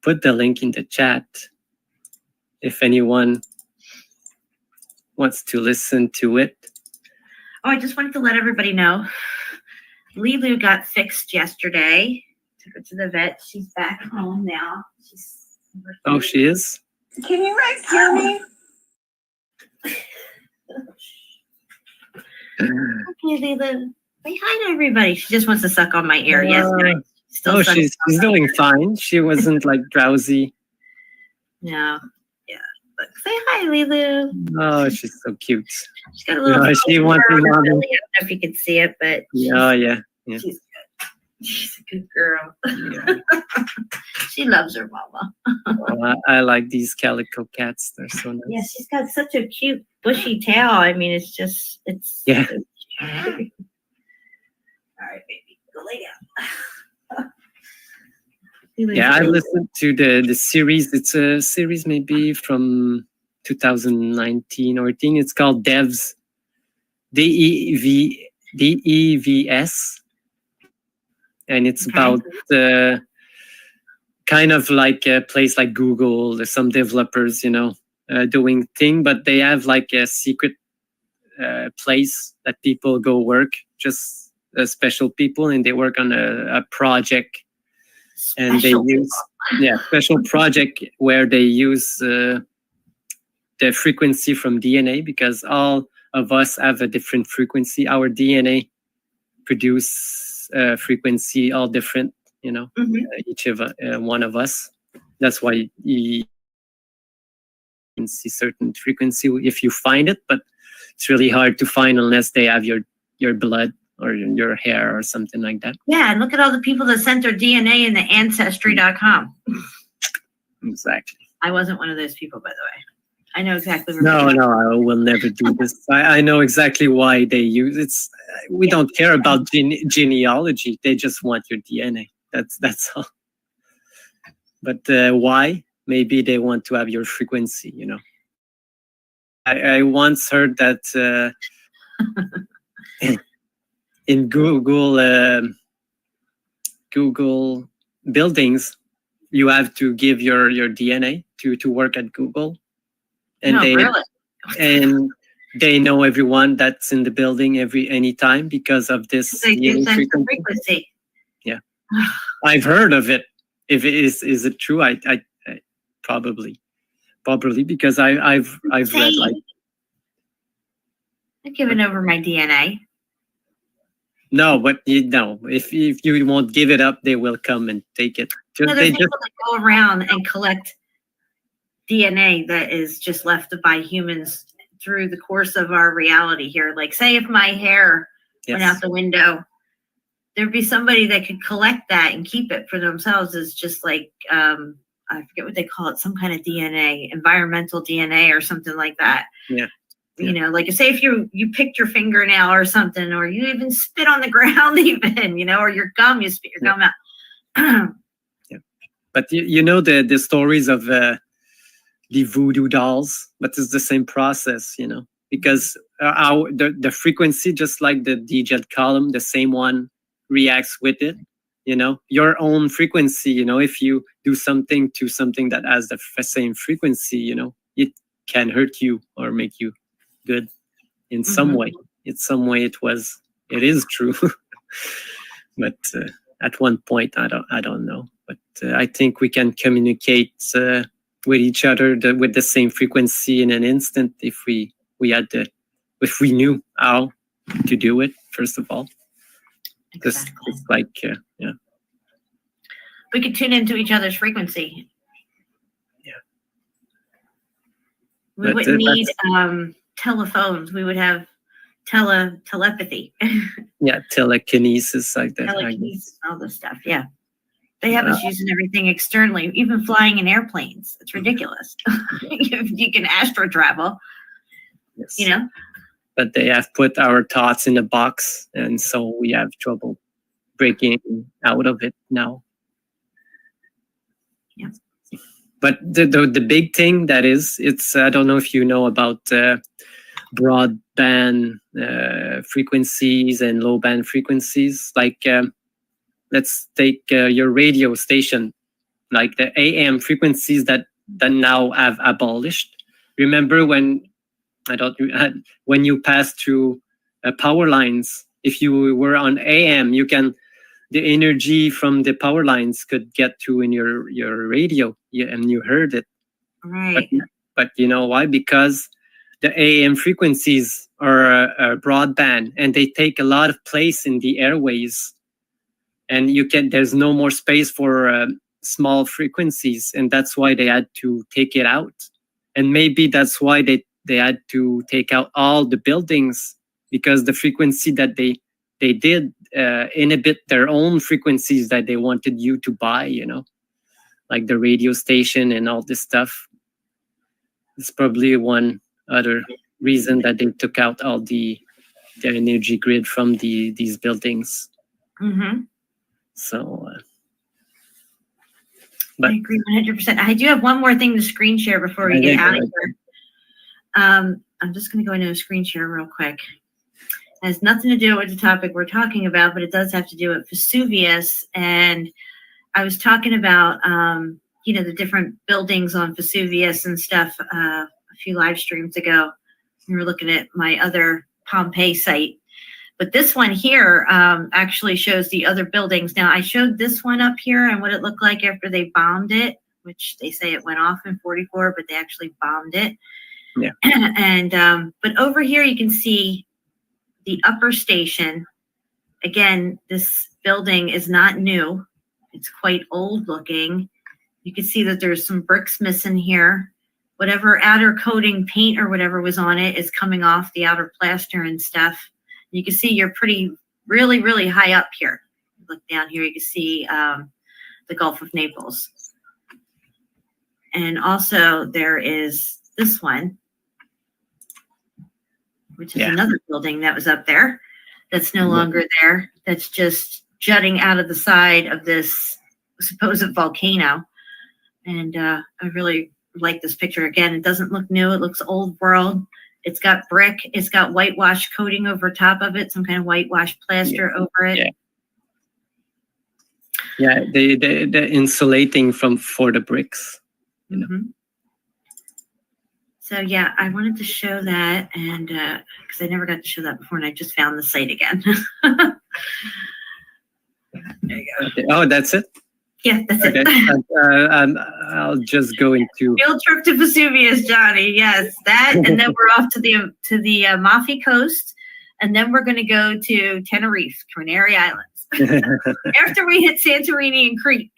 put the link in the chat if anyone wants to listen to it.
Oh, I just wanted to let everybody know. Lilu got fixed yesterday. Took her to the vet. She's back home now.
Oh, she is?
Can you guys hear me?
Okay, Lilu. Say hi to everybody. She just wants to suck on my ear. Yes,
guys. She's doing fine. She wasn't like drowsy.
No. Yeah. But say hi, Lilu.
Oh, she's so cute.
She's got a little.
She wants to.
I don't know if you can see it, but.
Yeah.
She's good. She's a good girl.
Yeah.
She loves her mama.
Well, I like these calico cats. They're so nice.
Yeah, she's got such a cute bushy tail. I mean, it's
yeah.
All right, baby, go lay down.
Yeah, I listened to the series. It's a series maybe from 2019 or I think it's called Devs. DEVS. And it's about kind of like a place like Google. There's some developers, you know, doing thing, but they have like a secret place that people go work, just special people, and they work on a project. And they use special project where they use the frequency from DNA, because all of us have a different frequency. Our DNA produce frequency all different, you know, each of one of us. That's why you can see certain frequency if you find it, but it's really hard to find unless they have your blood or your hair or something like that.
Yeah, and look at all the people that sent their DNA in the Ancestry.com.
Exactly.
I wasn't one of those people, by the way. I know exactly where.
No, I will never do this. I know exactly why they use it. We don't care about genealogy. They just want your DNA. That's all. But why? Maybe they want to have your frequency, you know. I once heard that in Google buildings, you have to give your DNA to work at Google, and
No, really?
and they know everyone that's in the building anytime because of this
They do
DNA
sense the
frequency.
frequency.
Yeah, I've heard of it. If it is it true? I probably because I've read like.
I've given over my DNA.
No, but if you won't give it up, they will come and take it.
No, there's people that go around and collect DNA that is just left by humans through the course of our reality here. Like, say if my hair went out the window, there'd be somebody that could collect that and keep it for themselves as just like, I forget what they call it, some kind of DNA, environmental DNA or something like that.
Yeah.
You know, like say if you picked your fingernail or something, or you even spit on the ground even, you know, or your gum, you spit your gum out.
Yeah. But you know the stories of the voodoo dolls, but it's the same process, you know, because the frequency, just like the DJ column, the same one reacts with it, you know, your own frequency, you know, if you do something to something that has the same frequency, you know, it can hurt you or make you good in some way. In some way it is true. But at one point I don't know, but I think we can communicate with each other with the same frequency in an instant if we knew how to do it, first of all. Exactly. It's like
we could tune into each other's frequency.
Yeah,
we wouldn't need telephones. We would have telepathy.
Yeah, telekinesis, like that.
Telekinesis, all this stuff. Yeah, they have us using everything externally, even flying in airplanes. It's ridiculous. You can astro travel.
Yes.
You know,
but they have put our thoughts in a box, and so we have trouble breaking out of it now.
Yeah.
But the big thing that it's I don't know if you know about broadband frequencies and low band frequencies. Like let's take your radio station, like the AM frequencies that now have abolished. Remember when you passed through power lines, if you were on AM, the energy from the power lines could get to in your radio, and you heard it.
Right.
But you know why? Because the AM frequencies are broadband, and they take a lot of place in the airways, and there's no more space for small frequencies, and that's why they had to take it out. And maybe that's why they had to take out all the buildings, because the frequency that they did inhibit their own frequencies that they wanted you to buy, you know, like the radio station and all this stuff. It's probably one other reason that they took out all the energy grid from these buildings.
Mm-hmm.
So,
I agree 100%. I do have one more thing to screen share before we get out of here. I'm just going to go into a screen share real quick. It has nothing to do with the topic we're talking about, but it does have to do with Vesuvius. And I was talking about, the different buildings on Vesuvius and stuff a few live streams ago. We were looking at my other Pompeii site. But this one here actually shows the other buildings. Now, I showed this one up here and what it looked like after they bombed it, which they say it went off in 44, but they actually bombed it.
Yeah.
And but over here you can see the upper station. Again, this building is not new. It's quite old looking. You can see that there's some bricks missing here. Whatever outer coating paint or whatever was on it is coming off the outer plaster and stuff. You can see you're really, really high up here. Look down here, you can see the Gulf of Naples. And also there is this one, which is another building that was up there that's no longer there. That's just jutting out of the side of this supposed volcano. And I really like this picture. Again, it doesn't look new. It looks old world. It's got brick. It's got whitewash coating over top of it, some kind of whitewash plaster over it.
Yeah. Yeah, the insulating for the bricks. You know?
So yeah, I wanted to show that, and because I never got to show that before, and I just found the site again. There you go.
Okay. Oh, that's it.
Yeah, that's
Okay.
it.
I'll just go into.
Field trip to Vesuvius, Johnny. Yes, that, and then we're off to the Amalfi Coast, and then we're going to go to Tenerife, Canary Islands. After we hit Santorini and Crete.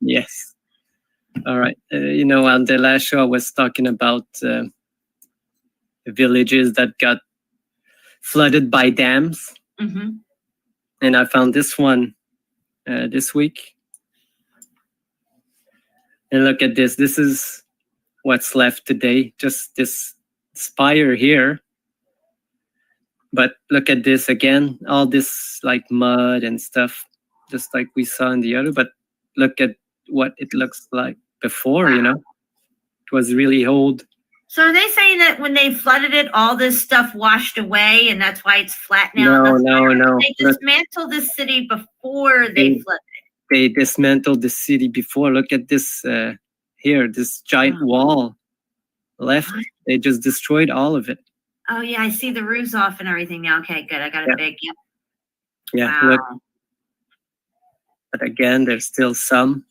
Yes. All right. On the last show, I was talking about villages that got flooded by dams. And I found this one this week. And look at this. This is what's left today. Just this spire here. But look at this again. All this like mud and stuff, just like we saw in the other. But look at what it looks like before, It was really old.
So are they saying that when they flooded it, all this stuff washed away and that's why it's flat now?
No.
They dismantled the city before they flooded it.
They dismantled the city before. Look at this here, this giant wall left. They just destroyed all of it.
Oh, yeah, I see the roofs off and everything now. Okay, good. I got it big. Yep.
Yeah,
wow.
Look. But again, there's still some.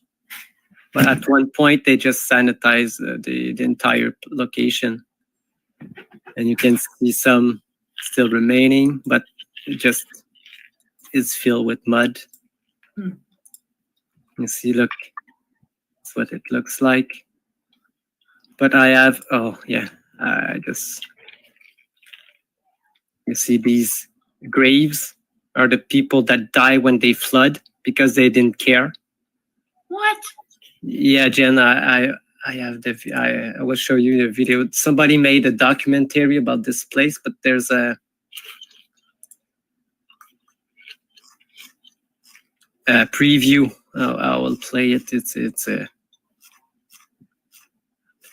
But at one point, they just sanitized the entire location. And you can see some still remaining, but it just is filled with mud. You see, look, that's what it looks like. But I have, you see these graves are the people that die when they flood because they didn't care.
What?
Yeah, Jen, I have I will show you the video. Somebody made a documentary about this place, but there's a preview. I will play it.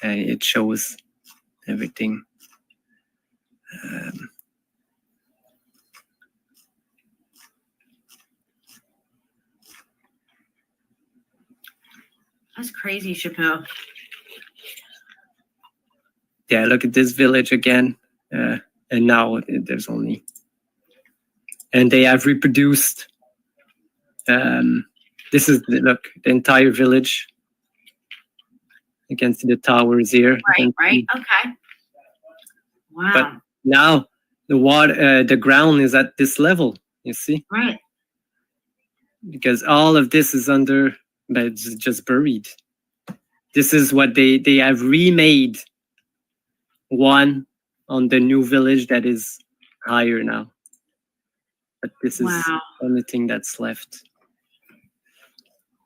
It shows everything.
That's crazy, SHEPU.
Yeah, look at this village again. And now there's only... And they have reproduced... this is, the entire village. You can see the towers here.
Right. Okay. Wow.
But now the water, the ground is at this level, you see?
Right.
Because all of this is under... but it's just buried. This is what they have remade one on the new village that is higher now. But this is the only thing that's left.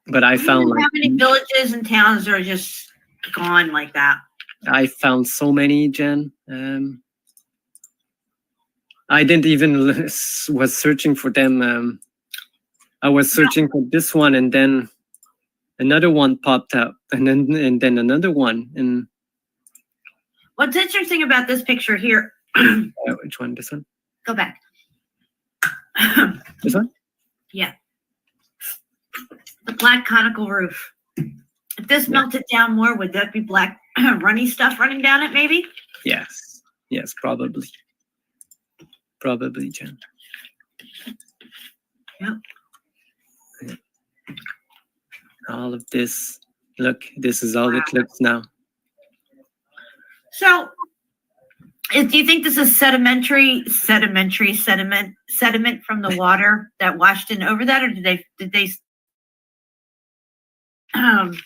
But I found
how many villages and towns are just gone like that?
I found so many, Jen. I didn't even was searching for them. I was searching for this one, and then another one popped up, and then another one. And
what's interesting about this picture here?
Which one? This one?
Go back.
This one?
Yeah. The black conical roof. If this melted down more, would that be black runny stuff running down it, maybe?
Yes. Yes, probably. Probably, Jen.
Yep.
All of this. Look, this is all it looks now.
So, do you think this is sediment from the water that washed in over that, or did they sand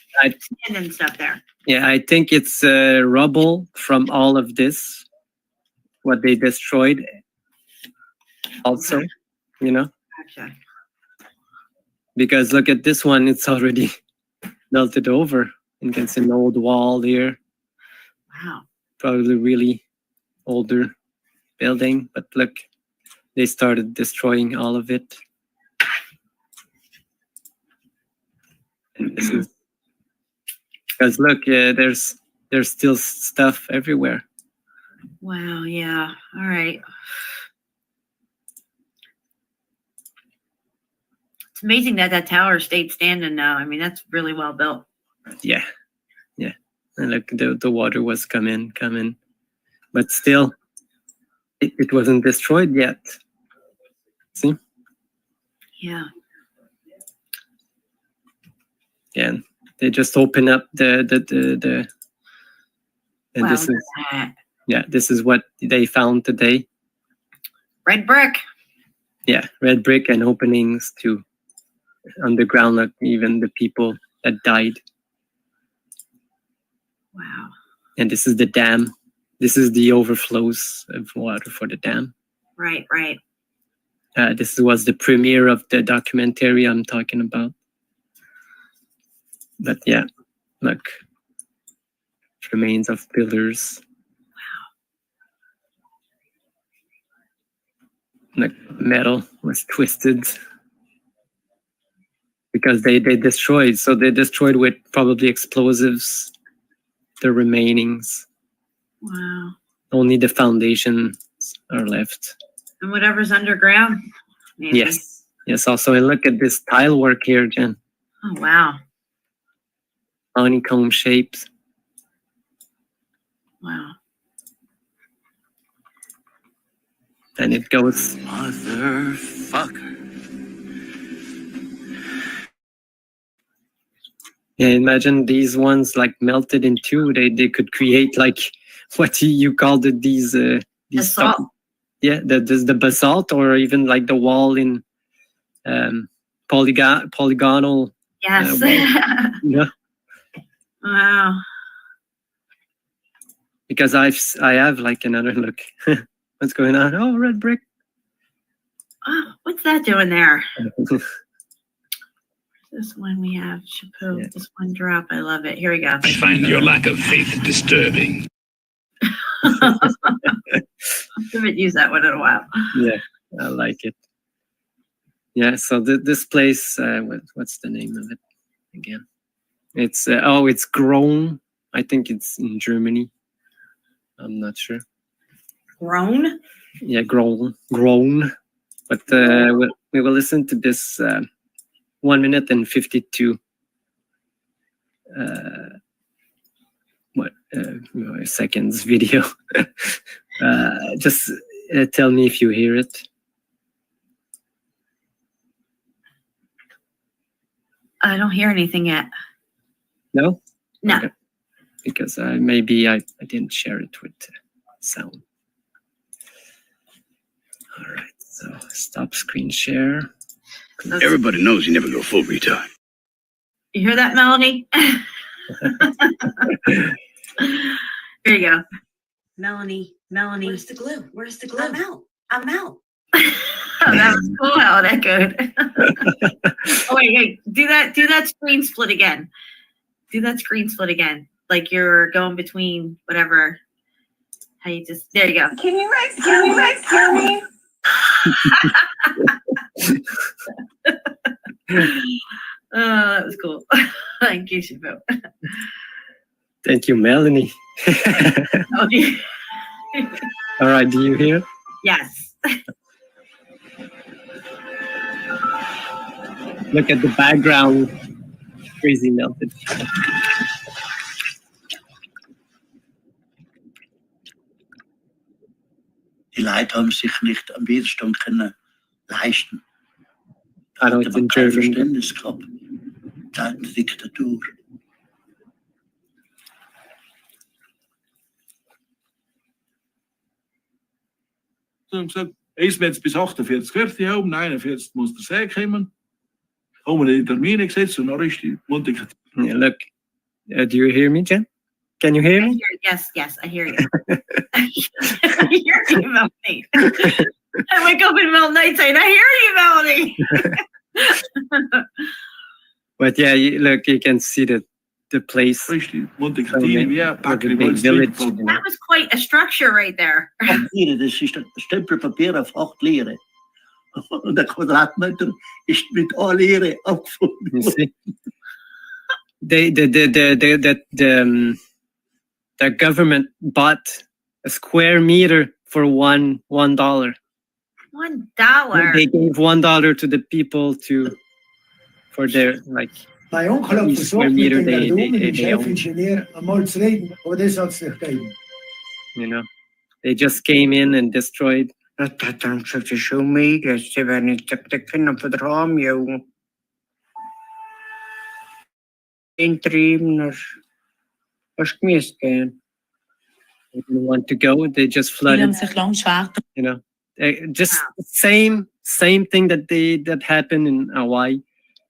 and stuff there?
Yeah, I think it's rubble from all of this, what they destroyed. Also,
Gotcha.
Because look at this one; it's already melted over. You can see an old wall here.
Wow.
Probably really older building, but look, they started destroying all of it. And this is Because look, there's still stuff everywhere.
Wow. Yeah. All right. It's amazing that tower stayed standing now. I mean, that's really well built.
Yeah. And look, the water was coming, but still, it wasn't destroyed yet. See?
Yeah.
And they just open up and
Wow,
this
look
is
at that.
this is what they found today.
Red brick.
Yeah, red brick and openings to underground, like even the people that died.
Wow.
And this is the dam. This is the overflows of water for the dam.
Right.
This was the premiere of the documentary I'm talking about. But yeah, look, remains of pillars. Wow. Like metal was twisted because they destroyed. So they destroyed with probably explosives the remainings.
Wow.
Only the foundations are left.
And whatever's underground. Maybe.
Yes. Also, and look at this tile work here, Jen.
Oh, wow.
Honeycomb shapes.
Wow.
And it goes.
Motherfucker.
Yeah, imagine these ones like melted in two. They could create like what you called it, these
Basalt.
Yeah, the basalt, or even like the wall in polygonal.
Yes.
Yeah.
Wow.
Because I have like another look. What's going on? Oh, red brick.
Oh, what's that doing there? This one we have SHEPU.
Yeah.
This one drop. I love it. Here we go.
I find your lack of faith disturbing.
I haven't used that one in a while.
Yeah, I like it. Yeah, so this place, what's the name of it again? It's it's grown. I think it's in Germany. I'm not sure.
Grown?
Yeah, grown. But we will listen to this 1 minute and 52 seconds video. Just tell me if you hear it.
I don't hear anything yet.
No?
No.
Okay. Because maybe I didn't share it with sound. All right, so stop screen share.
Everybody knows you never go full retard.
You hear that, Melanie? Here you go. Melanie.
Where's the glue? I'm out.
Oh, that was cool how it echoed. Oh, wait, do that screen split again. Do that screen split again. Like you're going between whatever. How you just, there you go.
Can you rescue me?
Oh, that was cool. Thank you, SHEPU.
Thank you, Melanie.
Okay.
All right, do you hear?
Yes.
Look at the background. Crazy melted.
Die Leute haben sich nicht am Widerstand können leisten.
I know it's in
kein
German.
Verständnis gehabt. Seit der Diktatur.
Sie haben gesagt, eins wird bis 48 fertig haben, 41 muss der See kommen. Haben wir die Termine gesetzt und dann ist die Montag.
Yeah, look, do you hear me, Jen? Can you hear me?
Yes, I hear you. I hear you, Melanie. I wake up in the middle of the night saying, I hear you, Melanie.
But yeah, look, you can see the place.
That
Big village.
That was quite a structure right there.
Papiere, das ist ein Stempelpapier auf 8 Lire. Und der Quadratmeter ist mit 1 Lire abgefunden.
You see? the government bought a square meter for $1.
$1.
They gave $1 to the people for their like.
Mijn onkel had
each square
verzocht,
meter
met den
they
Garderobe, mit dem
they own.
Chefingenieur einmal zu reden, aber das hat es nicht gegeben.
You know, they just came in and destroyed.
Dat dan zit je zo mee, dat ze werden niet te kunnen voor het raam, joh. Interiemers. Als ik mis kan.
They didn't want to go. They just flooded. You know, just same thing that happened in Hawaii.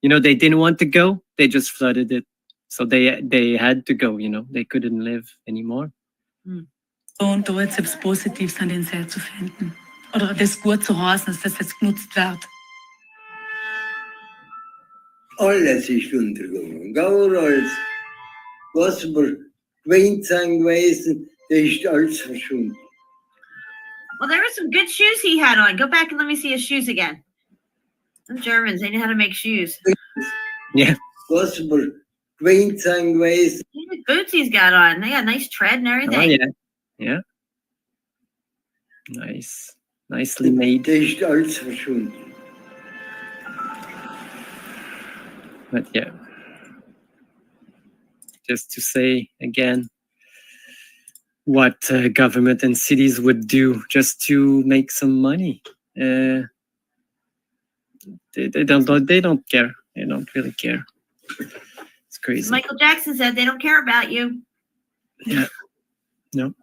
You know, they didn't want to go. They just flooded it. So they had to go. You know, they couldn't live anymore.
Und da jetzt etwas Positives an den See zu finden. Oder das gut zu heißen, dass das jetzt genutzt wird.
Alles ist untergegangen. Gar alles. Was wir gewöhnt sein gewesen, das ist alles verschwunden.
Well, there were some good shoes he had on. Go back and let me see his shoes again. Them Germans, they know how to make shoes.
Yeah.
Was wir gewöhnt sein gewesen.
Look at the boots he's got on. They got nice tread and everything.
Oh yeah, yeah. Nice, nicely made.
Das ist alles verschwunden.
But yeah, just to say again, what government and cities would do just to make some money. They don't care. They don't really care. It's crazy.
Michael Jackson said they don't care about you.
Yeah. No.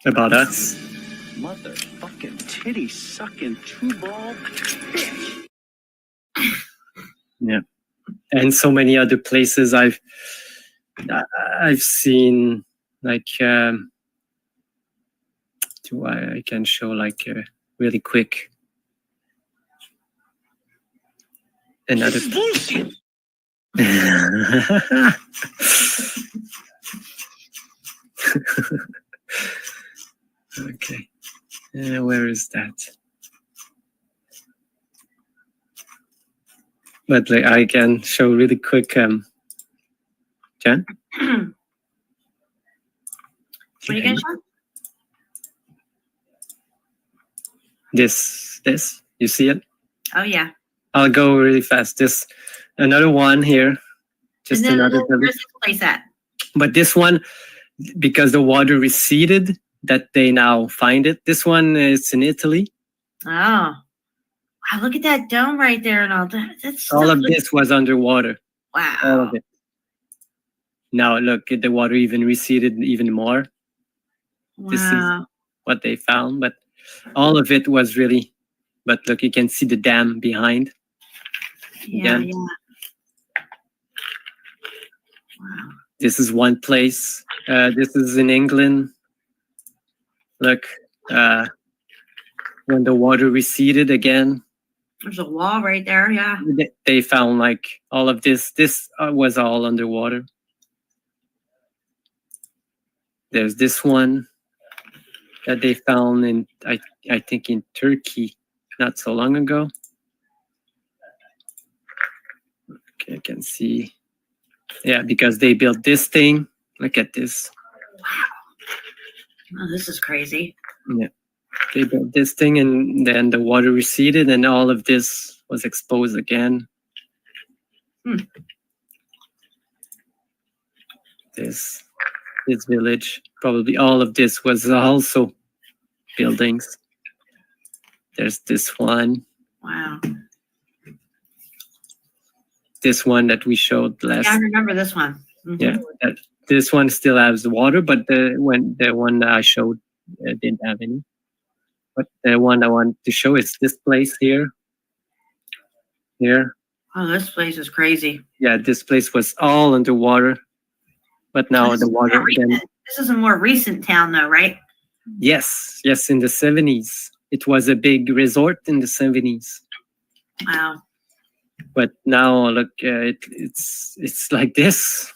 About us.
Motherfucking titty sucking two ball bitch.
Yeah. And so many other places I've seen, like I can show like really quick another.
Bullshit.
Okay, where is that? But like, I can show really quick. Jen?
What are you gonna show?
This, you see it?
Oh yeah.
I'll go really fast. This, another one here. Just
And then
another.
where's this place at?
But this one, because the water receded, that they now find it. This one is in Italy.
Oh, wow! Look at that dome right there, and all that. That's
All of
looks-
this was underwater.
Wow.
All of it. Now look, the water even receded even more. This is
Wow.
what they found, but all of it was really. But look, you can see the dam behind.
Yeah,
Again.
yeah. Wow.
This is one place. This is in England. Look, when the water receded again,
There's a wall right there. Yeah.
they found like all of this. This was all underwater. There's this one that they found in, I think in Turkey, not so long ago. Okay, I can see. Yeah, because they built this thing. Look at this.
Oh, this is crazy.
Yeah. They built this thing and then the water receded and all of this was exposed again. This village, probably all of this was also buildings. There's this one.
Wow.
This one that we showed last.
Yeah, I remember this one. Mhm.
Yeah, this one still has the water, but the one that I showed didn't have any. But the one I want to show is this place here. Here.
Oh, this place is crazy.
Yeah, this place was all underwater, but now
This
the
is more
water
recent.
again.
This is a more recent town, though, right?
Yes, in the 70s. It was a big resort in the 70s.
Wow.
But now look, it's like this.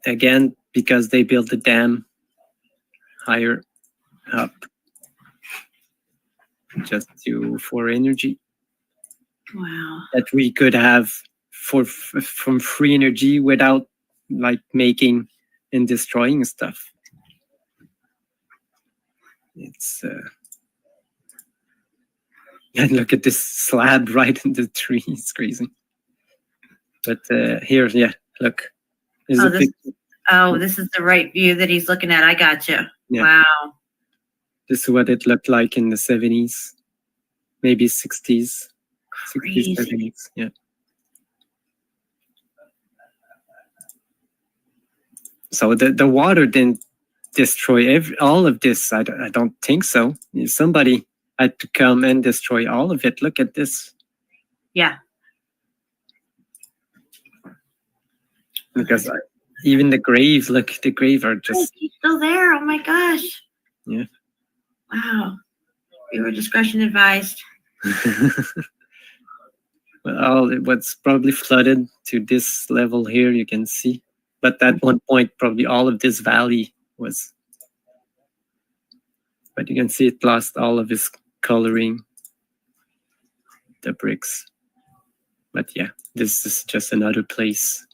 Again, because they built the dam higher up, just for energy.
Wow.
that we could have from free energy without like making and destroying stuff. It's and look at this slab right in the tree. It's crazy. But here, yeah, look.
This is the right view that he's looking at. I got you.
Yeah.
Wow.
This is what it looked like in the 70s, maybe 60s,
Crazy.
60s, 70s. Yeah. So the water didn't destroy all of this. I don't think so. Somebody had to come and destroy all of it. Look at this.
Yeah.
Because even the grave, look, the grave are just.
He's still there. Oh my gosh.
Yeah.
Wow. Viewer discretion advised.
Well, it was probably flooded to this level here, you can see. But at one point, probably all of this valley was. But you can see it lost all of its coloring, the bricks. But yeah, this is just another place.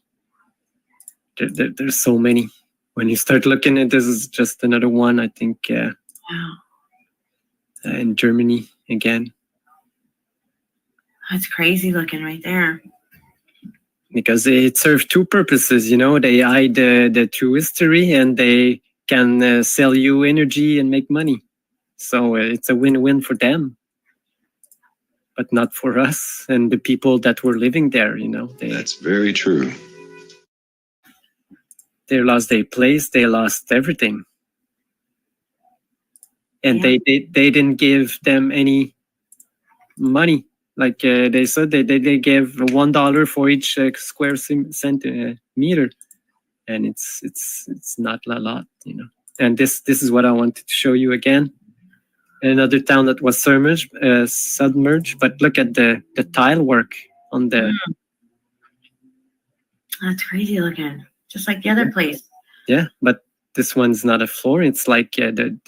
There's so many. When you start looking at this, is just another one, I think.
Wow.
In Germany again.
That's crazy looking right there.
Because it served two purposes, you know. They hide the true history, and they can sell you energy and make money. So it's a win-win for them, but not for us and the people that were living there, you know.
That's very true.
They lost their place, they lost everything. And they didn't give them any money. Like they said, they gave $1 for each square centimeter, and it's not a lot, you know. And this is what I wanted to show you again. Another town that was submerged, but look at the tile work on the.
That's crazy looking, just like the other place.
Yeah, but this one's not a floor; it's like the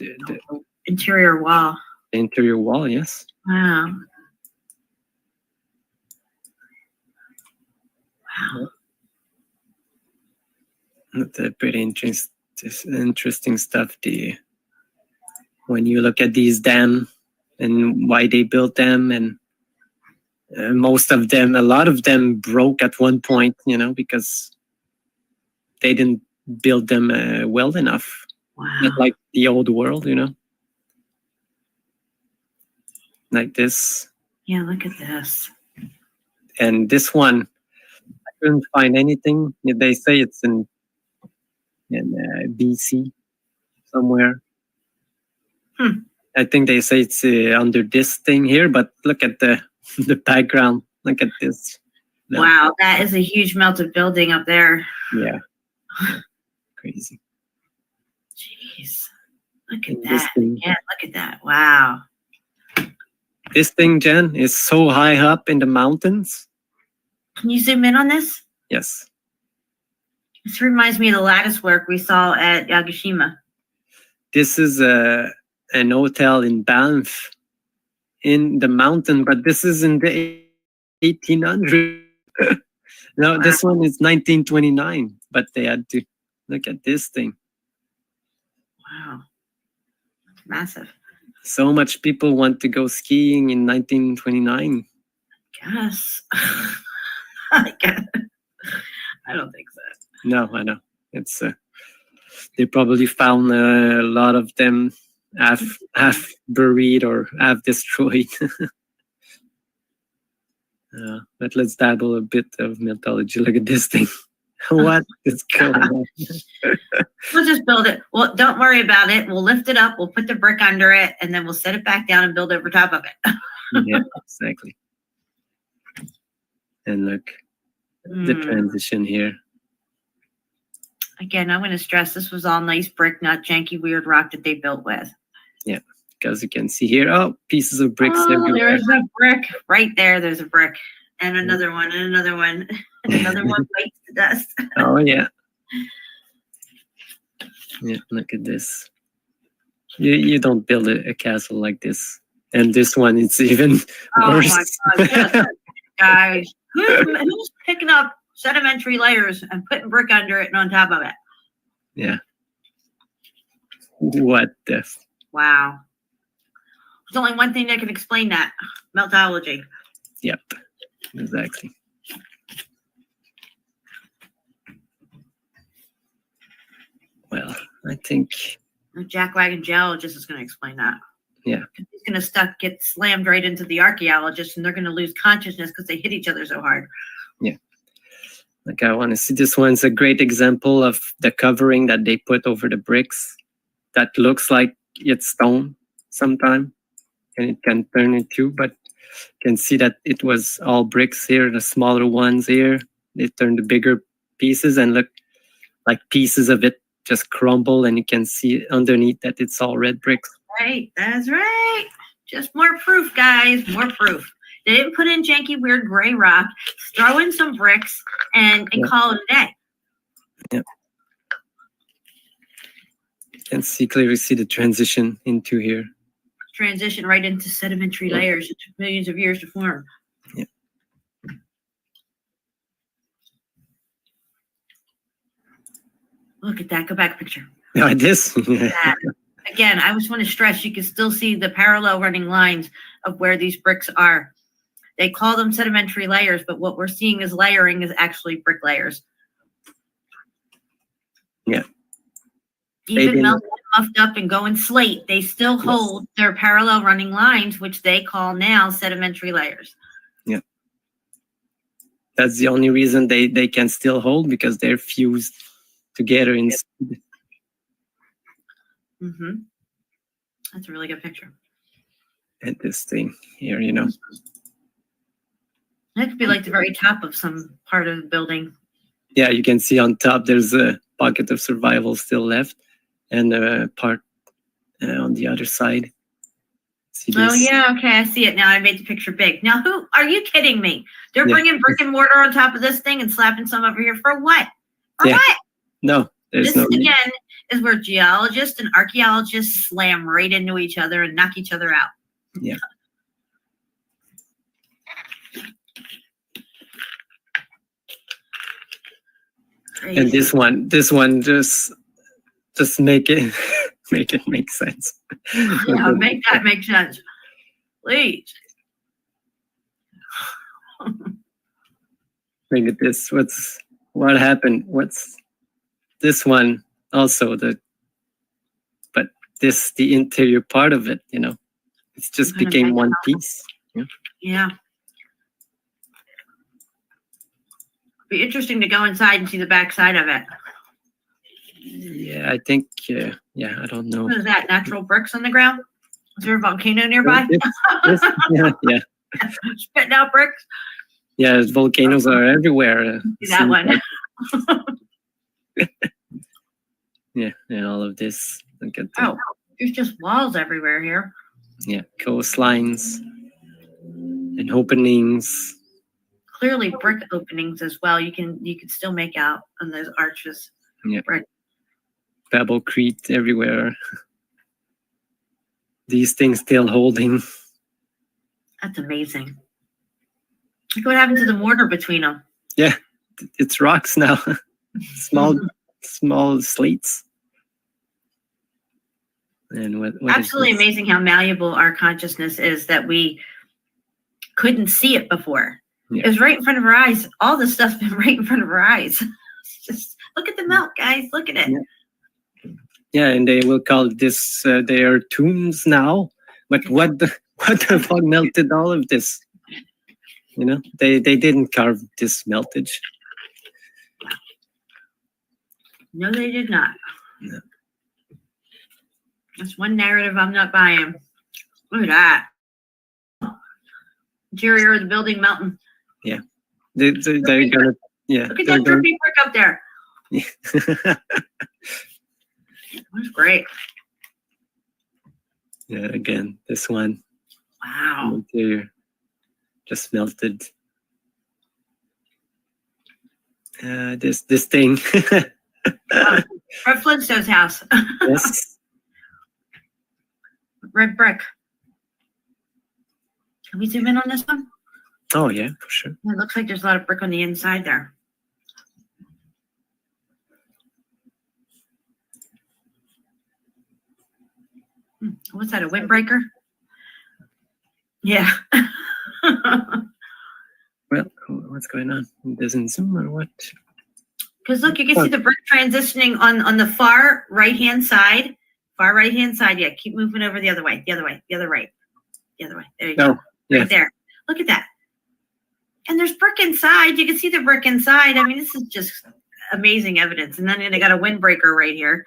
interior wall.
The interior wall, yes.
Wow. Wow.
That's pretty interesting stuff. When you look at these dams and why they built them, and most of them, a lot of them broke at one point, you know, because they didn't build them well enough.
Wow.
Not like the old world, you know. Like this.
Yeah, look at this.
And this one, I couldn't find anything. They say it's in BC somewhere. I think they say it's under this thing here, but look at the background. Look at this. No.
Wow, that is a huge melted building up there.
Yeah. Crazy.
Jeez. Look at that. Yeah, look at that. Wow.
This thing, Jen, is so high up in the mountains.
Can you zoom in on this?
Yes.
This reminds me of the lattice work we saw at Yakushima.
This is an hotel in Banff in the mountain, but this is in the 1800s. No, wow. This one is 1929, but they had to look at this thing.
Wow. It's massive.
So much people want to go skiing in 1929.
Yes. I don't think so.
No, I know. It's they probably found a lot of them half buried or half destroyed. But let's dabble a bit of mythology. Look at this thing. What is going on?
We'll just build it. Well, don't worry about it. We'll lift it up. We'll put the brick under it, and then we'll set it back down and build over top of it.
Yeah, exactly. And look, the transition here.
Again, I'm going to stress this was all nice brick, not janky, weird rock that they built with.
Yeah, because you can see here, pieces of bricks everywhere.
There's a brick right there. There's a brick, and another one, and another one, and another one bites the dust.
Oh yeah. Yeah, look at this. You don't build a castle like this, and this one it's even worse.
Oh my God! guys. Who's picking up sedimentary layers and putting brick under it and on top of it?
Yeah. What the?
Wow. There's only one thing that can explain that: meltology.
Yep. Exactly. Well, I think.
The jackwagon geologist is going to explain that.
Yeah.
He's going to get slammed right into the archaeologist, and they're going to lose consciousness because they hit each other so hard.
Yeah. Like I want to see this one's a great example of the covering that they put over the bricks that looks like it's stone sometime, and it can turn into, but you can see that it was all bricks here, the smaller ones here. They turned the bigger pieces and look like pieces of it just crumble, and you can see underneath that it's all red bricks.
Right, that's right. Just more proof, guys, more proof. They didn't put in janky, weird gray rock. Throw in some bricks and call it a day.
Yep. You can clearly see the transition into here.
Transition right into sedimentary layers. It took millions of years to form.
Yeah.
Look at that. Go back a picture.
Yeah, this.
That. Again, I just want to stress you can still see the parallel running lines of where these bricks are. They call them sedimentary layers, but what we're seeing as layering is actually brick layers.
Yeah.
Even melted, muffed up, and going slate, they still hold their parallel running lines, which they call now sedimentary layers.
Yeah. That's the only reason they can still hold, because they're fused together in.
Mm-hmm. That's a really good picture.
And this thing here, you know.
That could be like the very top of some part of the building.
Yeah, you can see on top there's a pocket of survival still left, and a part on the other side. See this?
Oh yeah, okay, I see it now. I made the picture big. Now, who are you kidding me? They're
Yeah.
bringing brick and mortar on top of this thing and slapping some over here for what? For
Yeah.
what?
No, there's
This
no.
again is where geologists and archaeologists slam right into each other and knock each other out.
Yeah. And this one just make it make sense.
Yeah, make that make sense, please.
Look at this. What happened? What's this one also? The interior part of it, you know, it's just became one piece. Yeah.
Yeah. Be interesting to go inside and see the back side of it.
Yeah, I think. Yeah, I don't know.
What is that? Natural bricks on the ground? Is there a volcano nearby?
Yeah.
Spitting out bricks.
Yeah, volcanoes are everywhere.
See that one.
Yeah, and all of this. Look at
Oh, there's just walls everywhere here.
Yeah, coastlines and openings.
Clearly brick openings as well. You can still make out on those arches.
Yeah.
Right.
Babblecrete everywhere. These things still holding.
That's amazing. Look what happened to the mortar between them.
Yeah, it's rocks now. small slates. And what
Absolutely amazing how malleable our consciousness is, that we couldn't see it before.
Yeah.
It was right in front of our eyes. All this stuff's been right in front of our eyes. Just look at the melt, guys. Look at it.
Yeah, and they will call this their tombs now. But what the fuck melted all of this? You know, they didn't carve this meltage.
No, they did not.
No.
That's one narrative I'm not buying. Look at that. Interior of the building melting.
Yeah. They're gonna, yeah.
Look at that drippy brick up there. That's great.
Yeah, again, this one.
Wow.
Interior just melted. This thing.
Fred Flintstone's house.
Yes.
Red brick. Can we zoom in on this one?
Oh yeah, for sure.
It looks like there's a lot of brick on the inside there. What's that, a windbreaker? Yeah.
Well, what's going on? It doesn't zoom or what?
Because look, you can see the brick transitioning on the far right-hand side. Far right-hand side. Yeah, keep moving over the other way. The other way. The other right. The other way. There you go.
Yeah.
Right there. Look at that. And there's brick inside. You can see the brick inside. I mean, this is just amazing evidence. And then they got a windbreaker right here.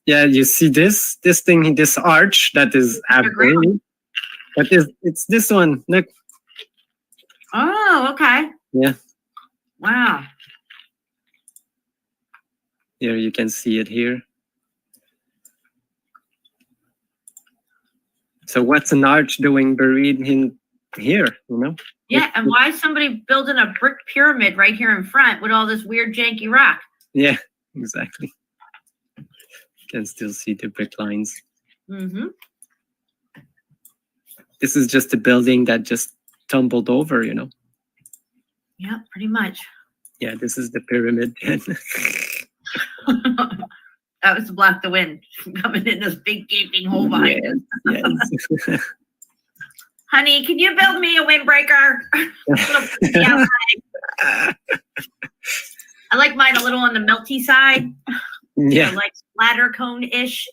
Yeah, you see this thing, this arch that is abnormal. But it's this one. Look.
Oh, okay.
Yeah.
Wow.
Here you can see it here. So what's an arch doing buried in here, you know?
Yeah, and why is somebody building a brick pyramid right here in front with all this weird janky rock?
Yeah, exactly. You can still see the brick lines.
Mm-hmm.
This is just a building that just tumbled over, you know?
Yeah, pretty much.
Yeah, this is the pyramid.
That was to block the wind coming in this big gaping hole behind us.
Yes.
Honey, can you build me a windbreaker? I like mine a little on the melty side.
Yeah.
Like ladder cone-ish.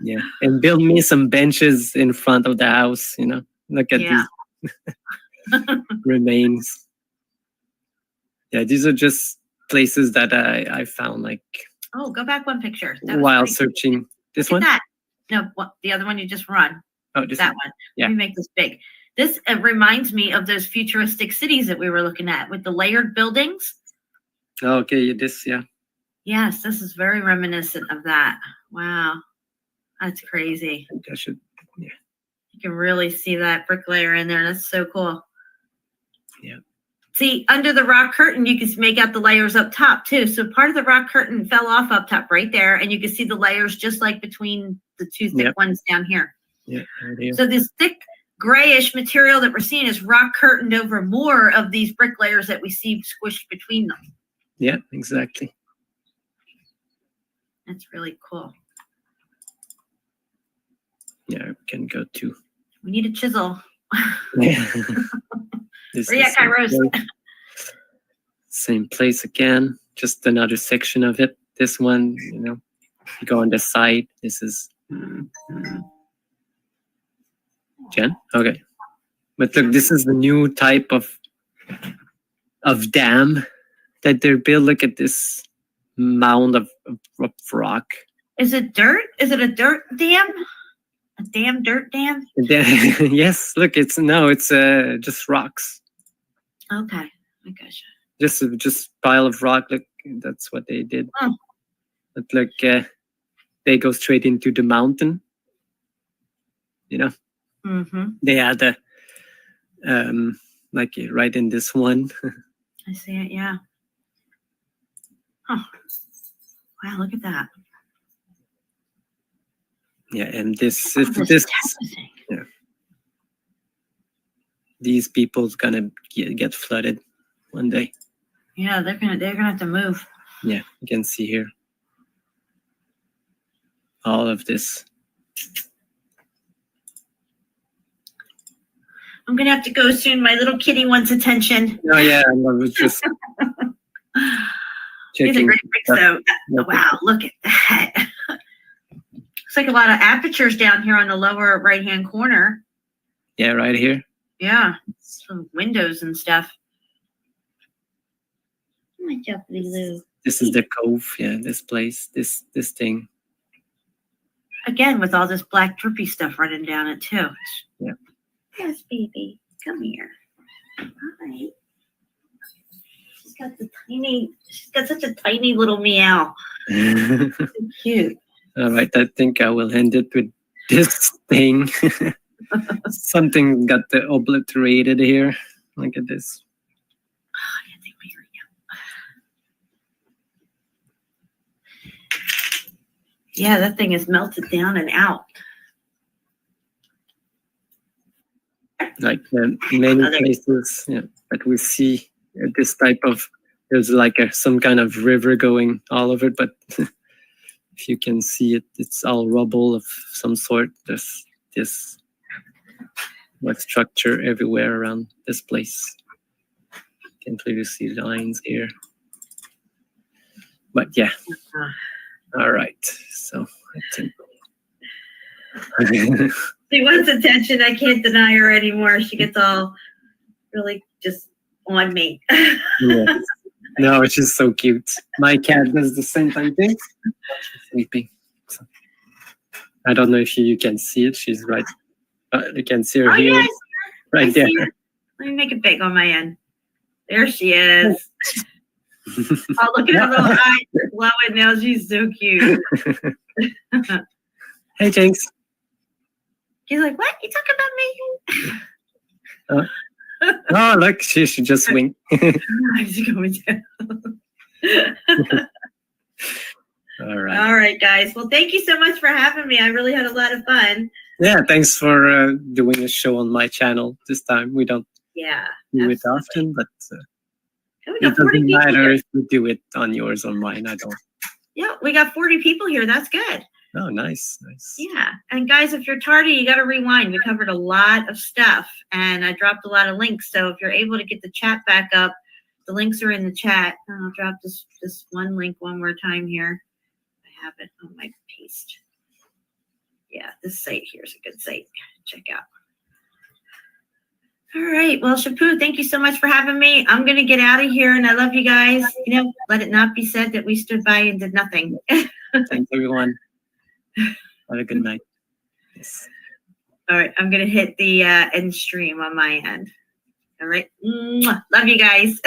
Yeah. And build me some benches in front of the house, you know. Look at these remains. Yeah, these are just places that I found like
Oh, go back one picture. That was
while
great.
searching. This
Look
one?
at that. No, the other one you just run.
Oh, just
that one.
Yeah.
Let me make this big. This reminds me of those futuristic cities that we were looking at with the layered buildings.
Oh, okay, this, yeah.
Yes, this is very reminiscent of that. Wow. That's crazy.
I think I should, yeah.
You can really see that brick layer in there. That's so cool.
Yeah.
See, under the rock curtain, you can make out the layers up top too. So part of the rock curtain fell off up top right there, and you can see the layers just like between the two thick ones down here.
Yeah.
So this thick grayish material that we're seeing is rock curtained over more of these brick layers that we see squished between them.
Yeah, exactly.
That's really cool.
Yeah, we can go to.
We need a chisel.
Yeah. This
Where you at, Kairos?
Same place again, just another section of it. This one, you know, you go on the side. This is Jen? Okay. But look, this is the new type of dam that they're built. Look at this mound of rock.
Is it dirt? Is it a dirt dam? A damn dirt dam?
Yes, look, it's just rocks.
Okay, I gotcha.
Just pile of rock. Look, that's what they did.
Oh.
But look, they go straight into the mountain. You know, they had a like right in this one.
I see it. Yeah. Oh, wow! Look at that.
Yeah, and this
yeah.
These people's gonna get flooded one day.
Yeah, they're gonna have to move.
Yeah, you can see here all of this.
I'm gonna have to go soon. My little kitty wants attention.
Oh yeah, I was just
These are
checking.
great bricks, though. Wow, look at that. Looks like a lot of apertures down here on the lower right-hand corner.
Yeah, right here.
Yeah, some windows and stuff. My jubbly Lou.
This is the cove. Yeah, this place, this thing.
Again, with all this black drippy stuff running down it too.
Yeah.
Yes, baby, come here. Hi. She's got such a tiny little meow. So cute.
All right, I think I will end it with this thing. Something got obliterated here. Look at this.
Yeah, that thing is melted down and out.
like many places that we see this type of, there's like some kind of river going all over it, but if you can see it, it's all rubble of some sort. There's this structure everywhere around this place. You can clearly see lines here. But yeah. All right. So I think
she wants attention. I can't deny her anymore. She gets all really just on me.
Yeah. No, she's so cute. My cat does the same thing. She's sleeping. So, I don't know if you can see it. She's right. You can see her here.
Yes.
Right there.
Let me make it big on my end. There she is. Oh, look at her little eyes glowing now. She's so cute.
Hey, Jinx.
She's like, what? You talking about me?
Oh, look, she just winked.
She's going down.
All right.
All right, guys. Well, thank you so much for having me. I really had a lot of fun.
Yeah, thanks for doing a show on my channel this time. We don't do it often, but it doesn't matter if we do it on yours or mine. I don't.
Yeah, we got 40 people here. That's good.
Oh, nice, nice.
Yeah, and guys, if you're tardy, you got to rewind. We covered a lot of stuff, and I dropped a lot of links. So if you're able to get the chat back up, the links are in the chat. I'll drop this one link one more time here. I have it on my paste. Yeah, this site here is a good site. Check out. All right. Well, SHEPU, thank you so much for having me. I'm going to get out of here, and I love you guys. You know, let it not be said that we stood by and did nothing.
Thanks, everyone. Have a good night. Yes.
All right. I'm going to hit the end stream on my end. All right. Mwah. Love you guys.